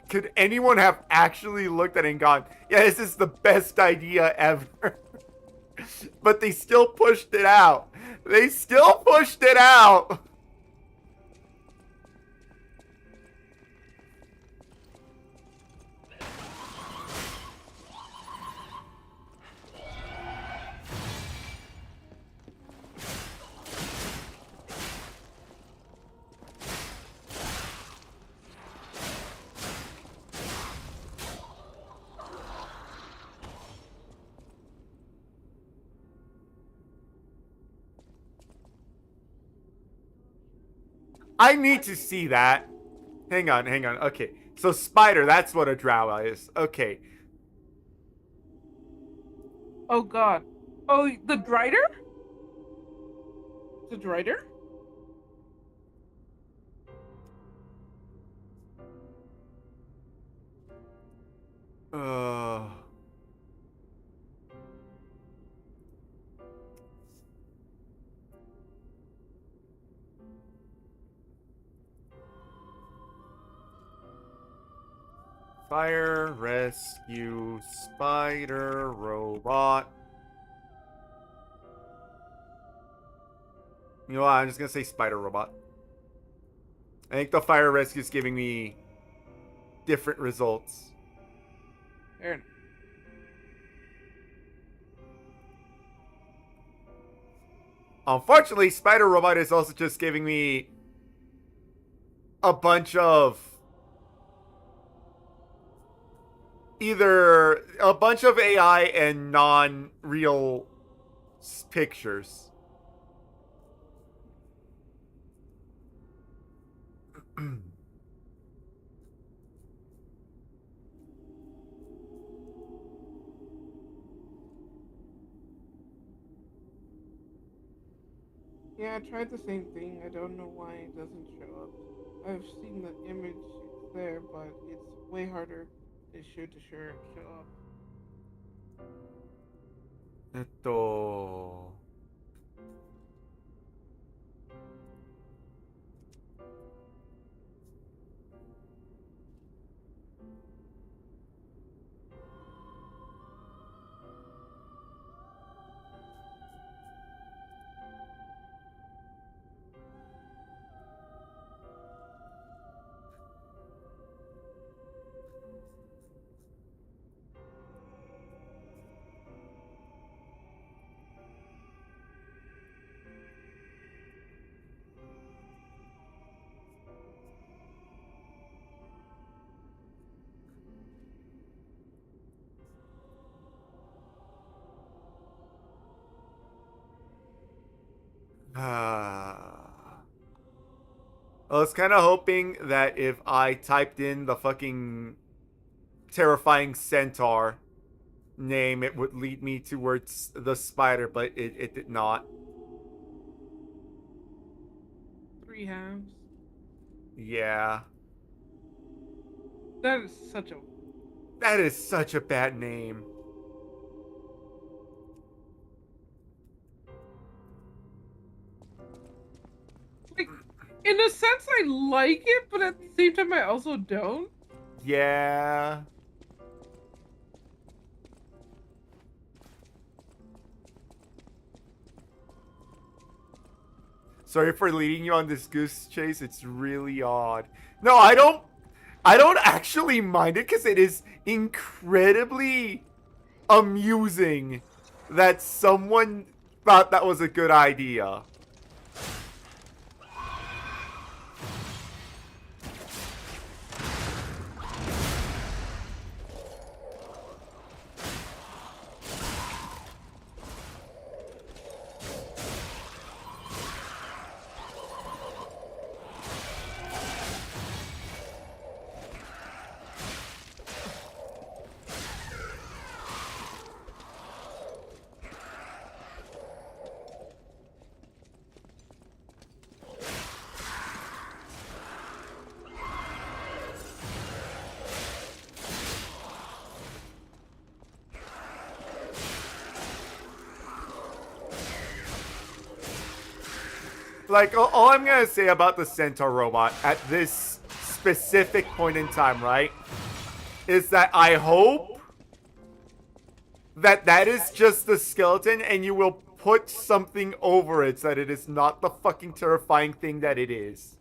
could anyone have actually looked at it and gone, yeah, this is the best idea ever. But they still pushed it out. They still pushed it out. I need to see that. Hang on. Okay. So spider, that's what a drow is. Okay. Oh god. Oh, the Drider? The Drider? Fire rescue spider robot. You know what? I'm just gonna say spider robot. I think the fire rescue is giving me different results. Fair. Unfortunately, spider robot is also just giving me a bunch of either a bunch of AI and non-real pictures. Yeah, I tried the same thing. I don't know why it doesn't show up. I've seen the image there, but it's way harder to show up. えっと I was kind of hoping that if I typed in the fucking terrifying centaur name, it would lead me towards the spider, but it did not. 3 halves. Yeah. That is such a... That is such a bad name. Like, in a sense, I like it, but at the same time, I also don't. Yeah. Sorry for leading you on this goose chase. It's really odd. No, I don't actually mind it because it is incredibly amusing that someone thought that was a good idea. Like, all I'm gonna say about the Centaur robot at this specific point in time, right, is that I hope that that is just the skeleton and you will put something over it so that it is not the fucking terrifying thing that it is.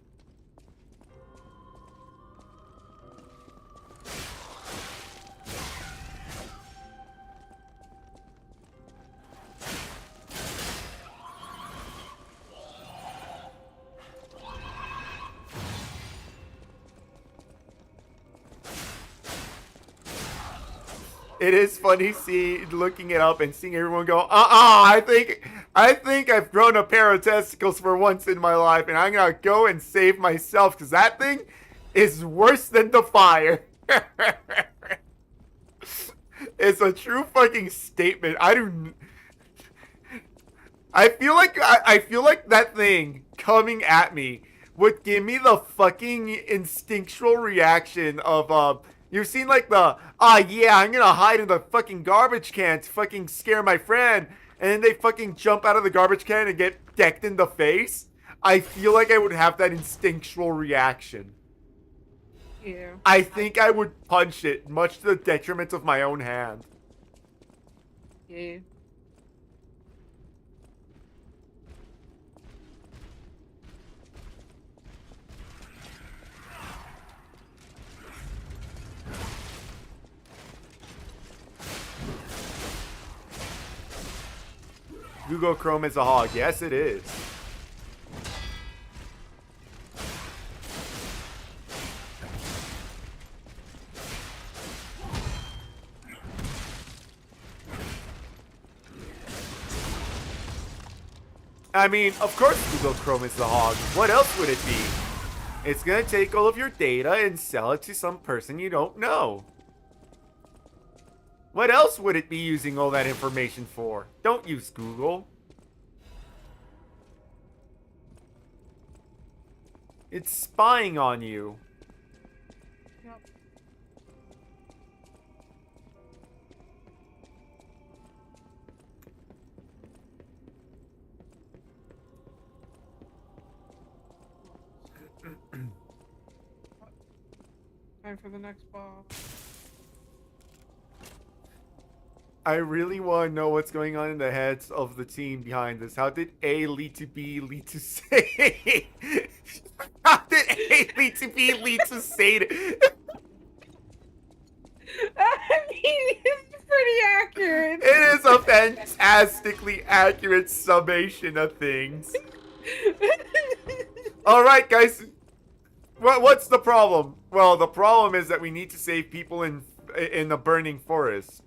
It is funny looking it up and seeing everyone go, I think I've grown a pair of testicles for once in my life and I'm gonna go and save myself because that thing is worse than the fire. It's a true fucking statement. I feel like that thing coming at me would give me the fucking instinctual reaction of you've seen like the yeah, I'm gonna hide in the fucking garbage can to fucking scare my friend, and then they fucking jump out of the garbage can and get decked in the face. I feel like I would have that instinctual reaction. Yeah. I think I would punch it, much to the detriment of my own hand. Yeah. Google Chrome is a hog. Yes, it is. I mean, of course Google Chrome is the hog. What else would it be? It's gonna take all of your data and sell it to some person you don't know. What else would it be using all that information for? Don't use Google. It's spying on you. Time for the next boss. I really want to know what's going on in the heads of the team behind this. How did A lead to B lead to C? How did A lead to B lead to C? I mean, it's pretty accurate. It is a fantastically accurate summation of things. Alright, guys. What's the problem? Well, the problem is that we need to save people in the burning forest.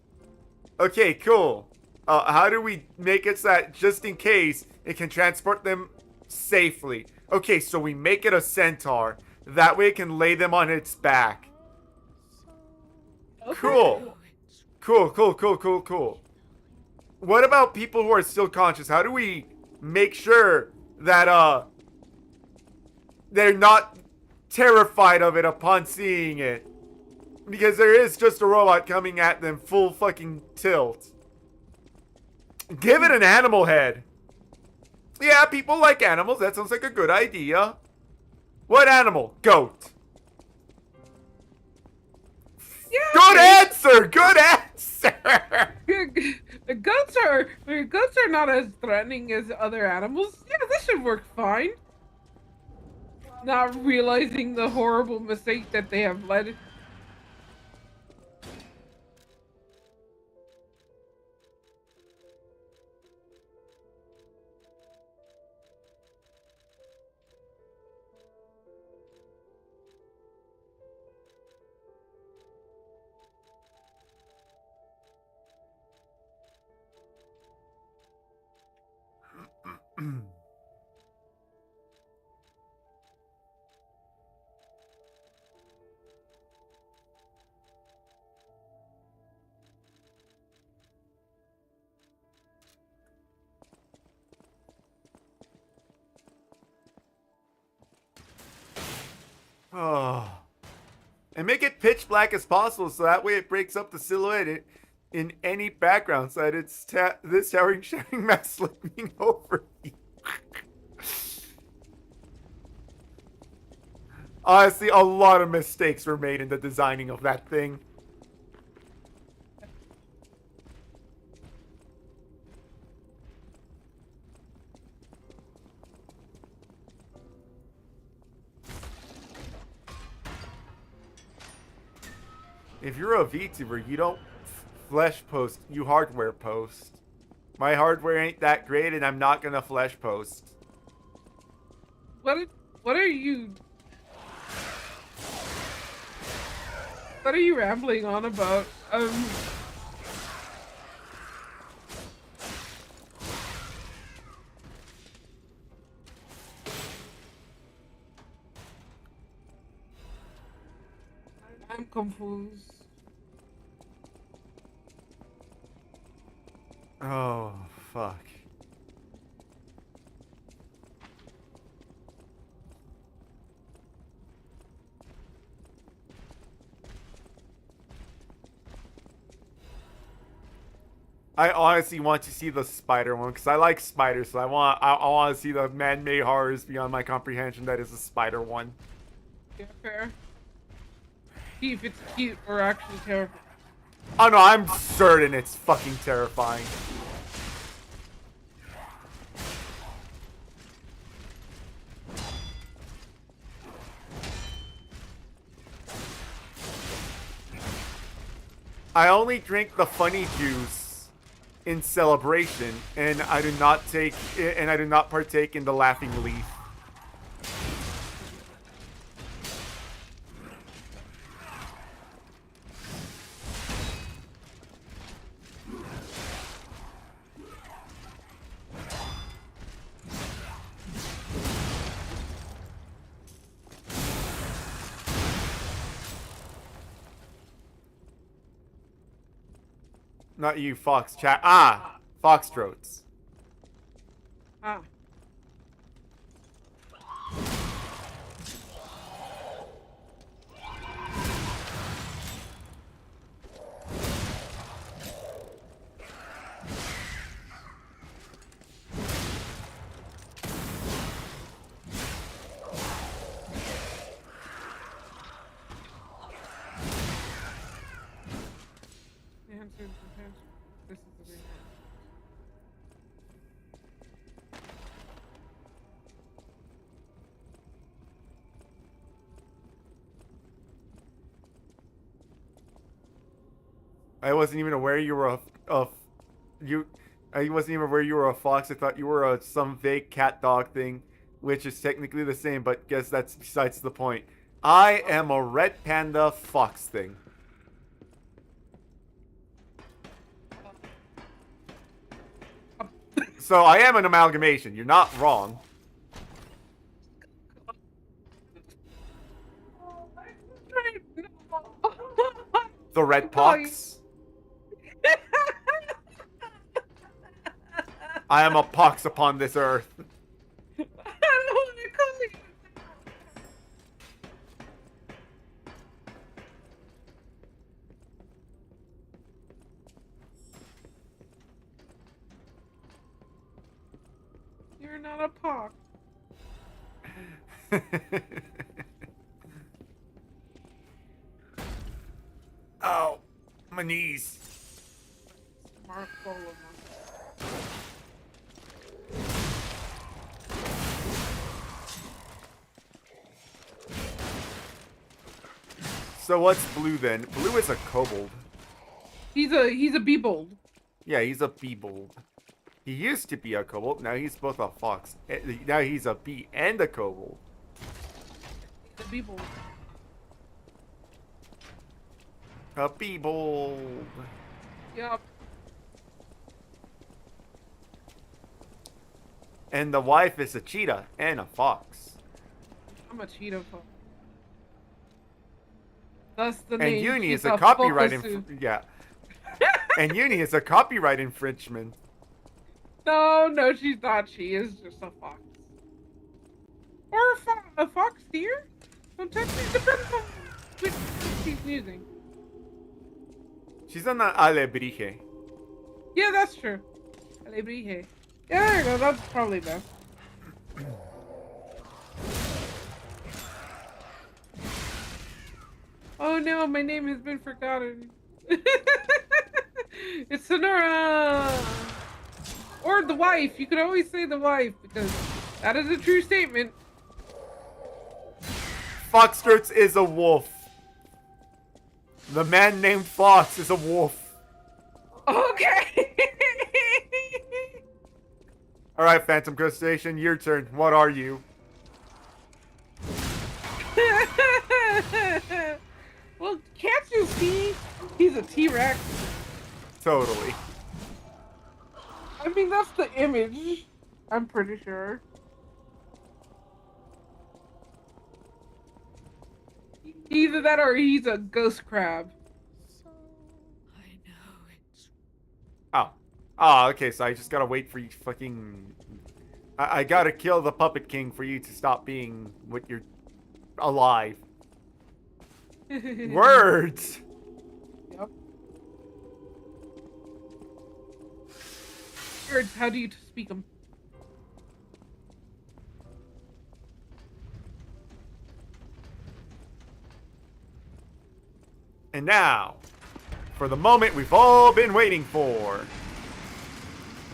Okay, cool. How do we make it so that just in case it can transport them safely? Okay, so we make it a centaur. That way it can lay them on its back. Okay. Cool. Cool. What about people who are still conscious? How do we make sure that they're not terrified of it upon seeing it? Because there is just a robot coming at them full fucking tilt. Give it an animal head. Yeah, people like animals. That sounds like a good idea. What animal? Goat. Yeah, good answer. Good answer. Goats are not as threatening as other animals. Yeah, this should work fine. Not realizing the horrible mistake that they have led. Oh. And make it pitch black as possible so that way it breaks up the silhouette in any background so that it's this towering sharing mass slipping over you. Honestly, a lot of mistakes were made in the designing of that thing. If you're a VTuber, you don't flesh post, you hardware post. My hardware ain't that great and I'm not gonna flesh post. What are you rambling on about? I'm confused. Oh, fuck. I honestly want to see the spider one because I like spiders, so I want to see the man-made horrors beyond my comprehension that is the spider one. Yeah, fair. See if it's cute or actually terrifying. Oh no, I'm certain it's fucking terrifying. I only drink the funny juice in celebration, and I do not partake in the laughing leaf. Not you, Fox chat. Ah, Foxtrots. Ah. I wasn't even aware you were I wasn't even aware you were a fox. I thought you were some vague cat dog thing, which is technically the same, but guess that's besides the point. I am a red panda fox thing. So I am an amalgamation. You're not wrong. The red pox. I am a pox upon this earth. I don't want to call you. You're not a pox. Oh, my knees. So what's blue then? Blue is a kobold. He's a beebold. Yeah, he's a beebold. He used to be a kobold. Now he's both a fox. Now he's a bee and a kobold. The beebold. A beebold. Yup. And the wife is a cheetah and a fox. I'm a cheetah fox. That's the name. And Uni is a Cheetah copyright Focusu. yeah. And Uni is a copyright infringement. No, she's not. She is just a fox. Or a fox deer? Don't touch me. Depends on which she's using. She's an alebrije. Yeah, that's true. Alebrije. Yeah, there you go. That's probably best. Oh no, my name has been forgotten. It's Sonora! Or the wife. You could always say the wife, because that is a true statement. Foxskirts is a wolf. The man named Fox is a wolf. Okay. Alright, Phantom Crustacean, your turn. What are you? Well, can't you see? He's a T-Rex. Totally. I mean, that's the image. I'm pretty sure. Either that or he's a ghost crab. Oh, okay, so I just gotta wait for you fucking... I gotta kill the Puppet King for you to stop being what you're... alive. Words! Yep. Words, how do you speak them? And now, for the moment we've all been waiting for.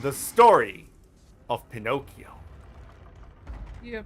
The story of Pinocchio. Yep.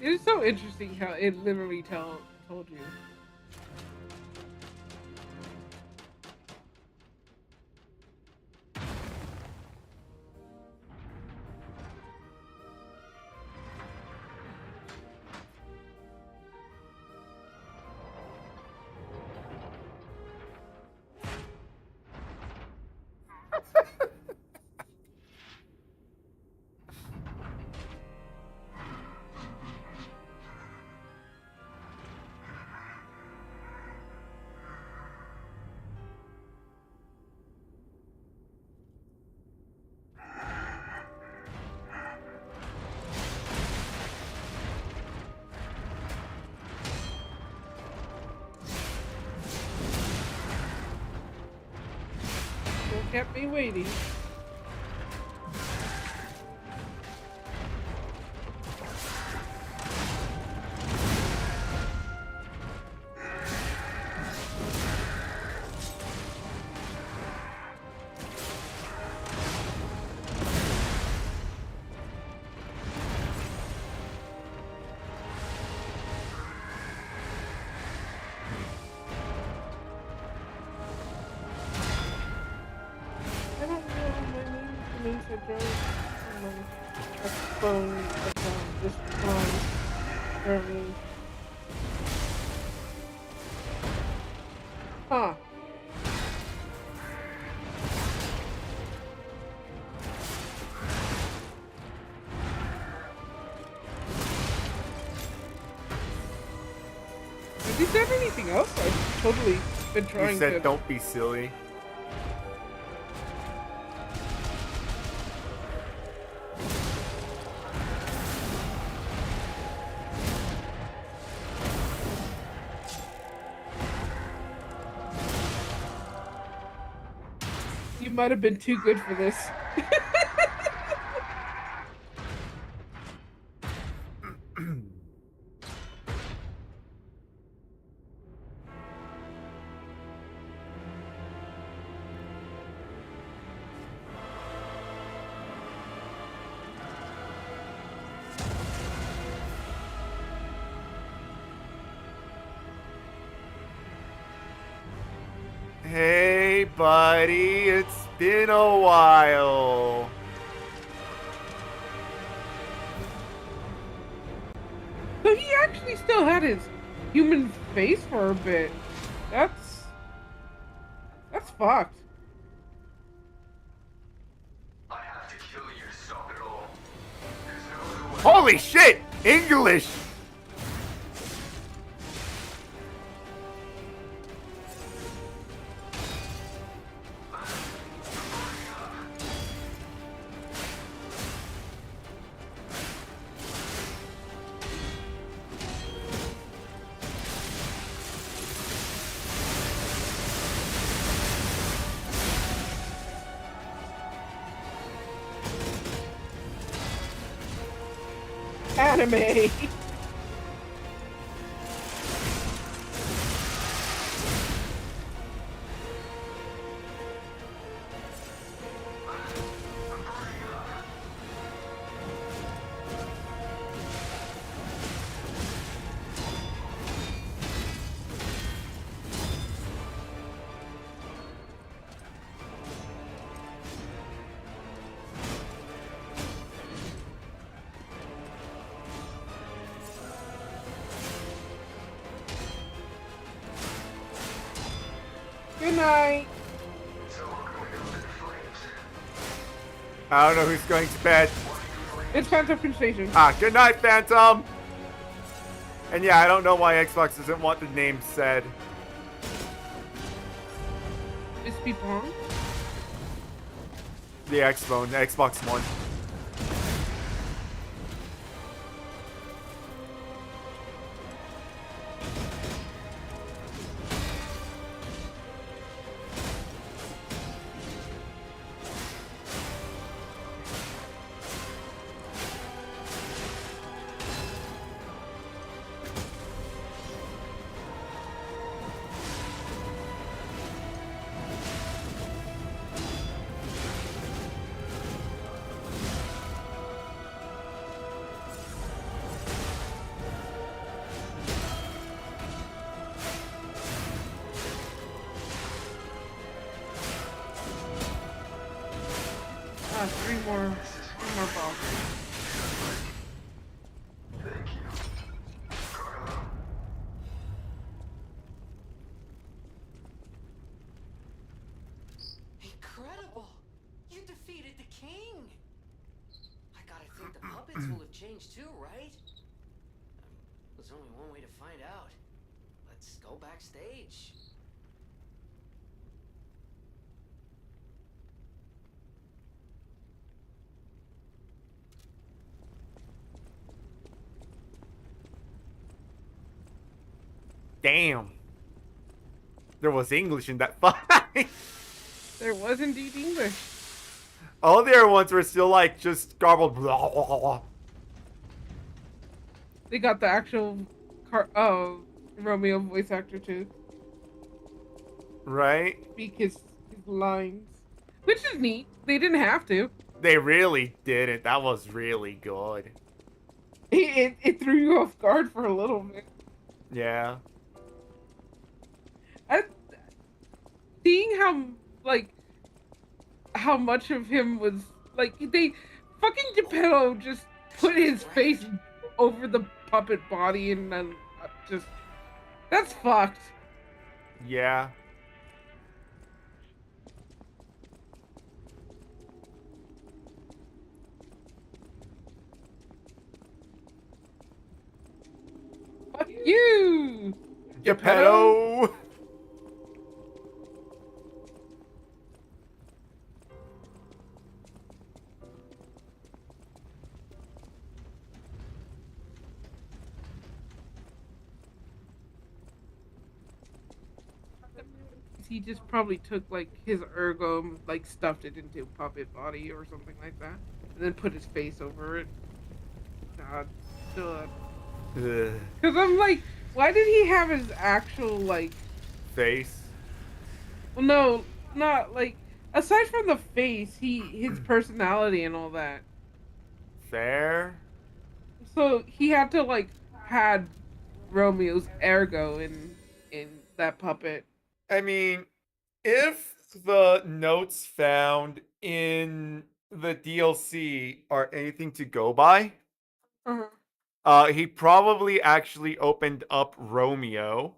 It is so interesting how it literally told you. kept me waiting. I don't know my names are drunk on my phone account just fine. Apparently. Huh. Have you said anything else? I've totally been trying You said to... don't be silly. You might have been too good for this. Hey, buddy, it's been a while. So he actually still had his human face for a bit. That's fucked. Holy shit! English! Anime. Good night. I don't know who's going to bed. It's Phantom Station. Ah, good night, Phantom. And yeah, I don't know why Xbox doesn't want the name said. Crispy Pong? The Xphone, the Xbox One. Three more bosses. Incredible! You defeated the king! I gotta think the puppets will have changed too, right? There's only one way to find out. Let's go backstage. Damn. There was English in that fight. There was indeed English. All the other ones were still like just garbled. Blah, blah, blah. They got the actual Romeo voice actor too. Right? Speak his lines. Which is neat. They didn't have to. They really didn't. That was really good. It threw you off guard for a little bit. Yeah. Seeing how much of him was like they fucking Geppetto just put his face over the puppet body and just that's fucked. Yeah. Fuck you, Geppetto. He just probably took like his ergo, like stuffed it into a puppet body or something like that, and then put his face over it. God, because I'm like, why did he have his actual like face? Well, no, not like aside from the face, his personality and all that. Fair. So he had to like had Romeo's ergo in that puppet. I mean, if the notes found in the DLC are anything to go by, he probably actually opened up Romeo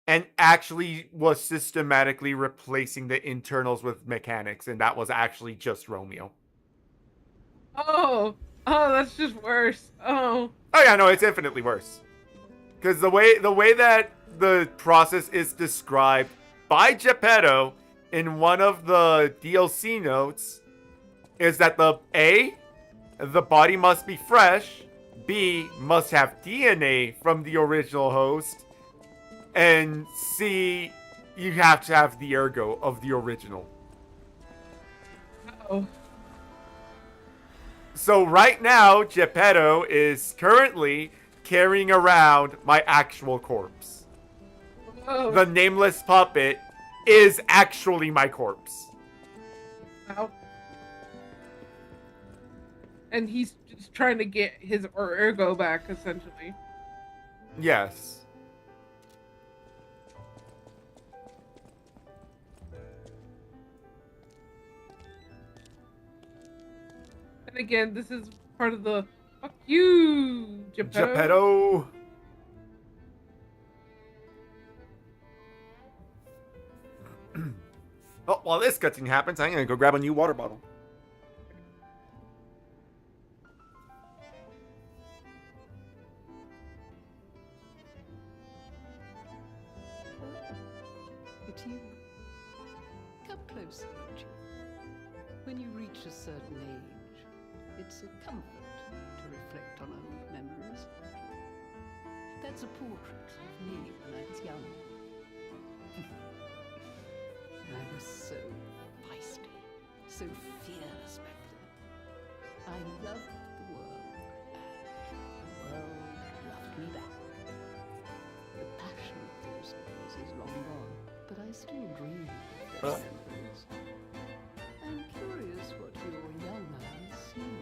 and actually was systematically replacing the internals with mechanics, and that was actually just Romeo. Oh, that's just worse. Oh yeah, no, it's infinitely worse. Because the way that the process is described by Geppetto in one of the DLC notes is that the body must be fresh, B, must have DNA from the original host, and C, you have to have the ergo of the original. Oh. So right now, Geppetto is currently carrying around my actual corpse. Oh. The nameless puppet is actually my corpse. Ow. And he's just trying to get his ergo back, essentially. Yes. And again, this is part of the fuck you, Geppetto. Geppetto. Oh, while this cutscene happens, I'm gonna go grab a new water bottle. It's you. Come closer, won't you? When you reach a certain age, it's a comfort to reflect on old memories. That's a portrait of me when I was young. I was so feisty, so fearless back then. I loved the world, and the world loved me back. The passion of those days is long gone, but I still dream of those memories. I'm curious what your young eyes see.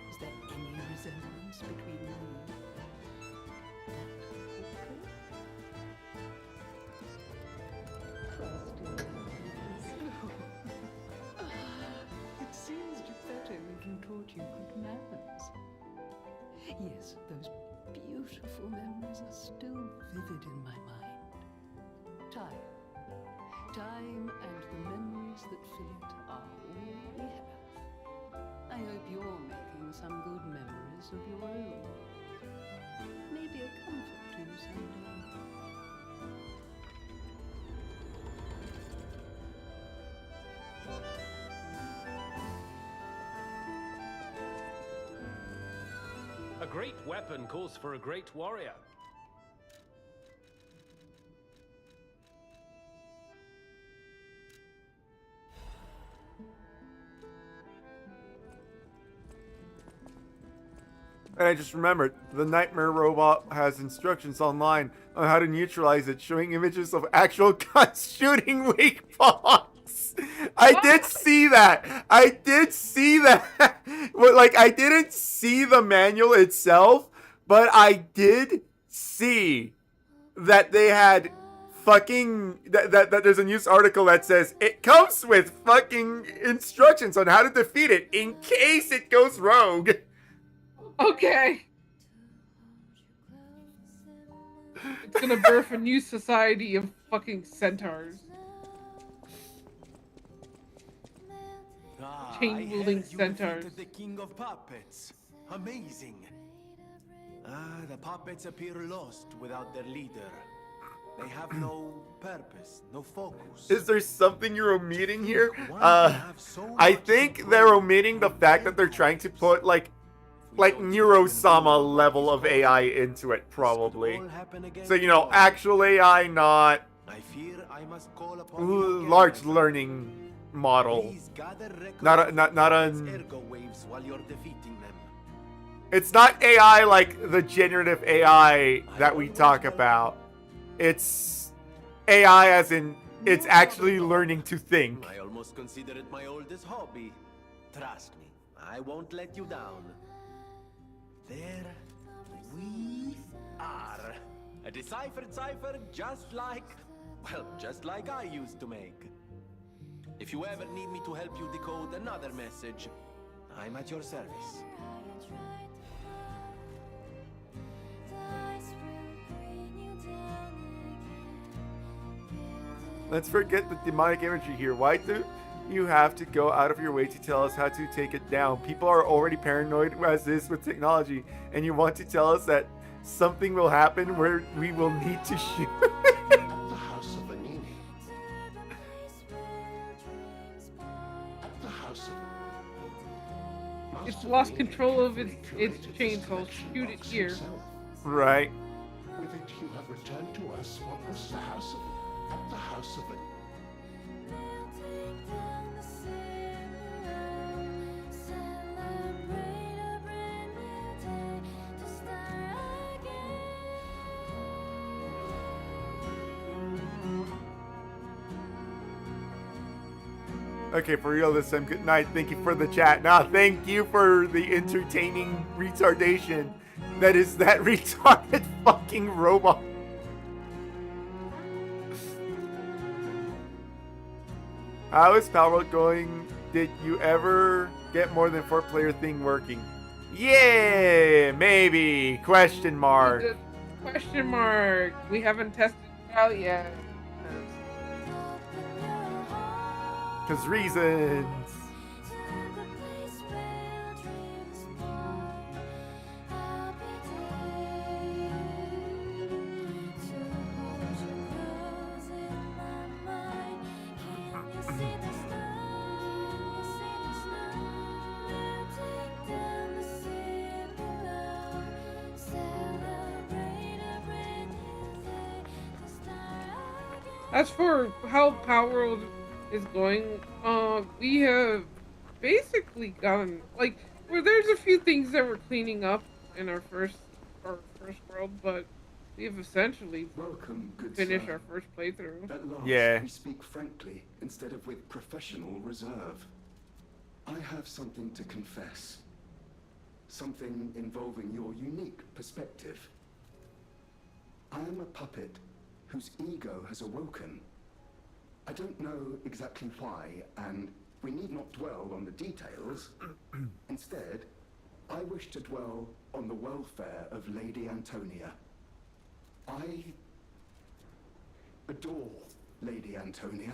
Is there any resemblance between you and that portrait? It seems Geppetto even taught you good manners. Yes, those beautiful memories are still vivid in my mind. Time and the memories that fill it are all we have. I hope you're making some good memories of your own. Maybe a comfort to you someday. A great weapon calls for a great warrior. I just remembered. The nightmare robot has instructions online on how to neutralize it, showing images of actual guns shooting weak points. I did see that. I did see that. But, like, I didn't see the manual itself, but I did see that they had fucking that there's a news article that says it comes with fucking instructions on how to defeat it in case it goes rogue. Okay. It's gonna birth a new society of fucking centaurs. Chain wielding centaurs. The king of puppets. Amazing. The puppets appear lost without their leader. They have no purpose, no focus. Is there something you're omitting here? I think they're omitting the fact that they're trying to put like Neurosama level of AI into it, probably. So, you know, actual AI, not large learning model. Not an. It's not AI like the generative AI that we talk about. It's AI as in it's actually learning to think. I almost consider it my oldest hobby. Trust me, I won't let you down. There we are. A deciphered cipher just like I used to make. If you ever need me to help you decode another message, I'm at your service. Let's forget the demonic imagery here. Why do you have to go out of your way to tell us how to take it down? People are already paranoid as is with technology, and you want to tell us that something will happen where we will need to shoot. The House of Anini. The House of... It's lost control of its chain, so I'll shoot it here. Right. With it you have returned to us what was the House of... The House of Anini. Okay, for real this time, good night. Thank you for the chat. Nah, thank you for the entertaining retardation that is that retarded fucking robot. How is Palworld going? Did you ever get more than 4-player thing working? Yeah, maybe. Question mark. Question mark. We haven't tested it out yet. Cause reasons. As for how Palworld is going, we have basically gotten where there's a few things that we're cleaning up in our first world, but we have essentially finished our first playthrough. At last, yeah. We speak frankly instead of with professional reserve. I have something to confess. Something involving your unique perspective. I am a puppet whose ego has awoken. I don't know exactly why, and we need not dwell on the details. Instead, I wish to dwell on the welfare of Lady Antonia. I adore Lady Antonia.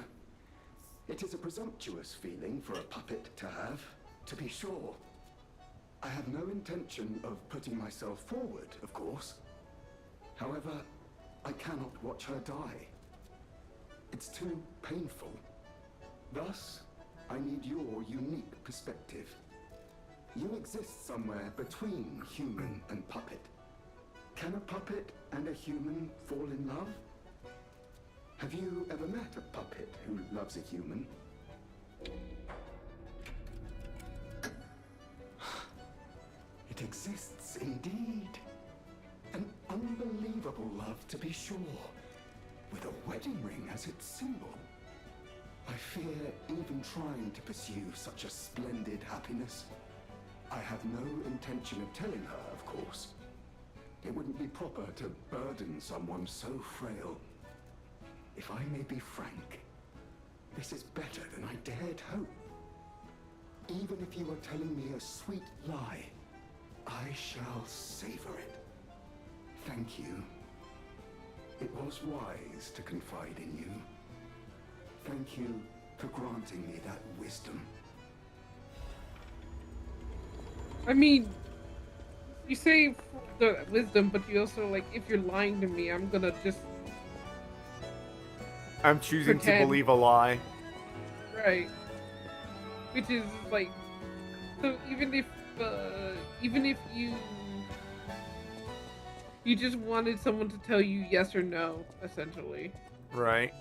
It is a presumptuous feeling for a puppet to have, to be sure. I have no intention of putting myself forward, of course. However, I cannot watch her die. It's too painful. Thus, I need your unique perspective. You exist somewhere between human and puppet. Can a puppet and a human fall in love? Have you ever met a puppet who loves a human? It exists indeed. An unbelievable love, to be sure, with a wedding ring as its symbol. I fear even trying to pursue such a splendid happiness. I have no intention of telling her, of course. It wouldn't be proper to burden someone so frail. If I may be frank, this is better than I dared hope. Even if you are telling me a sweet lie, I shall savor it. Thank you. It was wise to confide in you. Thank you for granting me that wisdom. I mean, you say the wisdom, but you also, like, if you're lying to me, I'm gonna just... I'm choosing pretend. to believe a lie. Right. Which is, like... So even if you... You just wanted someone to tell you yes or no, essentially. Right.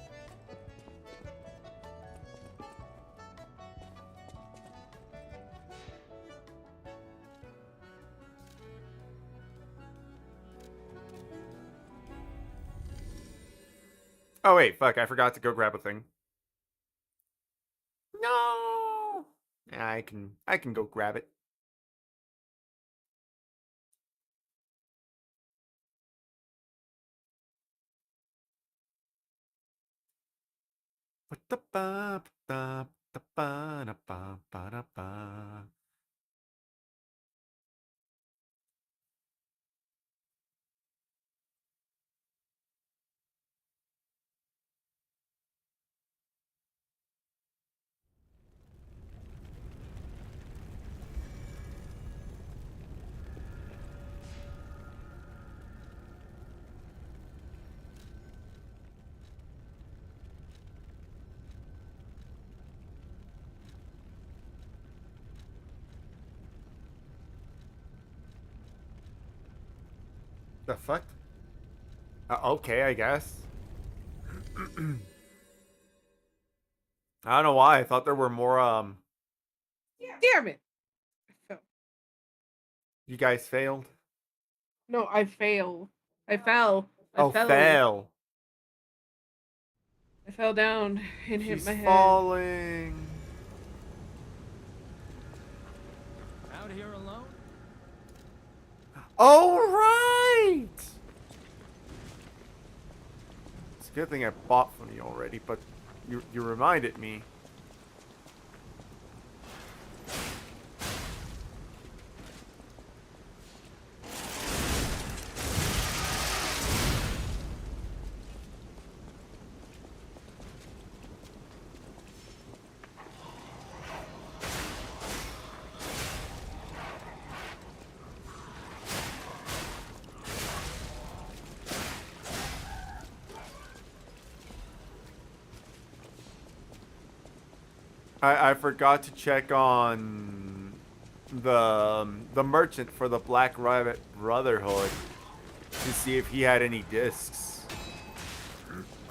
Oh wait, fuck, I forgot to go grab a thing. No! Yeah, I can go grab it. The fuck? Okay, I guess. I don't know why. I thought there were more, Damn it! You guys failed? No, I failed. I fell. I fell. Fail. I fell down and hit She's my head. falling. Out here alone? All right! It's a good thing I bought from you already, but you reminded me. I forgot to check on the merchant for the Black Rabbit Brotherhood to see if he had any discs.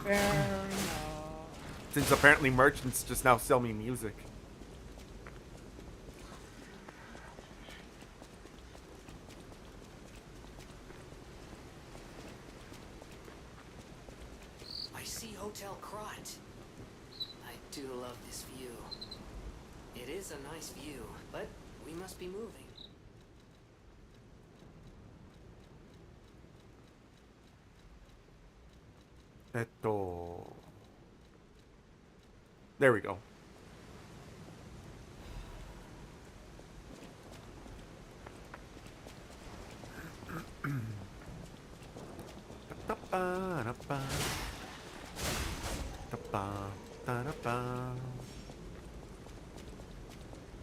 Fair enough. Since apparently merchants just now sell me music. I see Hotel Crot. I do love this view. It is a nice view, but we must be moving. There we go.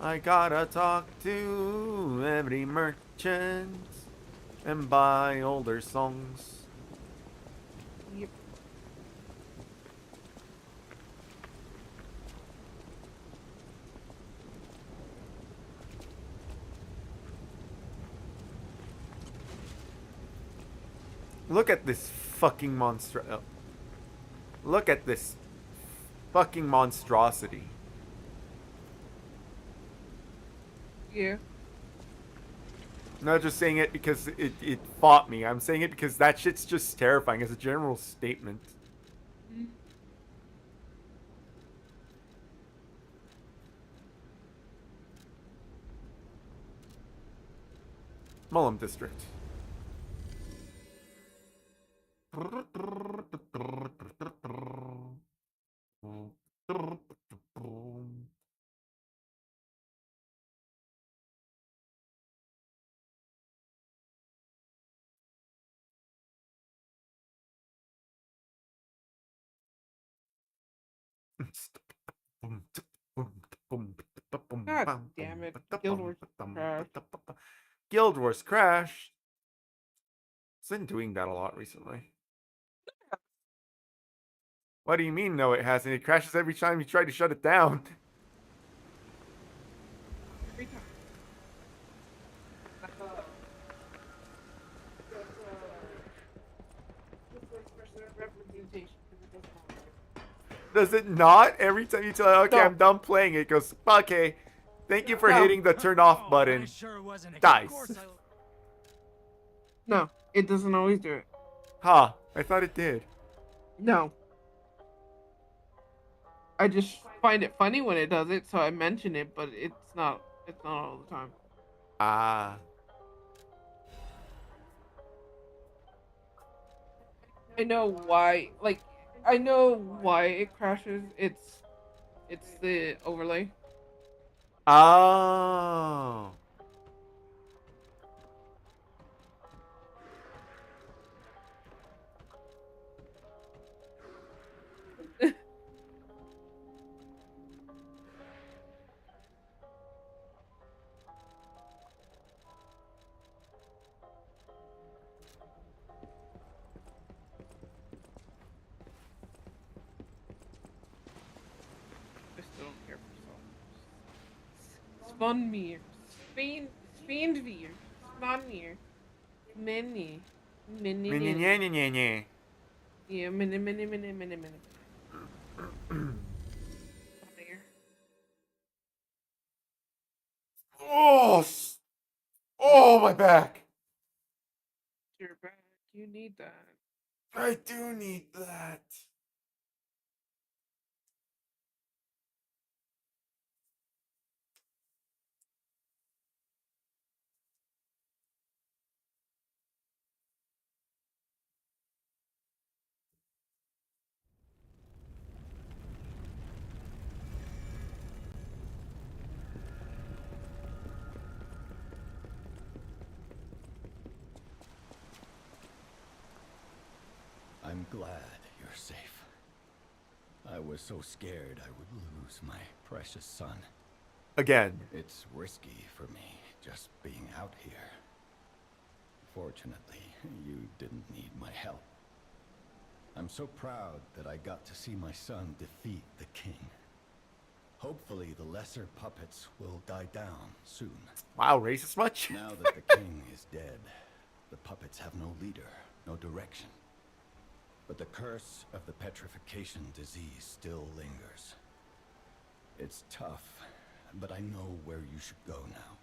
I gotta talk to every merchant and buy older songs. Yep. Look at this fucking monster. Oh. Look at this fucking monstrosity. Yeah. I'm not just saying it because it fought me. I'm saying it because that shit's just terrifying as a general statement. Mullum District. God damn it. Guild Wars crashed. Guild Wars crashed. It's been doing that a lot recently. What do you mean, no, it hasn't? It crashes every time you try to shut it down. Every time. Does it not? Every time you tell it, okay, I'm done playing it, goes, okay, thank you for hitting the turn off button. Dies. No, it doesn't always do it. Huh, I thought it did. No. I just find it funny when it does it, so I mention it, but it's not all the time. Ah. I know why, like, I know why it crashes. It's the overlay. Oh. I still don't care for Spawn mir. Fiend wir. Spawn mir. Many. Yeah, many. Oh, oh, my back. Your back. You need that. I do need that. I'm glad you're safe. I was so scared I would lose my precious son. Again. It's risky for me just being out here. Fortunately, you didn't need my help. I'm so proud that I got to see my son defeat the king. Hopefully the lesser puppets will die down soon. Wow, racist much? Now that the king is dead, the puppets have no leader, no direction. But the curse of the petrification disease still lingers. It's tough, but I know where you should go now.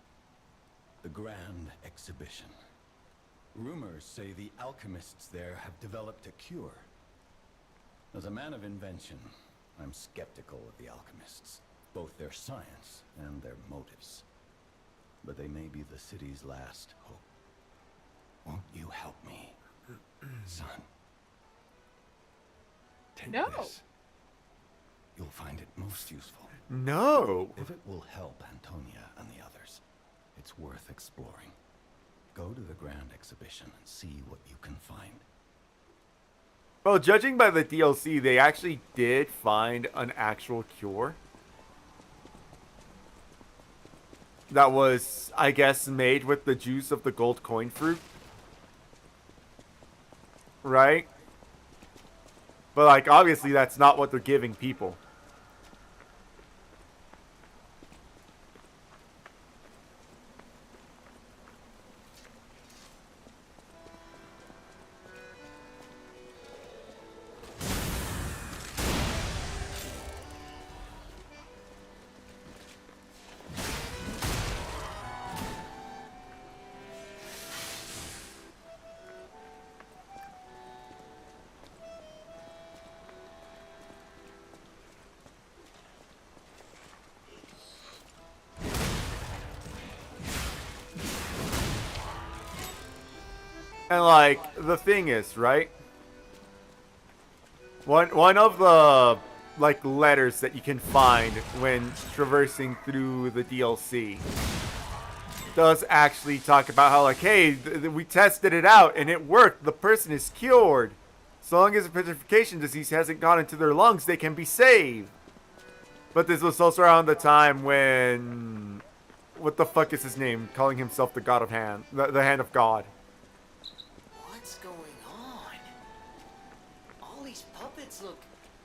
The Grand Exhibition. Rumors say the alchemists there have developed a cure. As a man of invention, I'm skeptical of the alchemists, both their science and their motives. But they may be the city's last hope. Won't you help me, son? Take this. You'll find it most useful. No. If it will help Antonia and the others, it's worth exploring. Go to the Grand Exhibition and see what you can find. Well, judging by the DLC, they actually did find an actual cure. That was, I guess, made with the juice of the gold coin fruit. Right? But, like, obviously that's not what they're giving people. And like the thing is, right? One of the like letters that you can find when traversing through the DLC does actually talk about how like, hey, we tested it out and it worked. The person is cured. So long as the petrification disease hasn't gone into their lungs, they can be saved. But this was also around the time when, what the fuck is his name? Calling himself the God of Hand, the Hand of God. What's going on? All these puppets look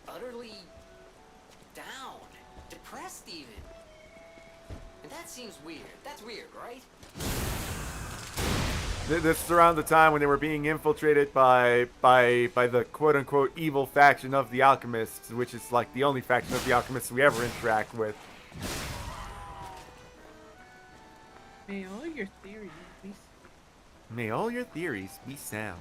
utterly down, depressed even. And that seems weird. That's weird, right? This is around the time when they were being infiltrated by the quote-unquote evil faction of the Alchemists, which is like the only faction of the Alchemists we ever interact with. May all your theories be... May all your theories be sound.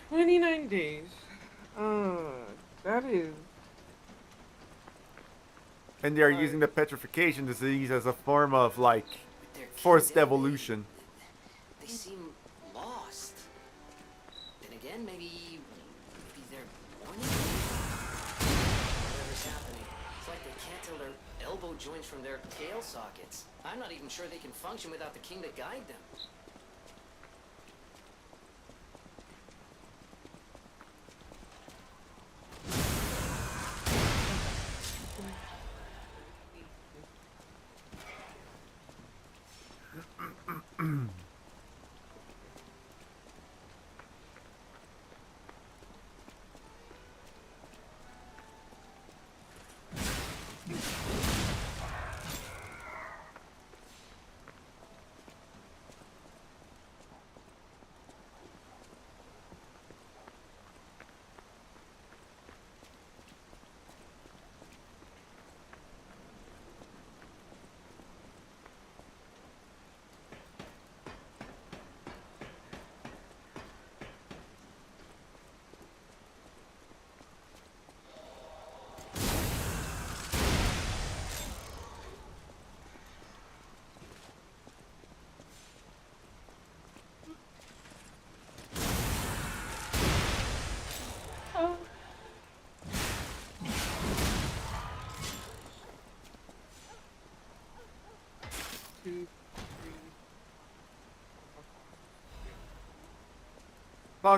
29 days. That is... And they are using the petrification disease as a form of, like, forced evolution. They seem lost. Then again, maybe they're born. Whatever's happening, it's like they can't tell their elbow joints from their tail sockets. I'm not even sure they can function without the king to guide them.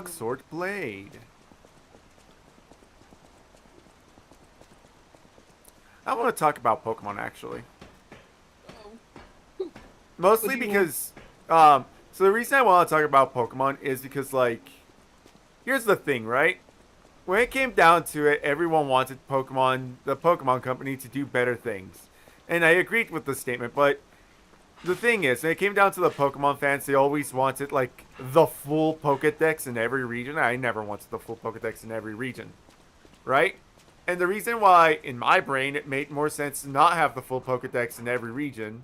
Sword Blade. I want to talk about Pokemon actually. Mostly because, so the reason I want to talk about Pokemon is because, like, here's the thing, right? When it came down to it, everyone wanted Pokemon, the Pokemon Company, to do better things. And I agreed with the statement, but the thing is, when it came down to the Pokemon fans, they always wanted, like, the full Pokedex in every region. I never wanted the full Pokedex in every region, right? And the reason why, in my brain, it made more sense to not have the full Pokedex in every region,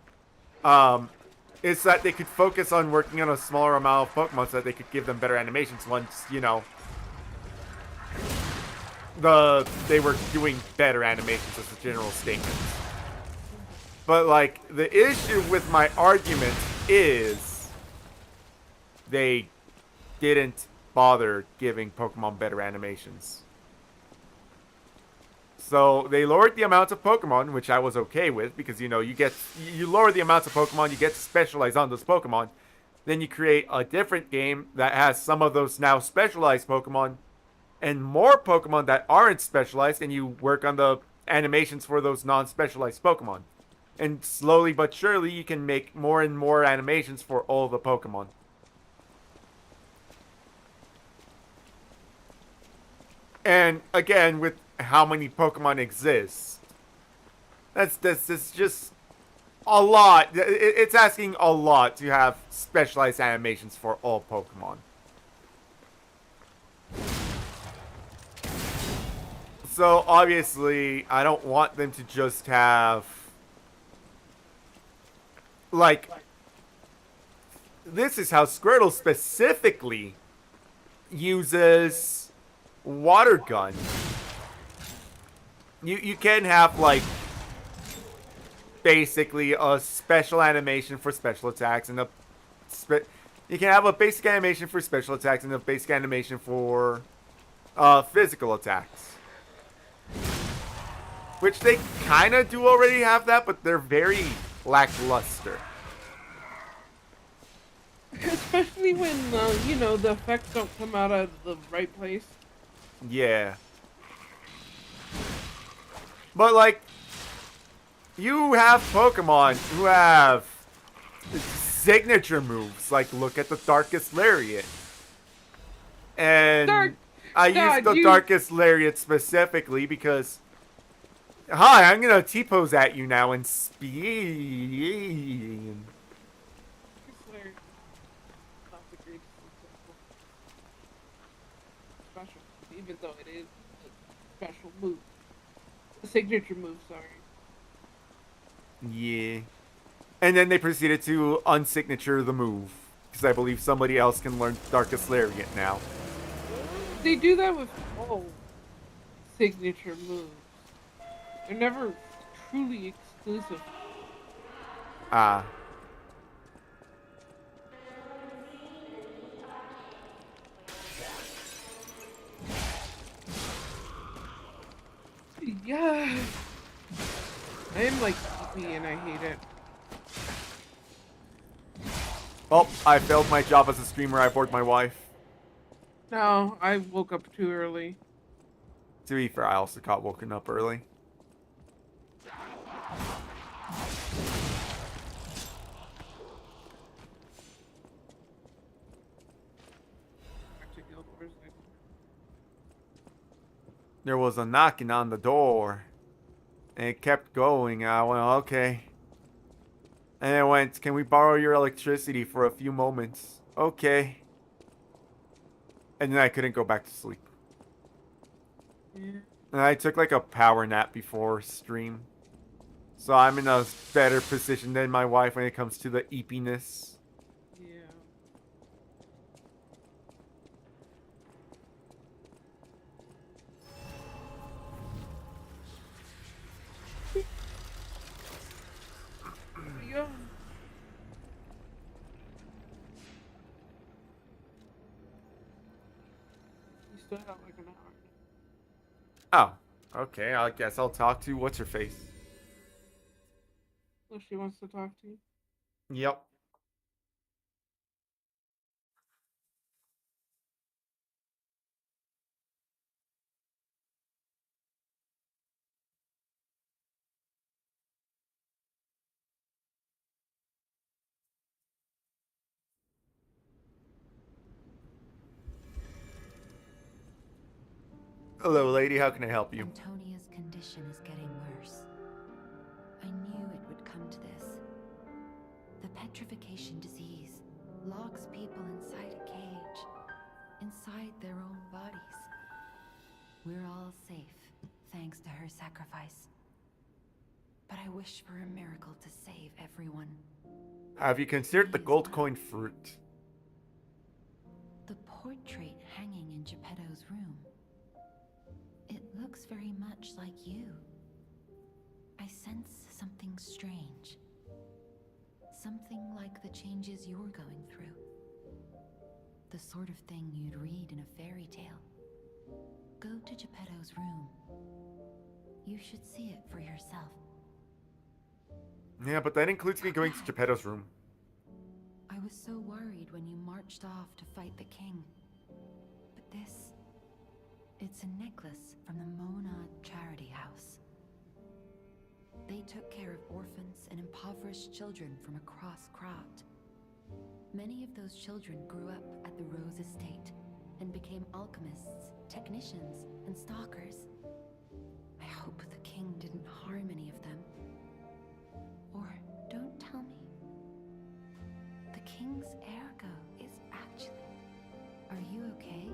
is that they could focus on working on a smaller amount of Pokemon so that they could give them better animations once, you know, they were doing better animations as a general statement. But, like, the issue with my argument is they didn't bother giving Pokemon better animations. So they lowered the amount of Pokemon, which I was okay with, because, you know, you lower the amount of Pokemon, you get to specialize on those Pokemon. Then you create a different game that has some of those now specialized Pokemon and more Pokemon that aren't specialized, and you work on the animations for those non-specialized Pokemon. And slowly but surely, you can make more and more animations for all the Pokemon. And again, with how many Pokemon exist, that's just a lot. It's asking a lot to have specialized animations for all Pokemon. So obviously, I don't want them to just have, like, this is how Squirtle specifically uses water gun. You can have, like, basically a special animation for special attacks, and you can have a basic animation for special attacks and a basic animation for physical attacks. Which they kind of do already have that, but they're very lackluster. Especially when, you know, the effects don't come out of the right place. Yeah. But, like, you have Pokemon who have signature moves. Like, look at the Darkest Lariat. And I used the Darkest Lariat specifically because... Hi, I'm gonna T-pose at you now and speed. Special, even though it is a special move. A signature move, sorry. Yeah. And then they proceeded to unsignature the move. Because I believe somebody else can learn Darkest Lariat now. They do that with all signature moves. They're never truly exclusive. Ah. Yeah. I am like sleepy and I hate it. Oh, I failed my job as a streamer. I bored my wife. No, I woke up too early. To be fair, I also got woken up early. There was a knocking on the door. And it kept going. I went, okay. And it went, can we borrow your electricity for a few moments? Okay. And then I couldn't go back to sleep. Yeah. And I took like a power nap before stream. So I'm in a better position than my wife when it comes to the eepiness. Yeah. You still have like an hour. Oh, okay. I guess I'll talk to what's her face. So she wants to talk to you? Yep. Hello, lady. How can I help you? Antonia's condition is getting worse. I knew it would come to this. The petrification disease locks people inside a cage, inside their own bodies. We're all safe, thanks to her sacrifice. But I wish for a miracle to save everyone. Have you considered the gold coin fruit? The portrait hanging in Geppetto's room. It looks very much like you. I sense something strange. Something like the changes you're going through. The sort of thing you'd read in a fairy tale. Go to Geppetto's room. You should see it for yourself. Yeah, but that includes me going to Geppetto's room. I was so worried when you marched off to fight the king. But this... it's a necklace from the Monad Charity House. They took care of orphans and impoverished children from across Krat. Many of those children grew up at the Rose Estate and became alchemists, technicians, and stalkers. I hope the king didn't harm any of them. Or don't tell me. The king's ergo is actually... Are you okay?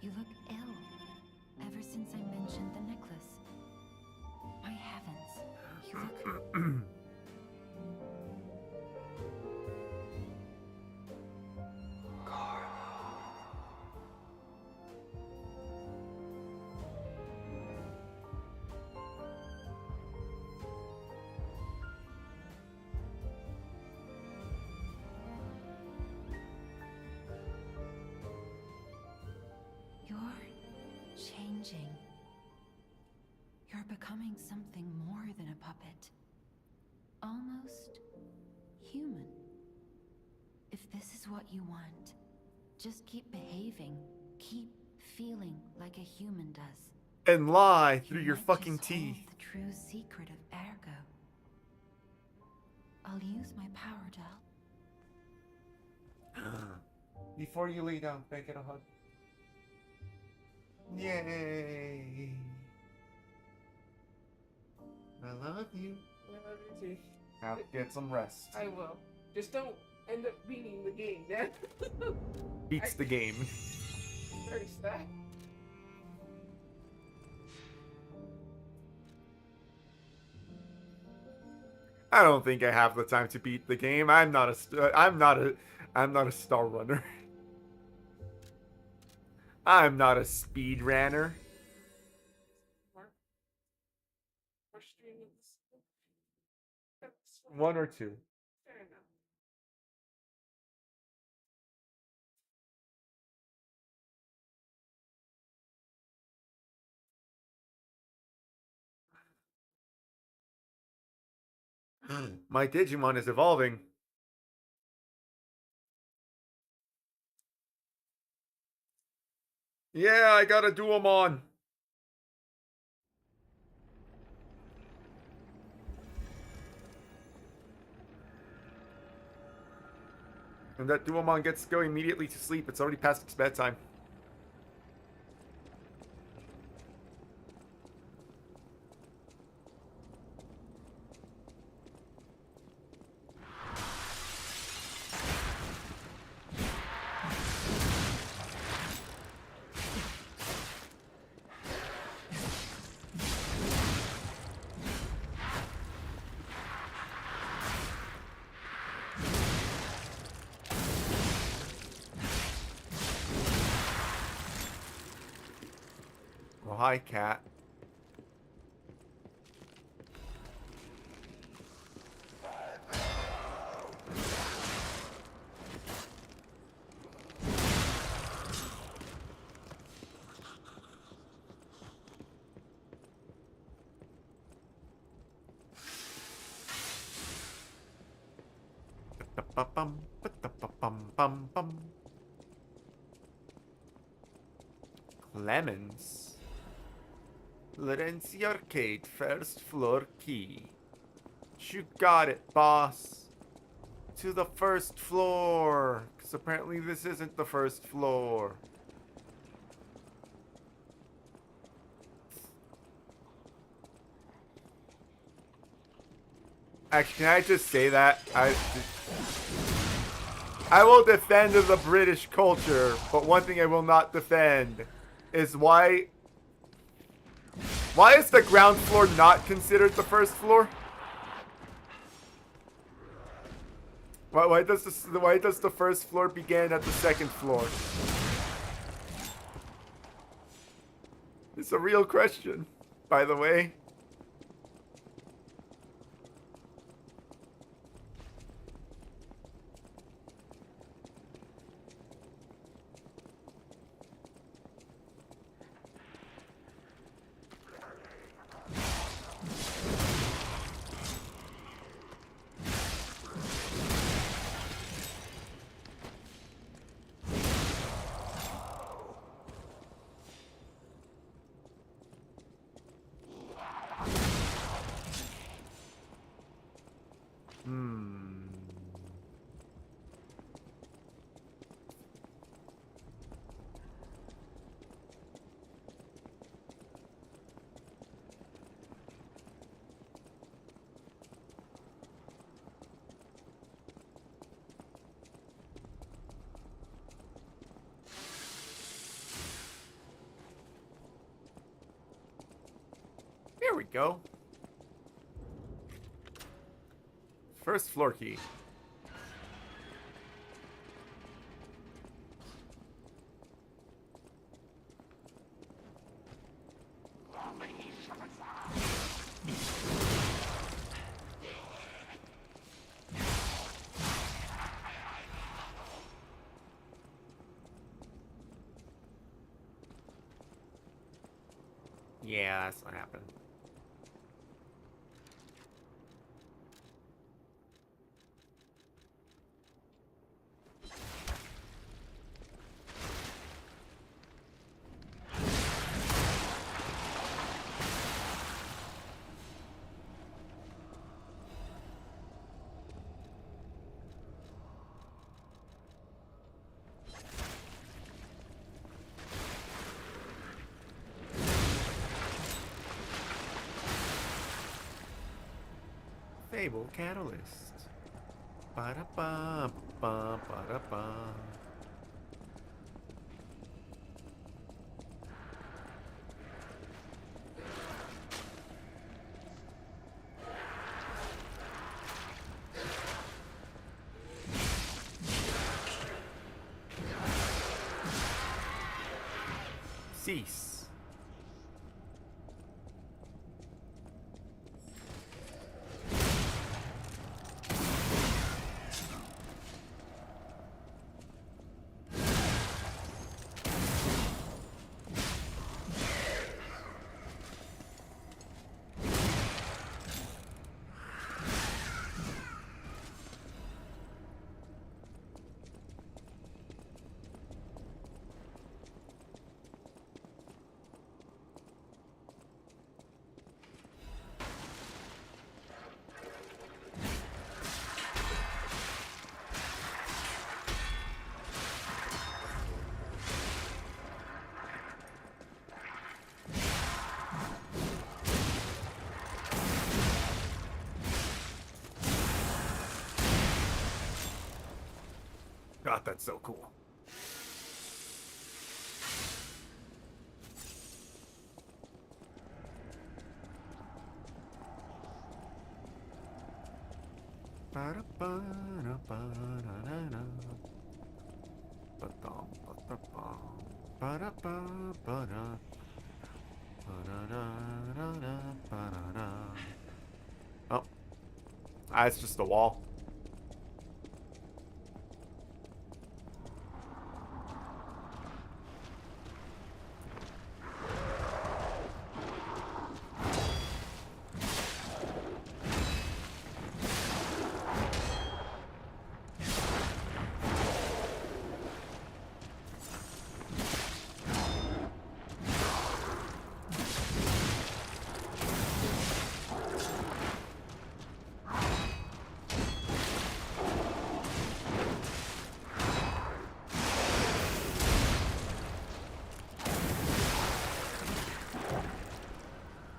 You look ill, ever since I mentioned the necklace. My heavens, you look... changing. You're becoming something more than a puppet. Almost human. If this is what you want, just keep behaving. Keep feeling like a human does. And lie through your might fucking just hold teeth. the true secret of Ergo. I'll use my power to help. Before you lay down, can I get a hug? Yay! I love you. I love you too. Have to get some rest. I will. Just don't end up beating the game, then. Beats the game. Very sad. I don't think I have the time to beat the game. I'm not a star runner. I'm not a speed runner. One or two. Fair enough. My Digimon is evolving. Yeah, I got a Duomon. And that Duomon gets to go immediately to sleep. It's already past its bedtime. Oh, hi, cat. Ba-da-ba-bum, Lemons. Lorenzi Arcade, first floor key. You got it, boss. To the first floor. Because apparently this isn't the first floor. Actually, can I just say that? I will defend the British culture, but one thing I will not defend is why is the ground floor not considered the first floor? Why does the first floor begin at the second floor? It's a real question, by the way. There we go. First floor key. Yeah, that's what happened. Fable Catalyst. Ba-da-ba, ba-da-ba. Cease. God, that's so cool. Oh, it's just a wall.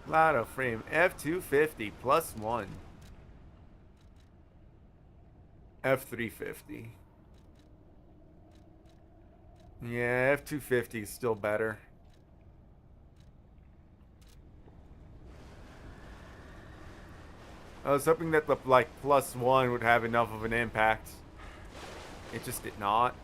Lotto frame F250 +1. F350. Yeah, F250 is still better. I was hoping that the +1 would have enough of an impact. It just did not.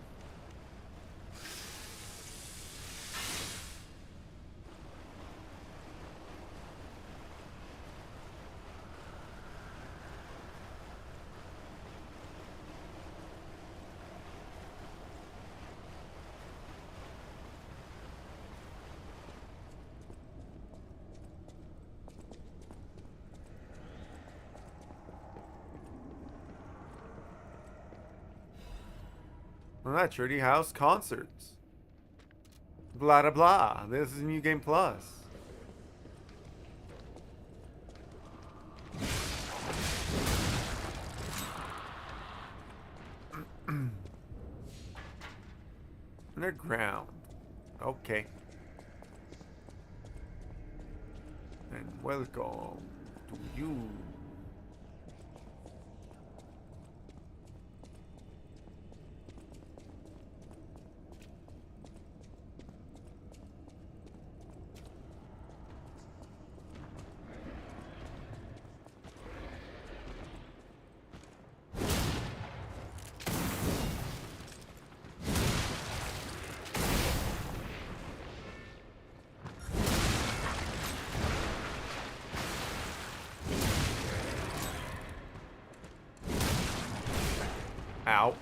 Well, that's Shirty House Concerts. Blah, blah, blah. This is New Game Plus. Underground. Okay. And welcome to you. Ow.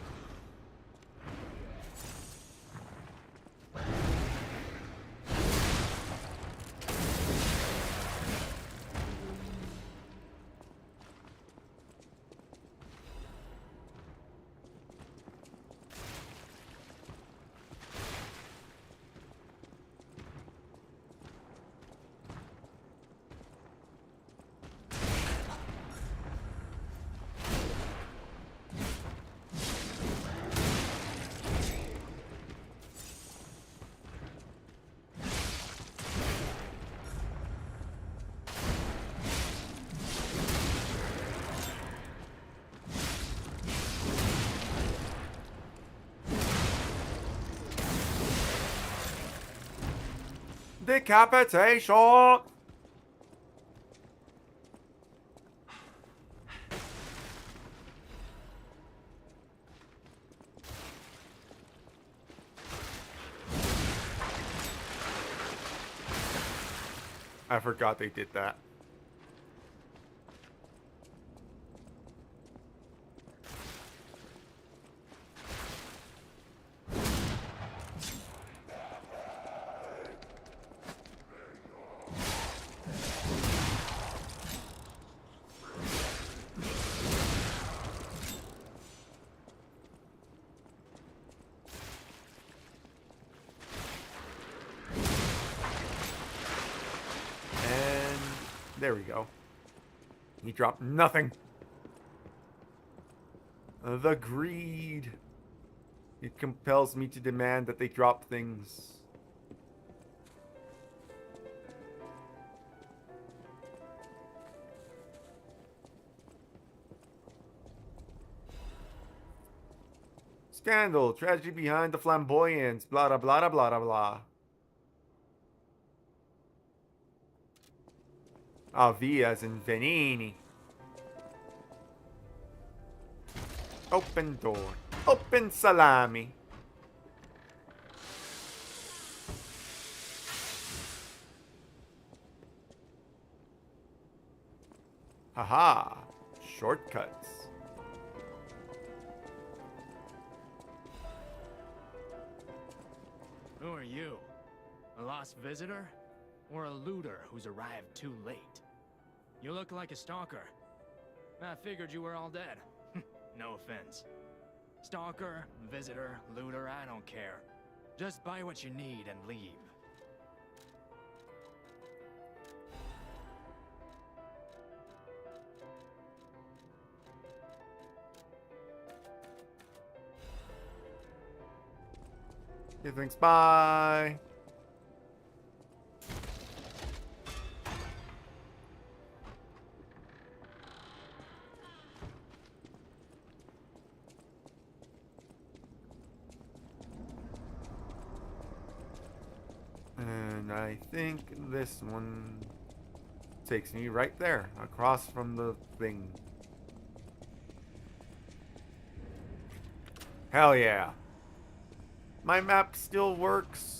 Decapitation! I forgot they did that. There we go. He dropped nothing. The greed. It compels me to demand that they drop things. Scandal. Tragedy behind the flamboyance. Blah, blah, blah, blah, blah, blah. Ah, V as in Venini. Open door. Open salami. Haha. Shortcuts. Who are you? A lost visitor? Or a looter who's arrived too late? You look like a stalker. I figured you were all dead. No offense. Stalker, visitor, looter, I don't care. Just buy what you need and leave. Okay, thanks, bye. And I think this one takes me right there, across from the thing. Hell yeah. My map still works.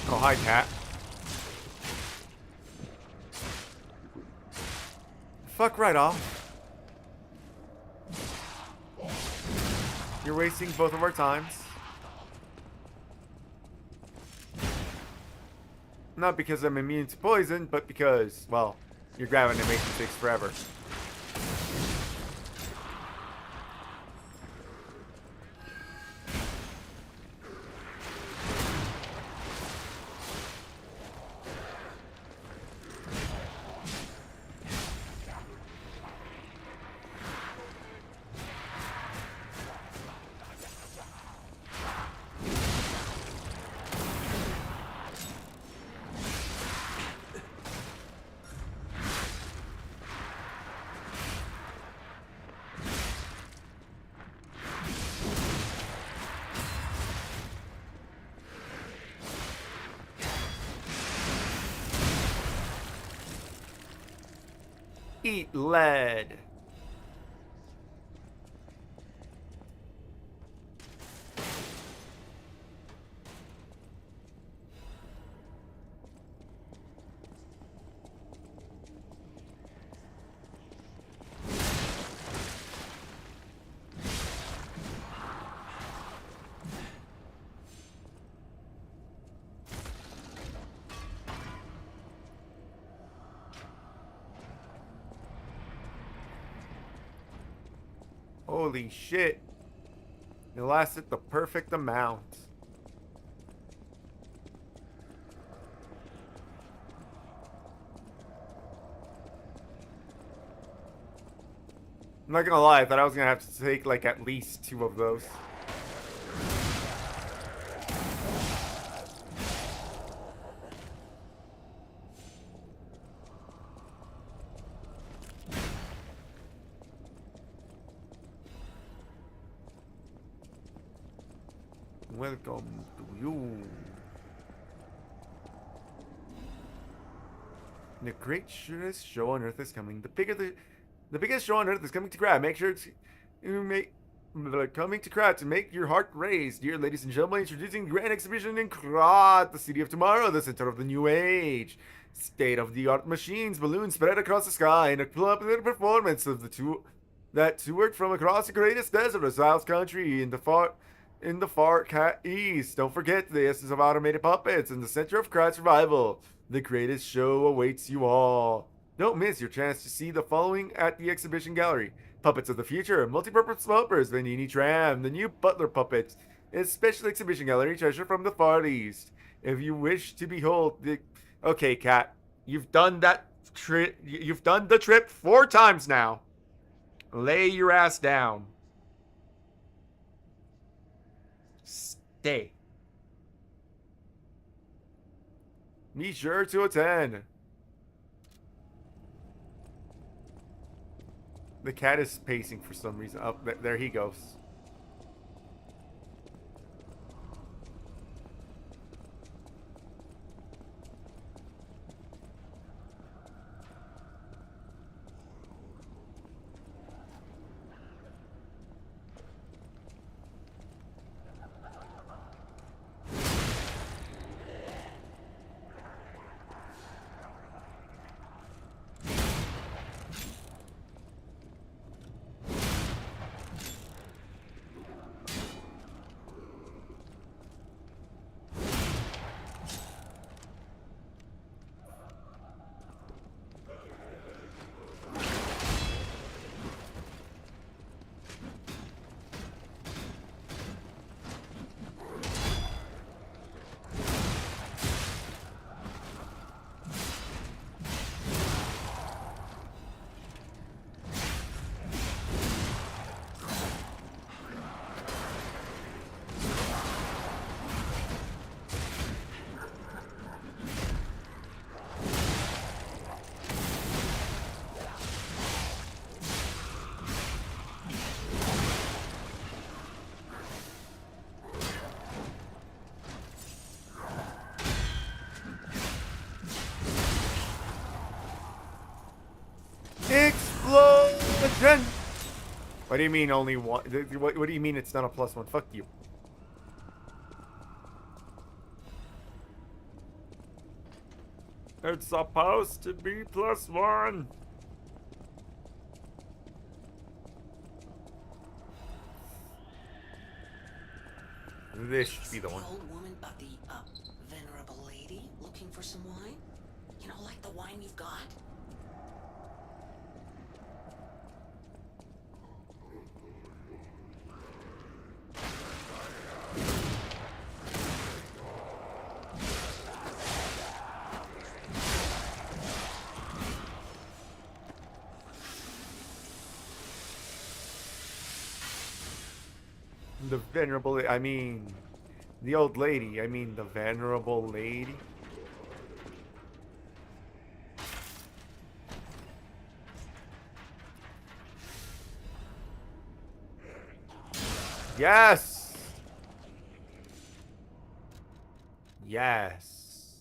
Oh, hi, cat. Fuck right off. You're wasting both of our times. Not because I'm immune to poison, but because, well, your grabbing animation takes forever. Eat lead. Holy shit. It lasted the perfect amount. I'm not gonna lie, I thought I was gonna have to take like at least 2 of those. Welcome to you. The greatest show on earth is coming. The biggest show on earth is coming to Crab. Make sure it's coming to Crab to make your heart race. Dear ladies and gentlemen, introducing the Grand Exhibition in Krat, the city of tomorrow, the center of the new age. State-of-the-art machines, balloons spread across the sky, and a performance of the two that toured from across the greatest desert of South Country in the far east. Don't forget the essence of automated puppets in the center of Krat's revival. The greatest show awaits you all. Don't miss your chance to see the following at the exhibition gallery. Puppets of the Future, Multi-Purpose Puppers, Vanini Tram, the new Butler Puppet, a special exhibition gallery treasure from the Far East. If you wish to behold the... Okay, Cat, you've done that trip. You've done the trip 4 times now. Lay your ass down. Stay. Be sure to attend. The cat is pacing for some reason. Oh, there he goes. Explosion! What do you mean only one? What do you mean it's not a +1? Fuck you. It's supposed to be +1. This should be the one. Old woman, the venerable lady looking for some wine? You know, like the wine you've got? The venerable, I mean, the old lady, I mean the venerable lady. Yes! Yes.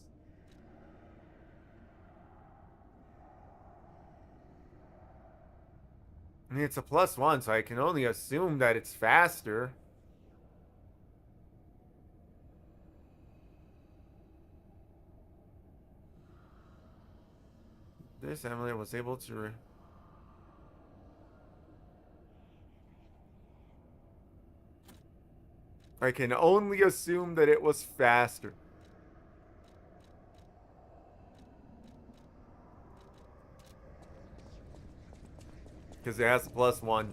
I mean, it's a +1, so I can only assume that it's faster. This Emily was able to... I can only assume that it was faster. Because it has a +1.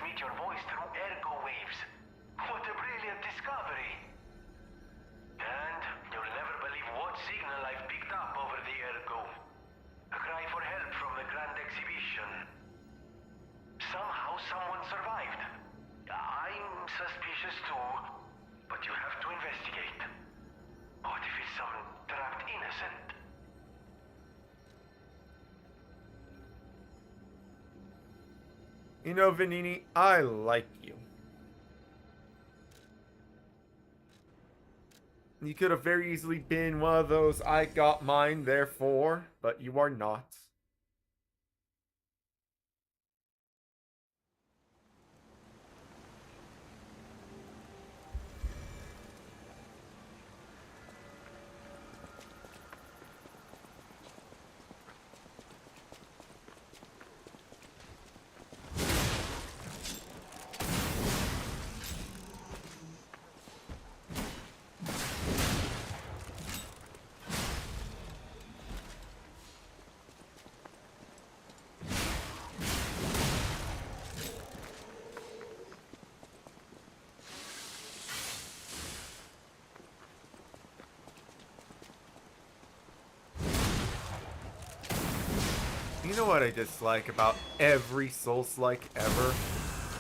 transmit your voice through ergo waves. What a brilliant discovery! And you'll never believe what signal I've picked up over the ergo. A cry for help from the Grand Exhibition. Somehow someone survived. I'm suspicious too, but you have to investigate. What if it's some trapped innocent? You know, Vanini, I like you. You could have very easily been one of those I got mine, therefore, but you are not. You know what I dislike about every Souls-like ever?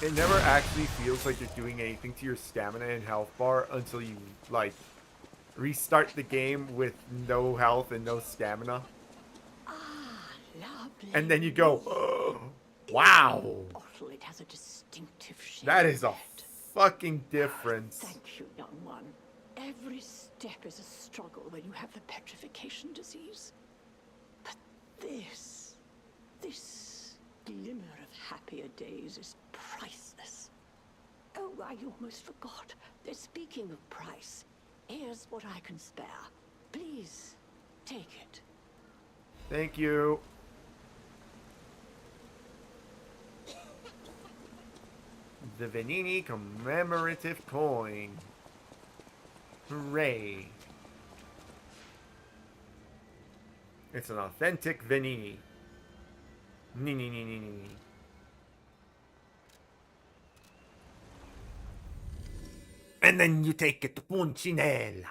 It never actually feels like you're doing anything to your stamina and health bar until you, like, restart the game with no health and no stamina. And then you go, oh, wow! It has a distinctive shape. That is a fucking difference. Thank you, young one. Every step is a struggle when you have the petrification disease. But this glimmer of happier days is priceless. Oh, I almost forgot. Speaking of price, here's what I can spare. Please, take it. Thank you. The Vanini commemorative coin. Hooray. It's an authentic Vanini. Nee. And then you take it to Punchinella.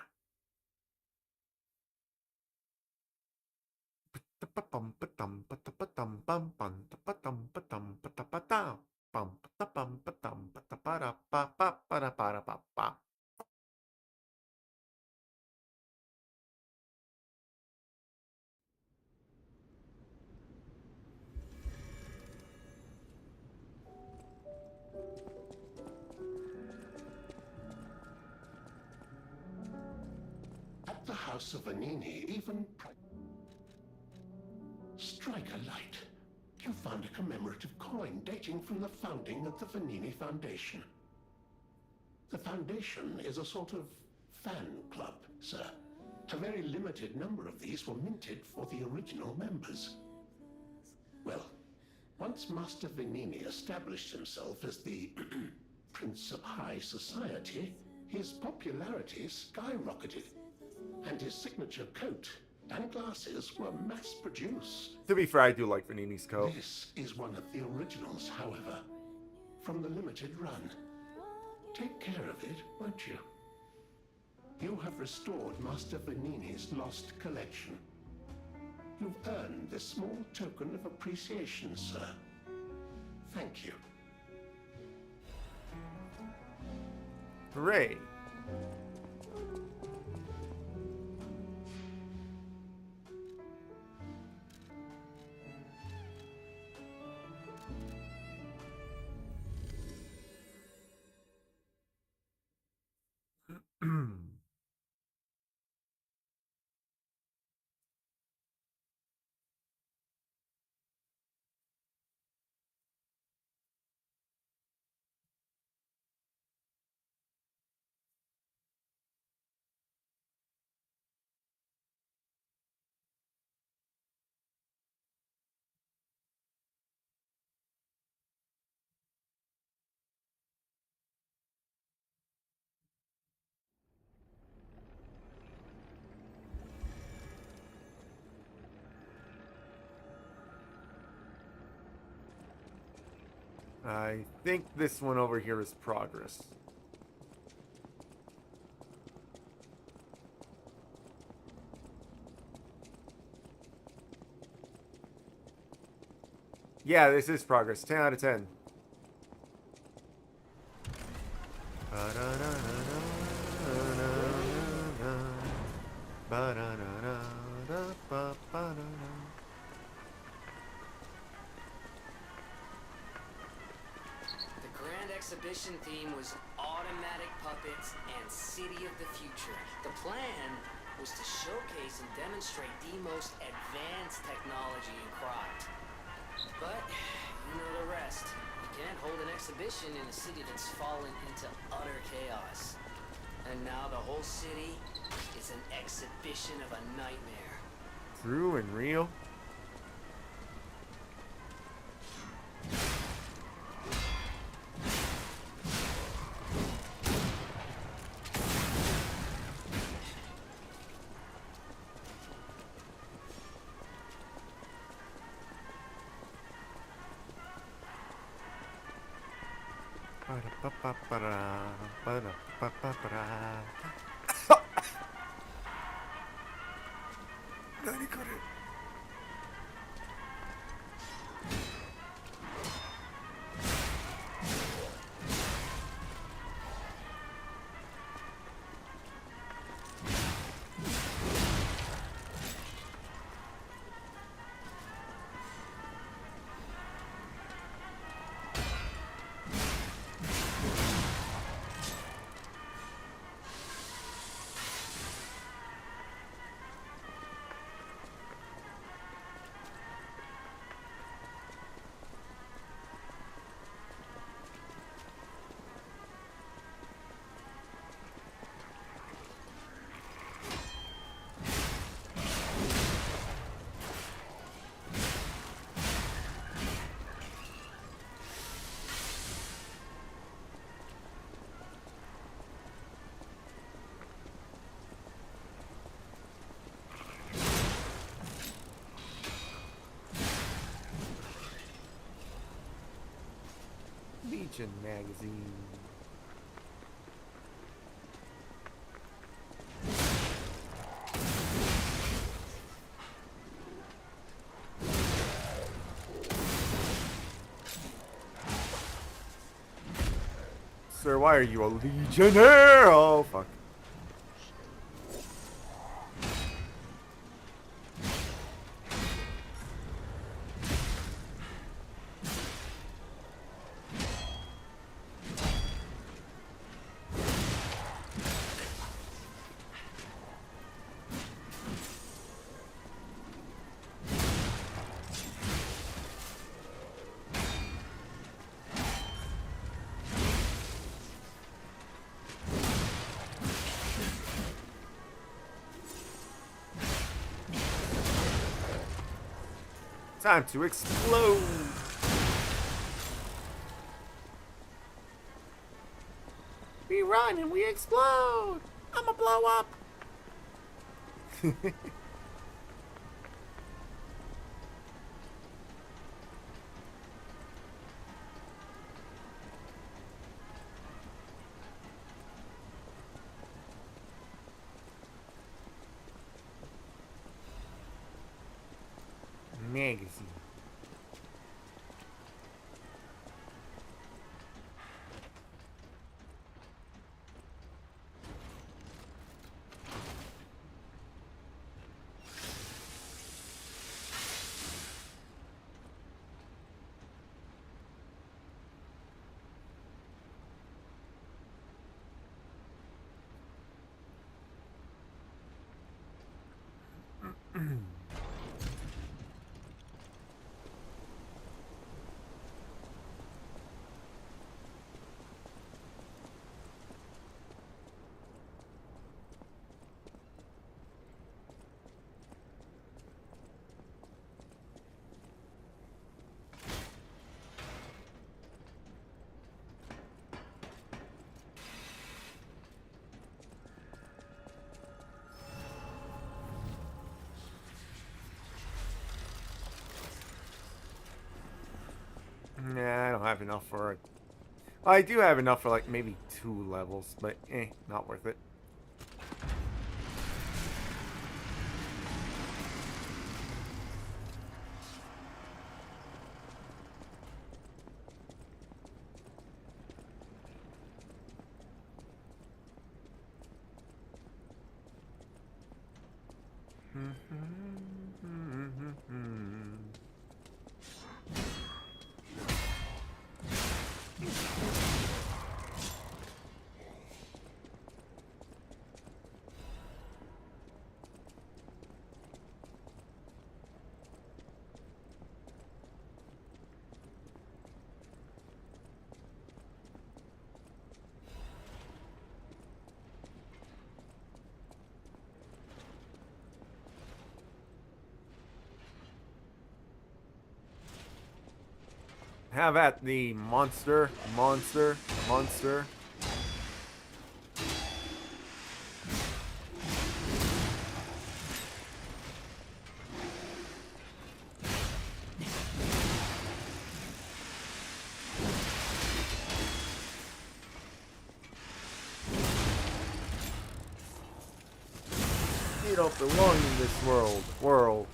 At the House of Vanini, even strike a light. You found a commemorative coin dating from the founding of the Vanini Foundation. The Foundation is a sort of fan club, sir. A very limited number of these were minted for the original members. Well, once Master Vanini established himself as the Prince of High Society, his popularity skyrocketed, and his signature coat and glasses were mass-produced. To be fair, I do like Vanini's coat. This is one of the originals, however, from the limited run. Take care of it, won't you? You have restored Master Vanini's lost collection. You've earned this small token of appreciation, sir. Thank you. Hooray. I think this one over here is progress. Yeah, this is progress. 10 out of 10. The grand exhibition theme was automatic puppets and City of the Future. The plan was to showcase and demonstrate the most advanced technology in craft. But, you know the rest. You can't hold an exhibition in a city that's fallen into utter chaos. And now the whole city is an exhibition of a nightmare. True and real. Legion magazine. Sir, why are you a legionnaire? Oh, fuck. Time to explode! We run and we explode! I'ma blow up! Magazine. have enough for it. Well, I do have enough for like maybe 2 levels, but not worth it. Have at the monster. You don't belong in this world. World.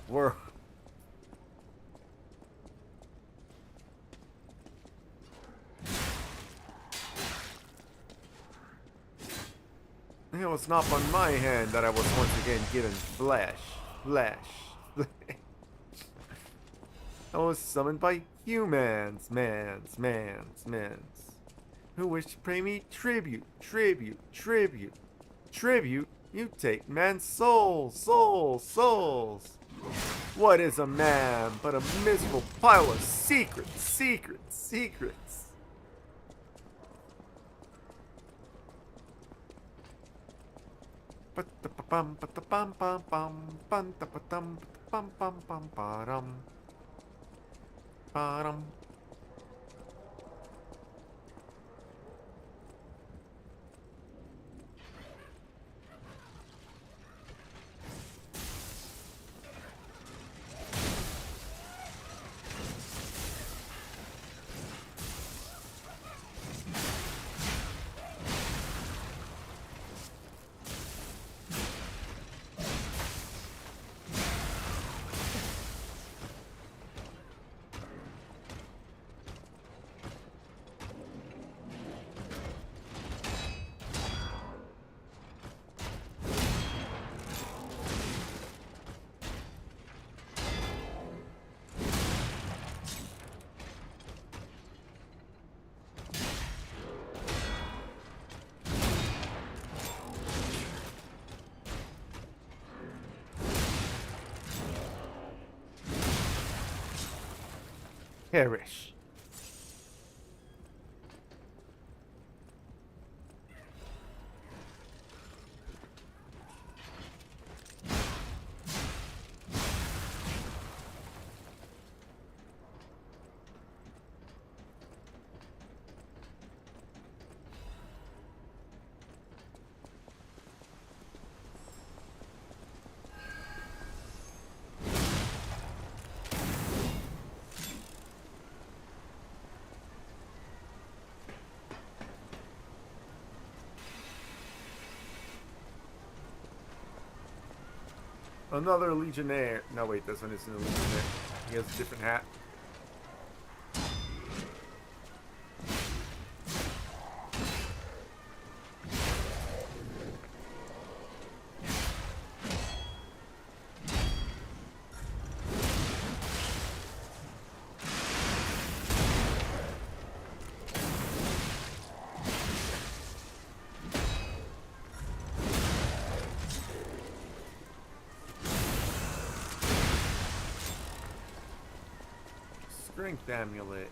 It was not on my hand that I was once again given flesh. I was summoned by humans, mans, who wish to pay me tribute. You take man's souls. What is a man but a miserable pile of secrets? Perish. Another Legionnaire. No, wait, this one isn't a Legionnaire. He has a different hat. Strength amulet.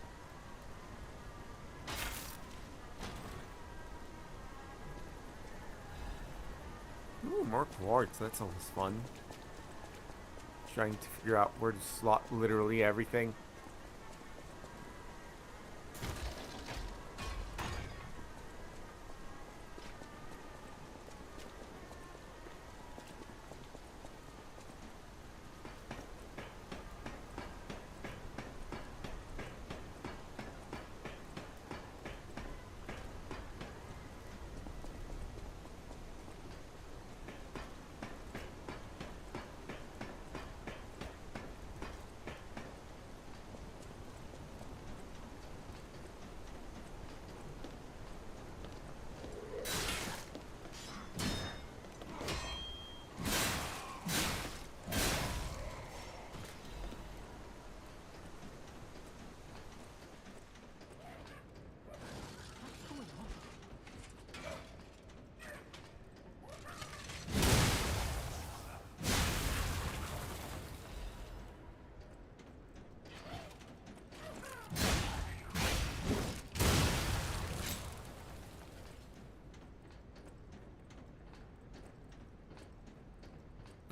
Ooh, more quartz. That's always fun. Trying to figure out where to slot literally everything.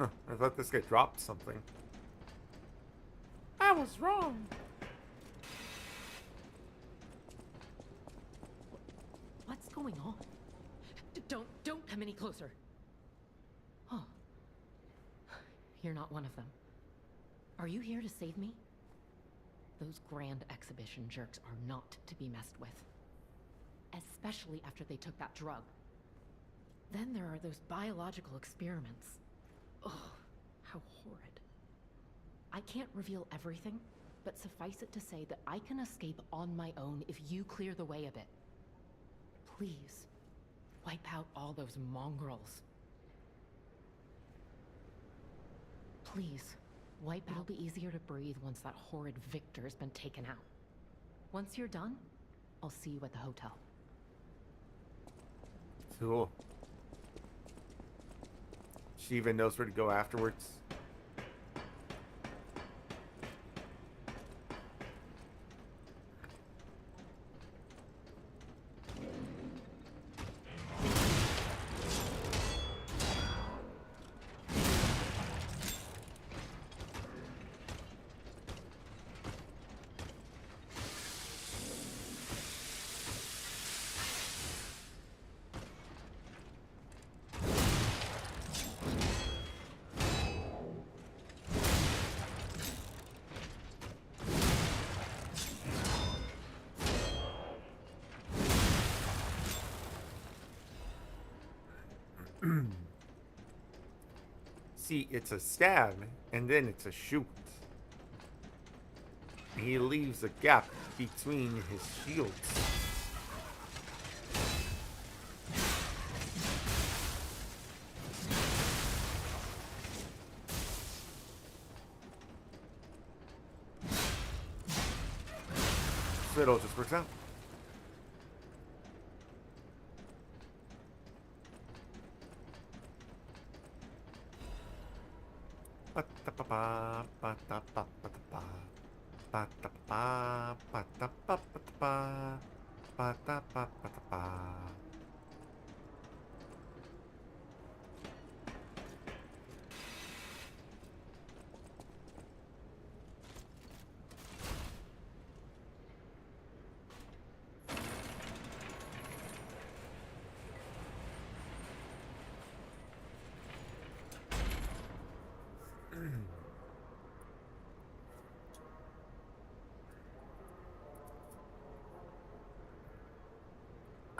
Huh, I thought this guy dropped something. I was wrong. What's going on? Don't come any closer. Oh. You're not one of them. Are you here to save me? Those grand exhibition jerks are not to be messed with. Especially after they took that drug. Then there are those biological experiments. Oh, how horrid. I can't reveal everything, but suffice it to say that I can escape on my own if you clear the way a bit. Please, wipe out all those mongrels. Please, wipe out. It'll be easier to breathe once that horrid Victor's been taken out. Once you're done, I'll see you at the hotel. Cool. She even knows where to go afterwards. See, it's a stab, and then it's a shoot. He leaves a gap between his shields. So it all just works out.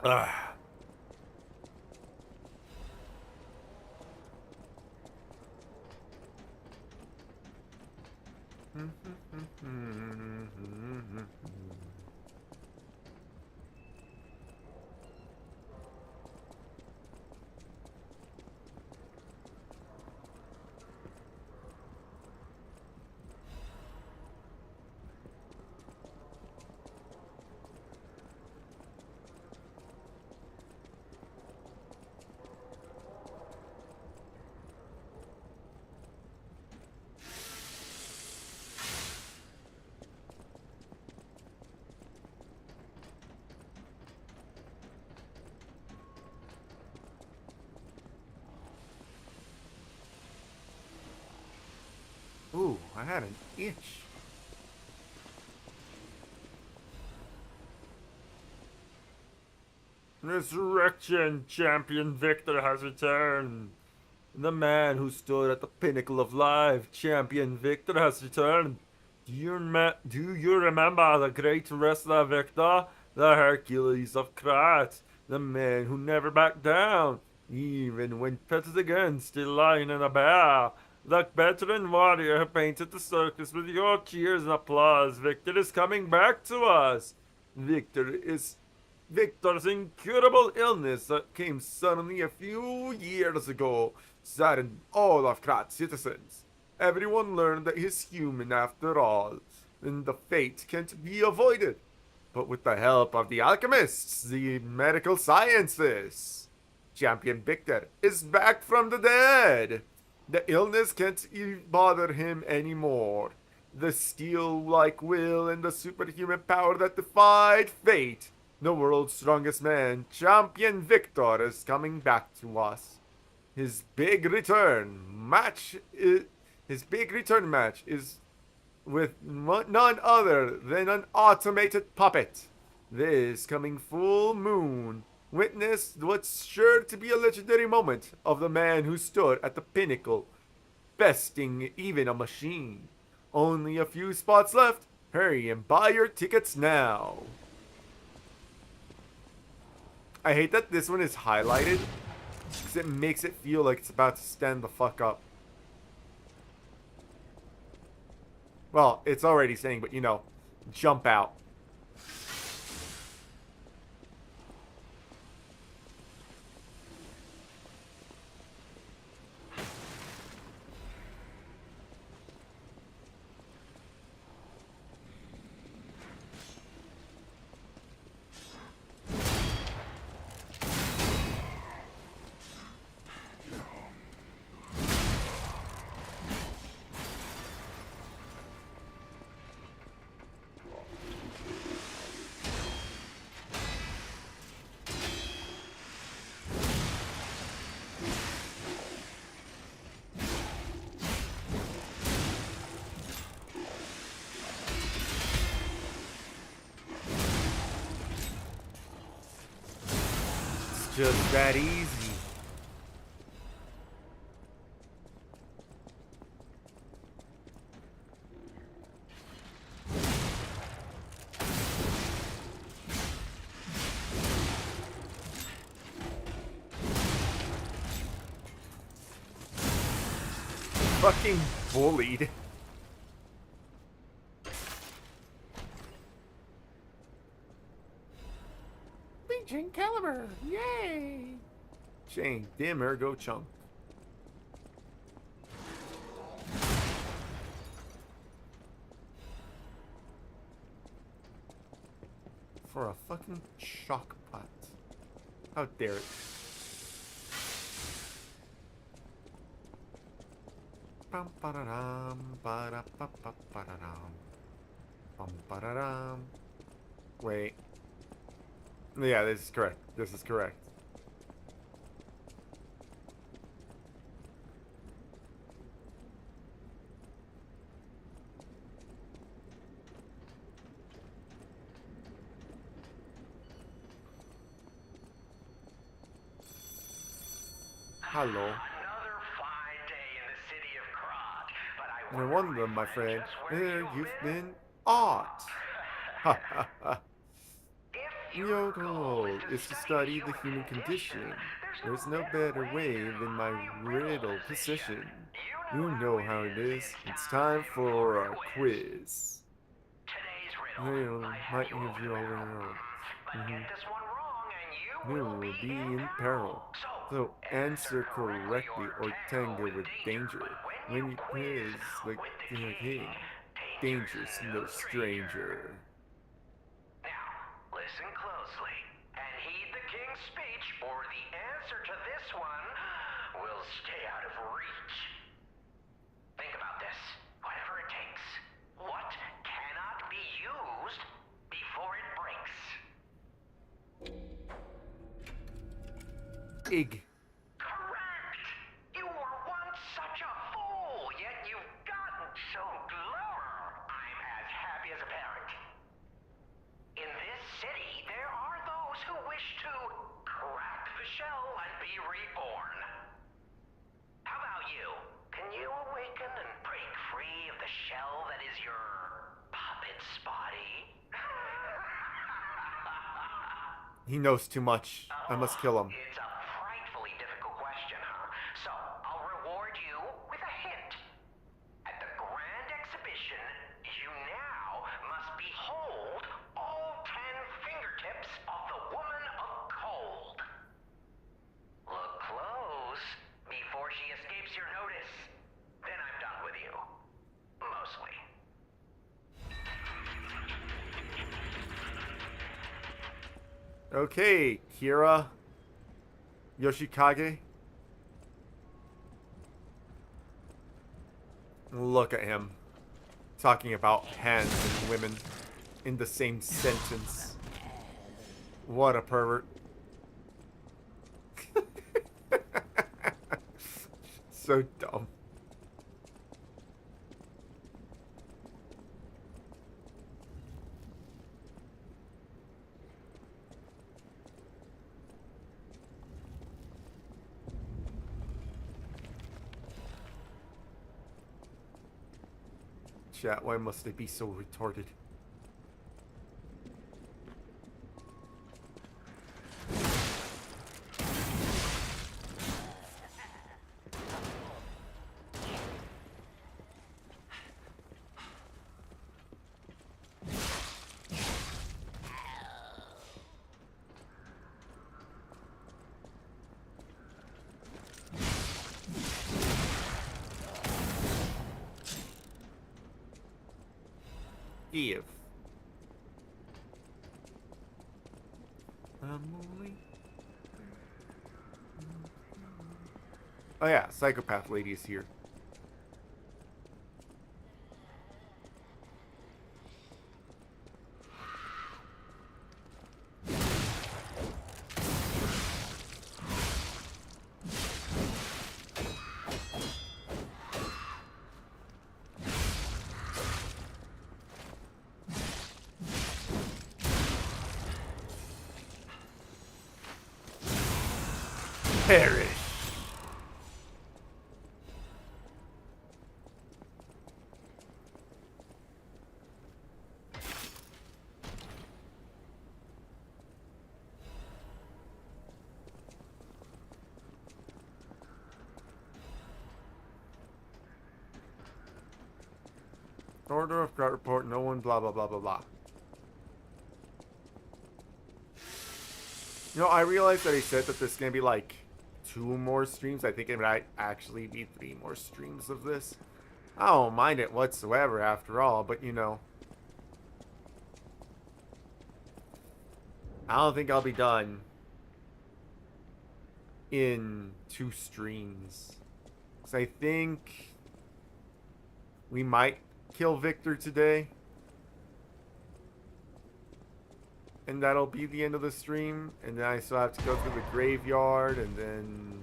Ugh. Ooh, I had an itch. Resurrection Champion Victor has returned. The man who stood at the pinnacle of life, Champion Victor, has returned. Do you remember the great wrestler Victor? The Hercules of Krat. The man who never backed down, even when pitted against a lion and a bear. The veteran warrior who painted the circus with your cheers and applause. Victor is coming back to us. Victor's incurable illness that came suddenly a few years ago saddened all of Krat's citizens. Everyone learned that he's human after all, and the fate can't be avoided. But with the help of the alchemists, the medical sciences, Champion Victor is back from the dead. The illness can't bother him anymore. The steel-like will and the superhuman power that defied fate. The world's strongest man, Champion Victor, is coming back to us. His big return match is with none other than an automated puppet. This coming full moon witnessed what's sure to be a legendary moment of the man who stood at the pinnacle, besting even a machine. Only a few spots left. Hurry and buy your tickets now. I hate that this one is highlighted, because it makes it feel like it's about to stand the fuck up. Well, it's already saying, but you know, jump out. Just that easy. Fucking bullied. Chain caliber, yay! Chain, dim, ergo, chunk. For a fucking shock pot. How dare it? Bum ba-da-dum, ba-da-ba-ba-ba-da-dum. Bum ba-da-dum. Wait. Yeah, this is correct. This is correct. Hello. No wonder, my friend. You've been odd. Ha ha ha. Your goal is to study the human condition. There's no better way than my riddle position. You know how it is. It's time for a quiz. Might have you over. You will be in peril. So answer correctly or tango with danger. When you quiz the king, danger's no stranger. Listen closely and heed the king's speech, or the answer to this one will stay out of reach. Think about this. Whatever it takes. What cannot be used before it breaks? Ig. Correct! You were once such a fool, yet you've gotten so clever. I'm as happy as a parent. In this city, there are those who wish to crack the shell and be reborn. How about you? Can you awaken and break free of the shell that is your puppet's body? He knows too much. I must kill him. It's a frightfully difficult question, huh? So, I'll reward you with a hint. At the grand exhibition, you now must behold all 10 fingertips of the woman of cold. Look close before she escapes your notice. Then I'm done with you. Mostly. Okay, Kira. Yoshikage. Look at him. Talking about hands and women in the same sentence. What a pervert. so dumb. Chat, why must they be so retarded? Give. Oh yeah, psychopath lady is here. Perish. Order of guard report, no one, blah, blah, blah, blah, blah. You know, I realized that he said that there's gonna be like 2 more streams. I think it might actually be 3 more streams of this. I don't mind it whatsoever after all, but you know. I don't think I'll be done in 2 streams. So I think we might kill Victor today. And that'll be the end of the stream. And then I still have to go through the graveyard and then...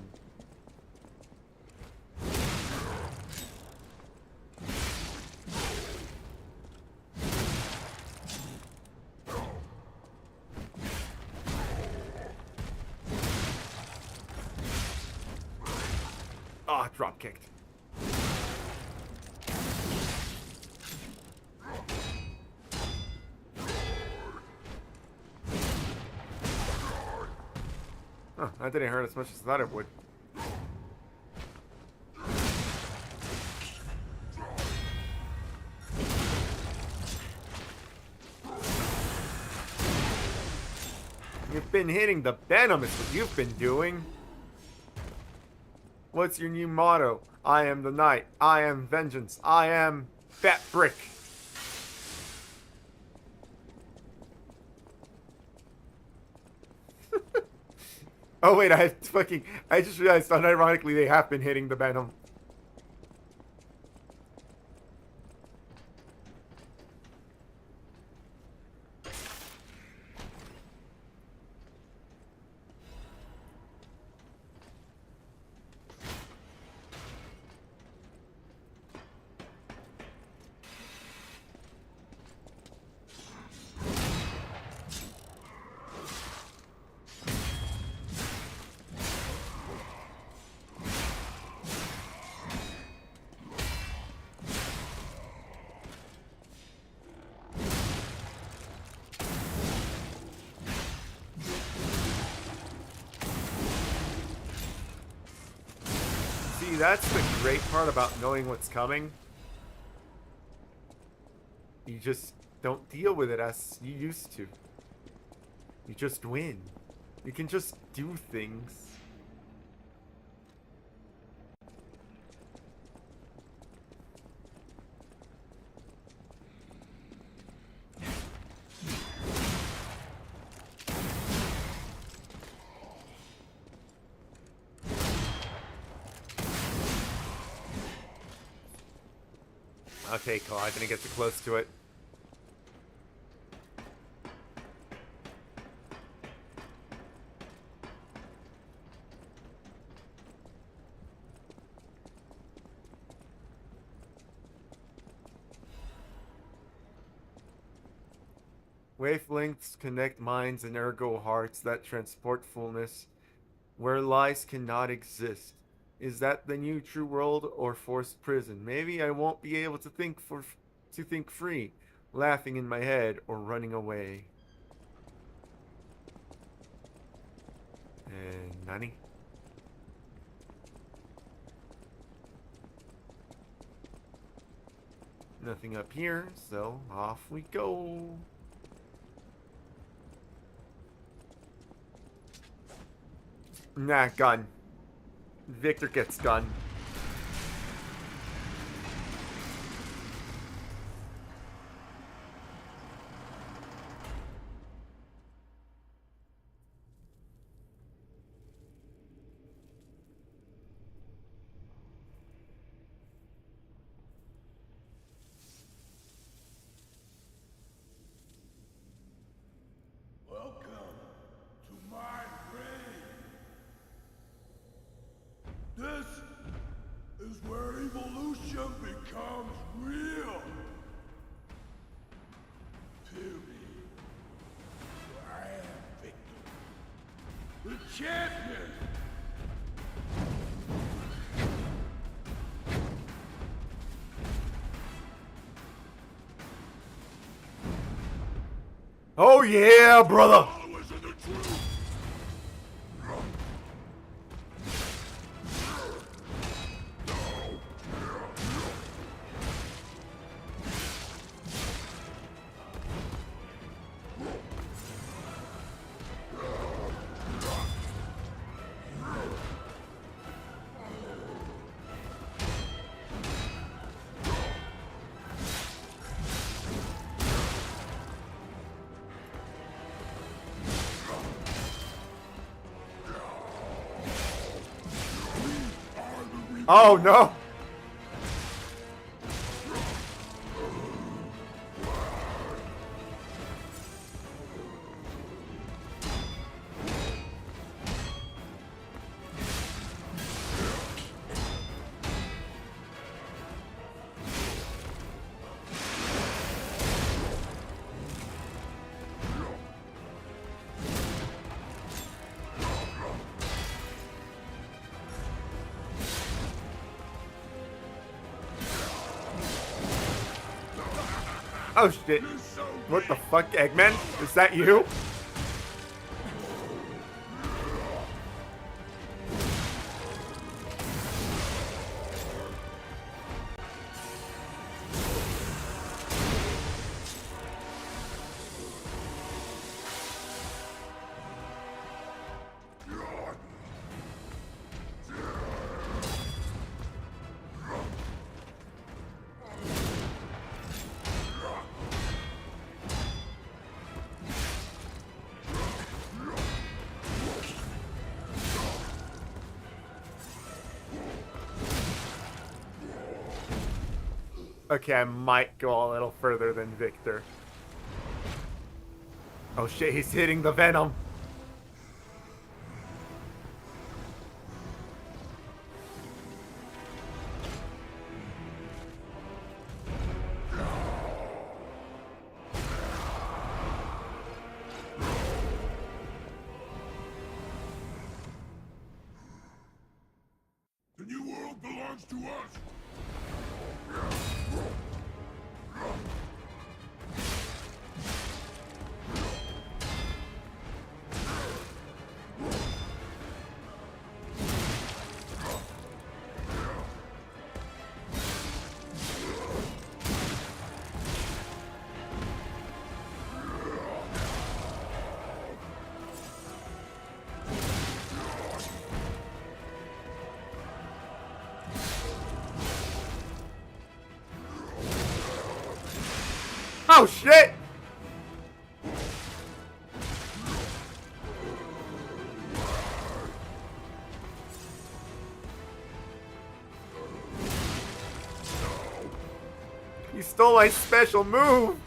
Ah, drop kicked. Huh, that didn't hurt as much as I thought it would. You've been hitting the venom is what you've been doing. What's your new motto? I am the night. I am vengeance. I am Fat Brick. Oh wait, I just realized unironically they have been hitting the venom. That's the great part about knowing what's coming. You just don't deal with it as you used to. You just win. You can just do things. Okay, cool. I didn't get too close to it. Wavelengths connect minds and ergo hearts that transport fullness where lies cannot exist. Is that the new true world or forced prison? Maybe I won't be able to think free, laughing in my head or running away. And Nani? Nothing up here, so off we go. Nah, gun. Victor gets gun. Welcome to my grave. This is where evolution becomes real. Furry. I am Victor, the champion. Oh yeah, brother! Oh no! Oh shit. What the fuck, Eggman? Is that you? Okay, I might go a little further than Victor. Oh shit, he's hitting the venom. The new world belongs to us. Oh shit! He stole my special move!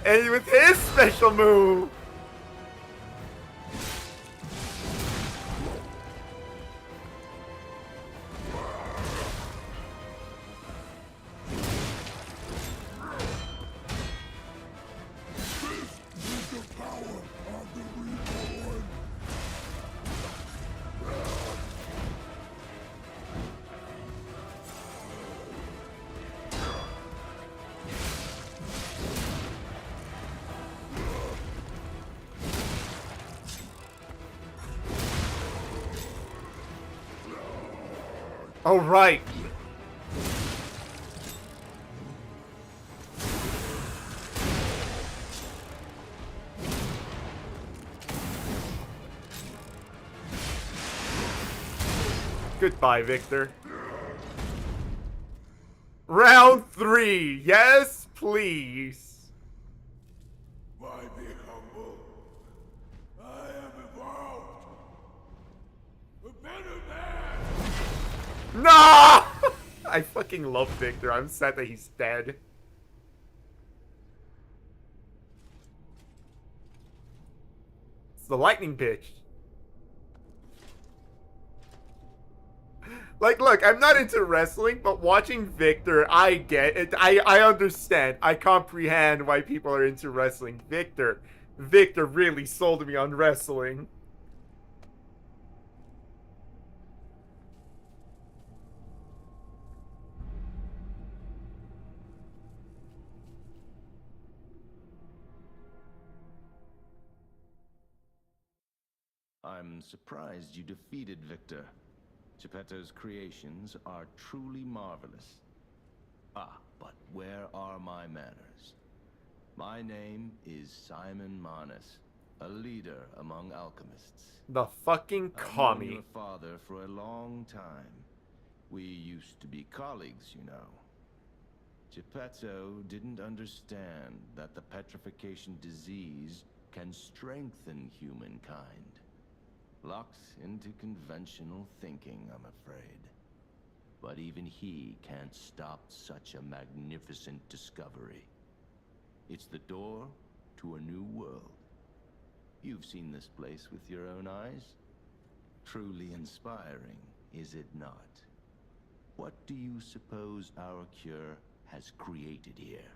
And with his special move! Oh, right. Goodbye, Victor. Round 3. Yes, please. Why be humble? I am evolved. A better man. No! I fucking love Victor. I'm sad that he's dead. It's the lightning pitch. Like, look, I'm not into wrestling, but watching Victor, I get it. I understand. I comprehend why people are into wrestling. Victor really sold me on wrestling. I'm surprised you defeated Victor. Geppetto's creations are truly marvelous. Ah, but where are my manners? My name is Simon Manus, a leader among alchemists. The fucking I've known commie. your father for a long time. We used to be colleagues, you know. Geppetto didn't understand that the petrification disease can strengthen humankind. Locked into conventional thinking, I'm afraid. But even he can't stop such a magnificent discovery. It's the door to a new world. You've seen this place with your own eyes. Truly inspiring, is it not? What do you suppose our cure has created here?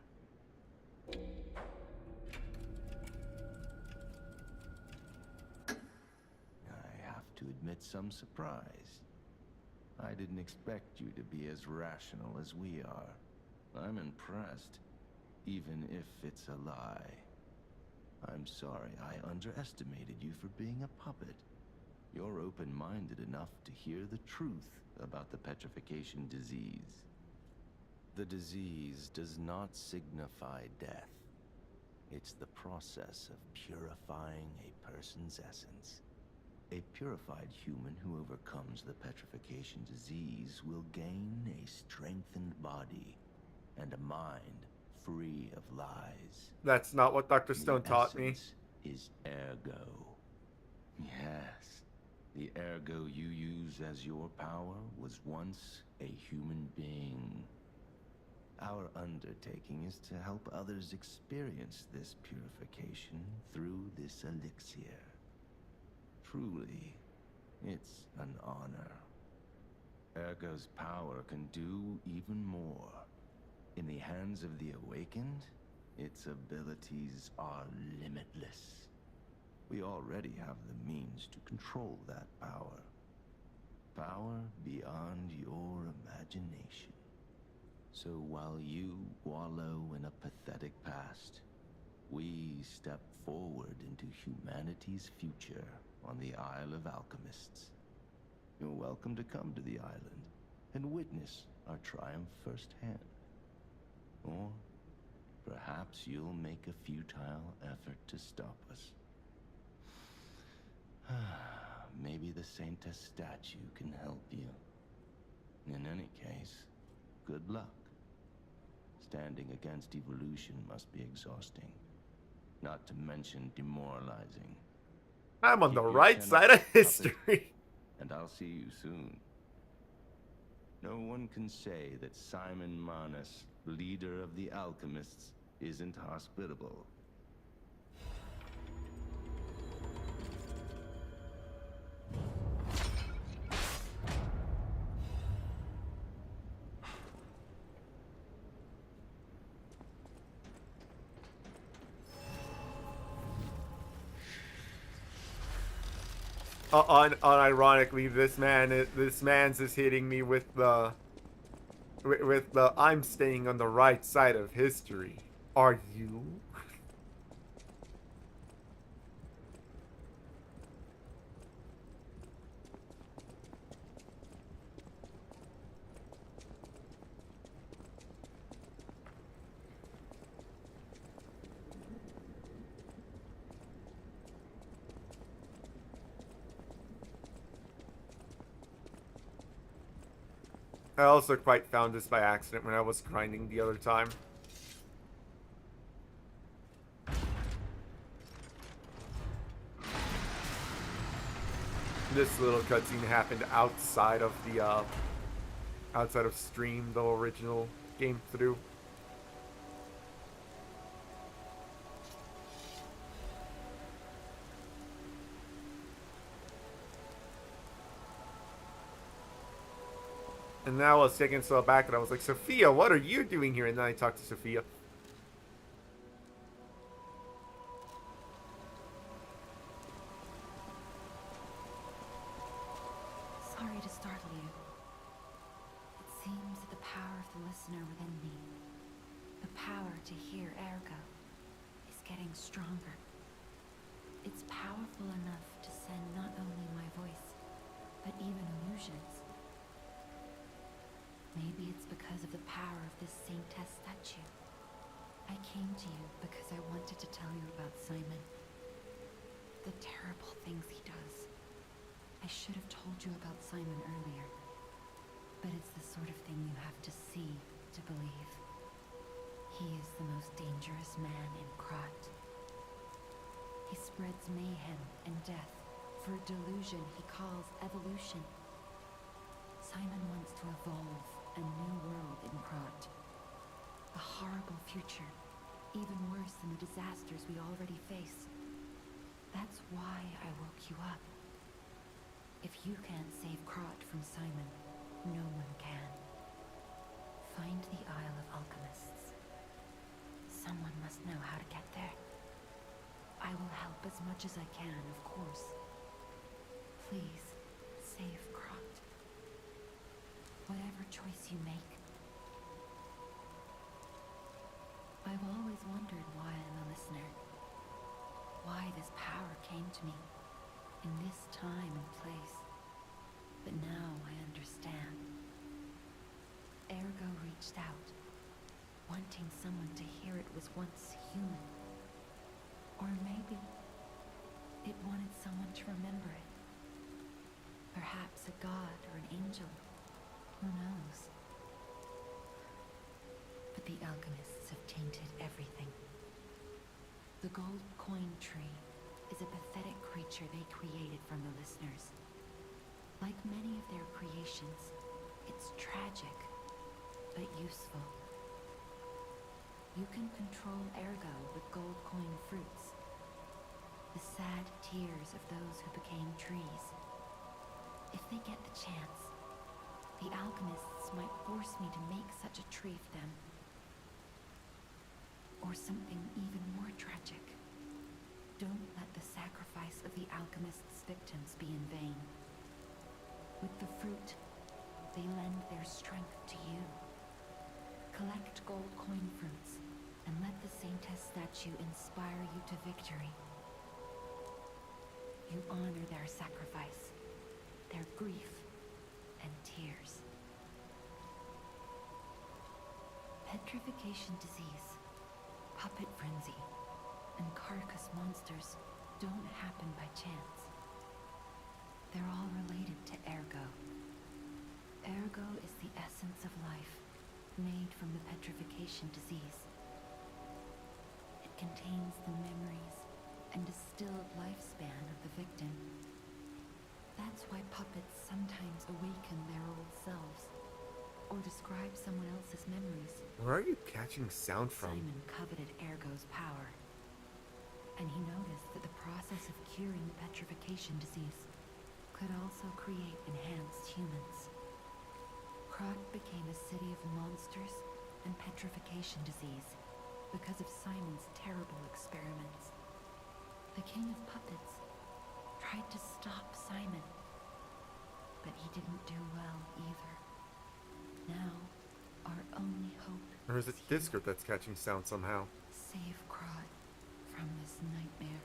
I have to admit some surprise. I didn't expect you to be as rational as we are. I'm impressed, even if it's a lie. I'm sorry I underestimated you for being a puppet. You're open-minded enough to hear the truth about the petrification disease. The disease does not signify death. It's the process of purifying a person's essence. A purified human who overcomes the petrification disease will gain a strengthened body and a mind free of lies. That's not what Dr. Stone taught me. Is ergo. Yes, the ergo you use as your power was once a human being. Our undertaking is to help others experience this purification through this elixir. Truly, it's an honor. Ergo's power can do even more. In the hands of the awakened, its abilities are limitless. We already have the means to control that power. Power beyond your imagination. So while you wallow in a pathetic past, we step forward into humanity's future on the Isle of Alchemists. You're welcome to come to the island and witness our triumph firsthand. Or perhaps you'll make a futile effort to stop us. Maybe the Saintess statue can help you. In any case, good luck. Standing against evolution must be exhausting, not to mention demoralizing. I'm on Keep the your right chin side up, of history. puppet, and I'll see you soon. No one can say that Simon Manus, leader of the alchemists, isn't hospitable. Unironically, this man's is hitting me with the I'm staying on the right side of history. Are you? I also quite found this by accident when I was grinding the other time. This little cutscene happened outside of the outside of stream, the original game through. And now I was taken a step back and I was like, Sophia, what are you doing here? And then I talked to Sophia. Sorry to startle you. It seems that the power of the listener within me, the power to hear ergo, is getting stronger. It's powerful enough to send not only my voice, but even illusions. Maybe it's because of the power of this saintess statue. I came to you because I wanted to tell you about Simon. The terrible things he does. I should have told you about Simon earlier. But it's the sort of thing you have to see to believe. He is the most dangerous man in Krat. He spreads mayhem and death for a delusion he calls evolution. Simon wants to evolve a new world in Krat. A horrible future, even worse than the disasters we already face. That's why I woke you up. If you can't save Krat from Simon, no one can. Find the Isle of Alchemists. Someone must know how to get there. I will help as much as I can, of course. Please, save Krat. Whatever choice you make. I've always wondered why I'm a listener. Why this power came to me, in this time and place. But now I understand. Ergo reached out, wanting someone to hear it was once human. Or maybe it wanted someone to remember it. Perhaps a god or an angel. Who knows? But the alchemists have tainted everything. The gold coin tree is a pathetic creature they created from the listeners. Like many of their creations, it's tragic, but useful. You can control ergo with gold coin fruits. The sad tears of those who became trees. If they get the chance, the alchemists might force me to make such a tree for them. Or something even more tragic. Don't let the sacrifice of the alchemists' victims be in vain. With the fruit, they lend their strength to you. Collect gold coin fruits, and let the saintess statue inspire you to victory. You honor their sacrifice, their grief, and tears. Petrification disease, puppet frenzy, and carcass monsters don't happen by chance. They're all related to ergo. Ergo is the essence of life, made from the petrification disease. It contains the memories and distilled lifespan of the victim. That's why puppets sometimes awaken their old selves, or describe someone else's memories. Where are you catching sound from? Simon coveted ergo's power, and he noticed that the process of curing the petrification disease could also create enhanced humans. Krat became a city of monsters and petrification disease because of Simon's terrible experiments. The king of puppets tried to stop Simon, but he didn't do well either. Now, our only hope... Or is it this group that's catching sound somehow? Save Krat from this nightmare.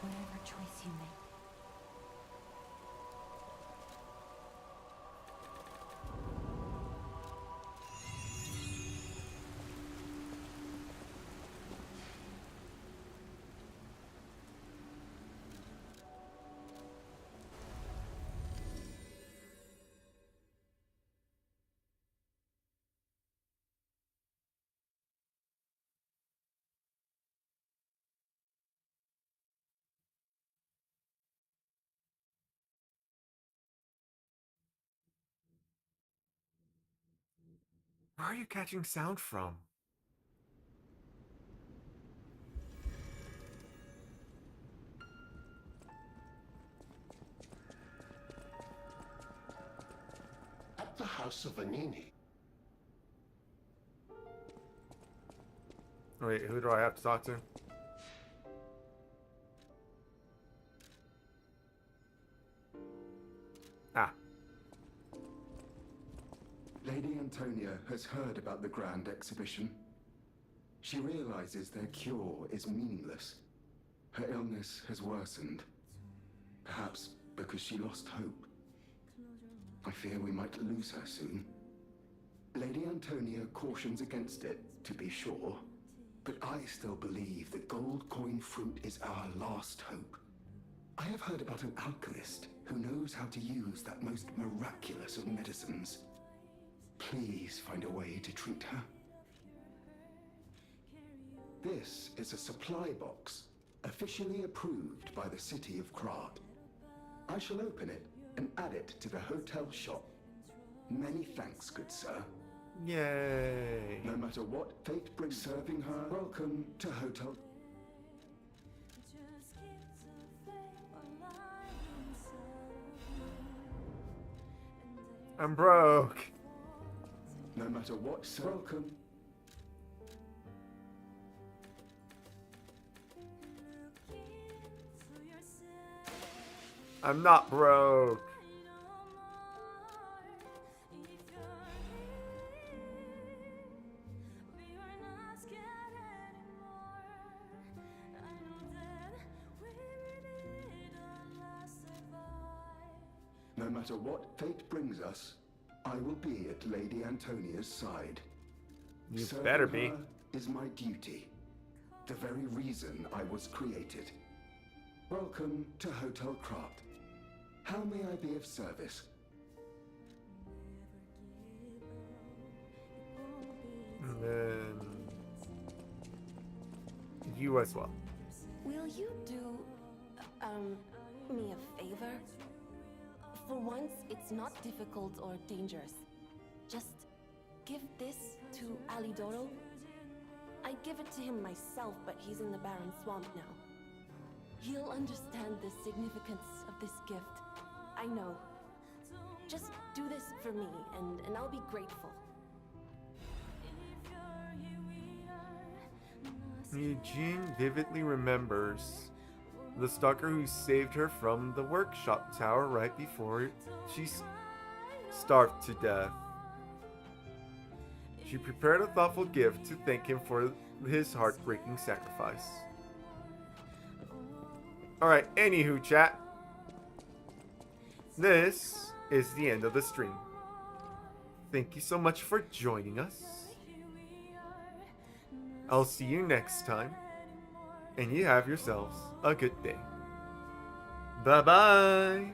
Whatever choice you make, Where are you catching sound from? At the House of Vanini. Wait, who do I have to talk to? Ah. Lady Antonia has heard about the grand exhibition. She realizes their cure is meaningless. Her illness has worsened. Perhaps because she lost hope. I fear we might lose her soon. Lady Antonia cautions against it, to be sure. But I still believe the gold coin fruit is our last hope. I have heard about an alchemist who knows how to use that most miraculous of medicines. Please find a way to treat her. This is a supply box, officially approved by the city of Krat. I shall open it and add it to the hotel shop. Many thanks, good sir. Yay. No matter what fate brings, serving her, welcome to Hotel. I'm broke. No matter what, sir, welcome. I'm not broke. No matter what fate brings us, I will be at Lady Antonia's side. You Serving better be. her is my duty. The very reason I was created. Welcome to Hotel Krat. How may I be of service? And then you as well. Will you do, me a favor? For once, it's not difficult or dangerous. Just give this to Alidoro. I'd give it to him myself, but he's in the Barren Swamp now. He'll understand the significance of this gift. I know. Just do this for me, and I'll be grateful. Eugene vividly remembers the stalker who saved her from the workshop tower right before she starved to death. She prepared a thoughtful gift to thank him for his heartbreaking sacrifice. Alright, anywho, chat. This is the end of the stream. Thank you so much for joining us. I'll see you next time. And you have yourselves a good day. Bye-bye.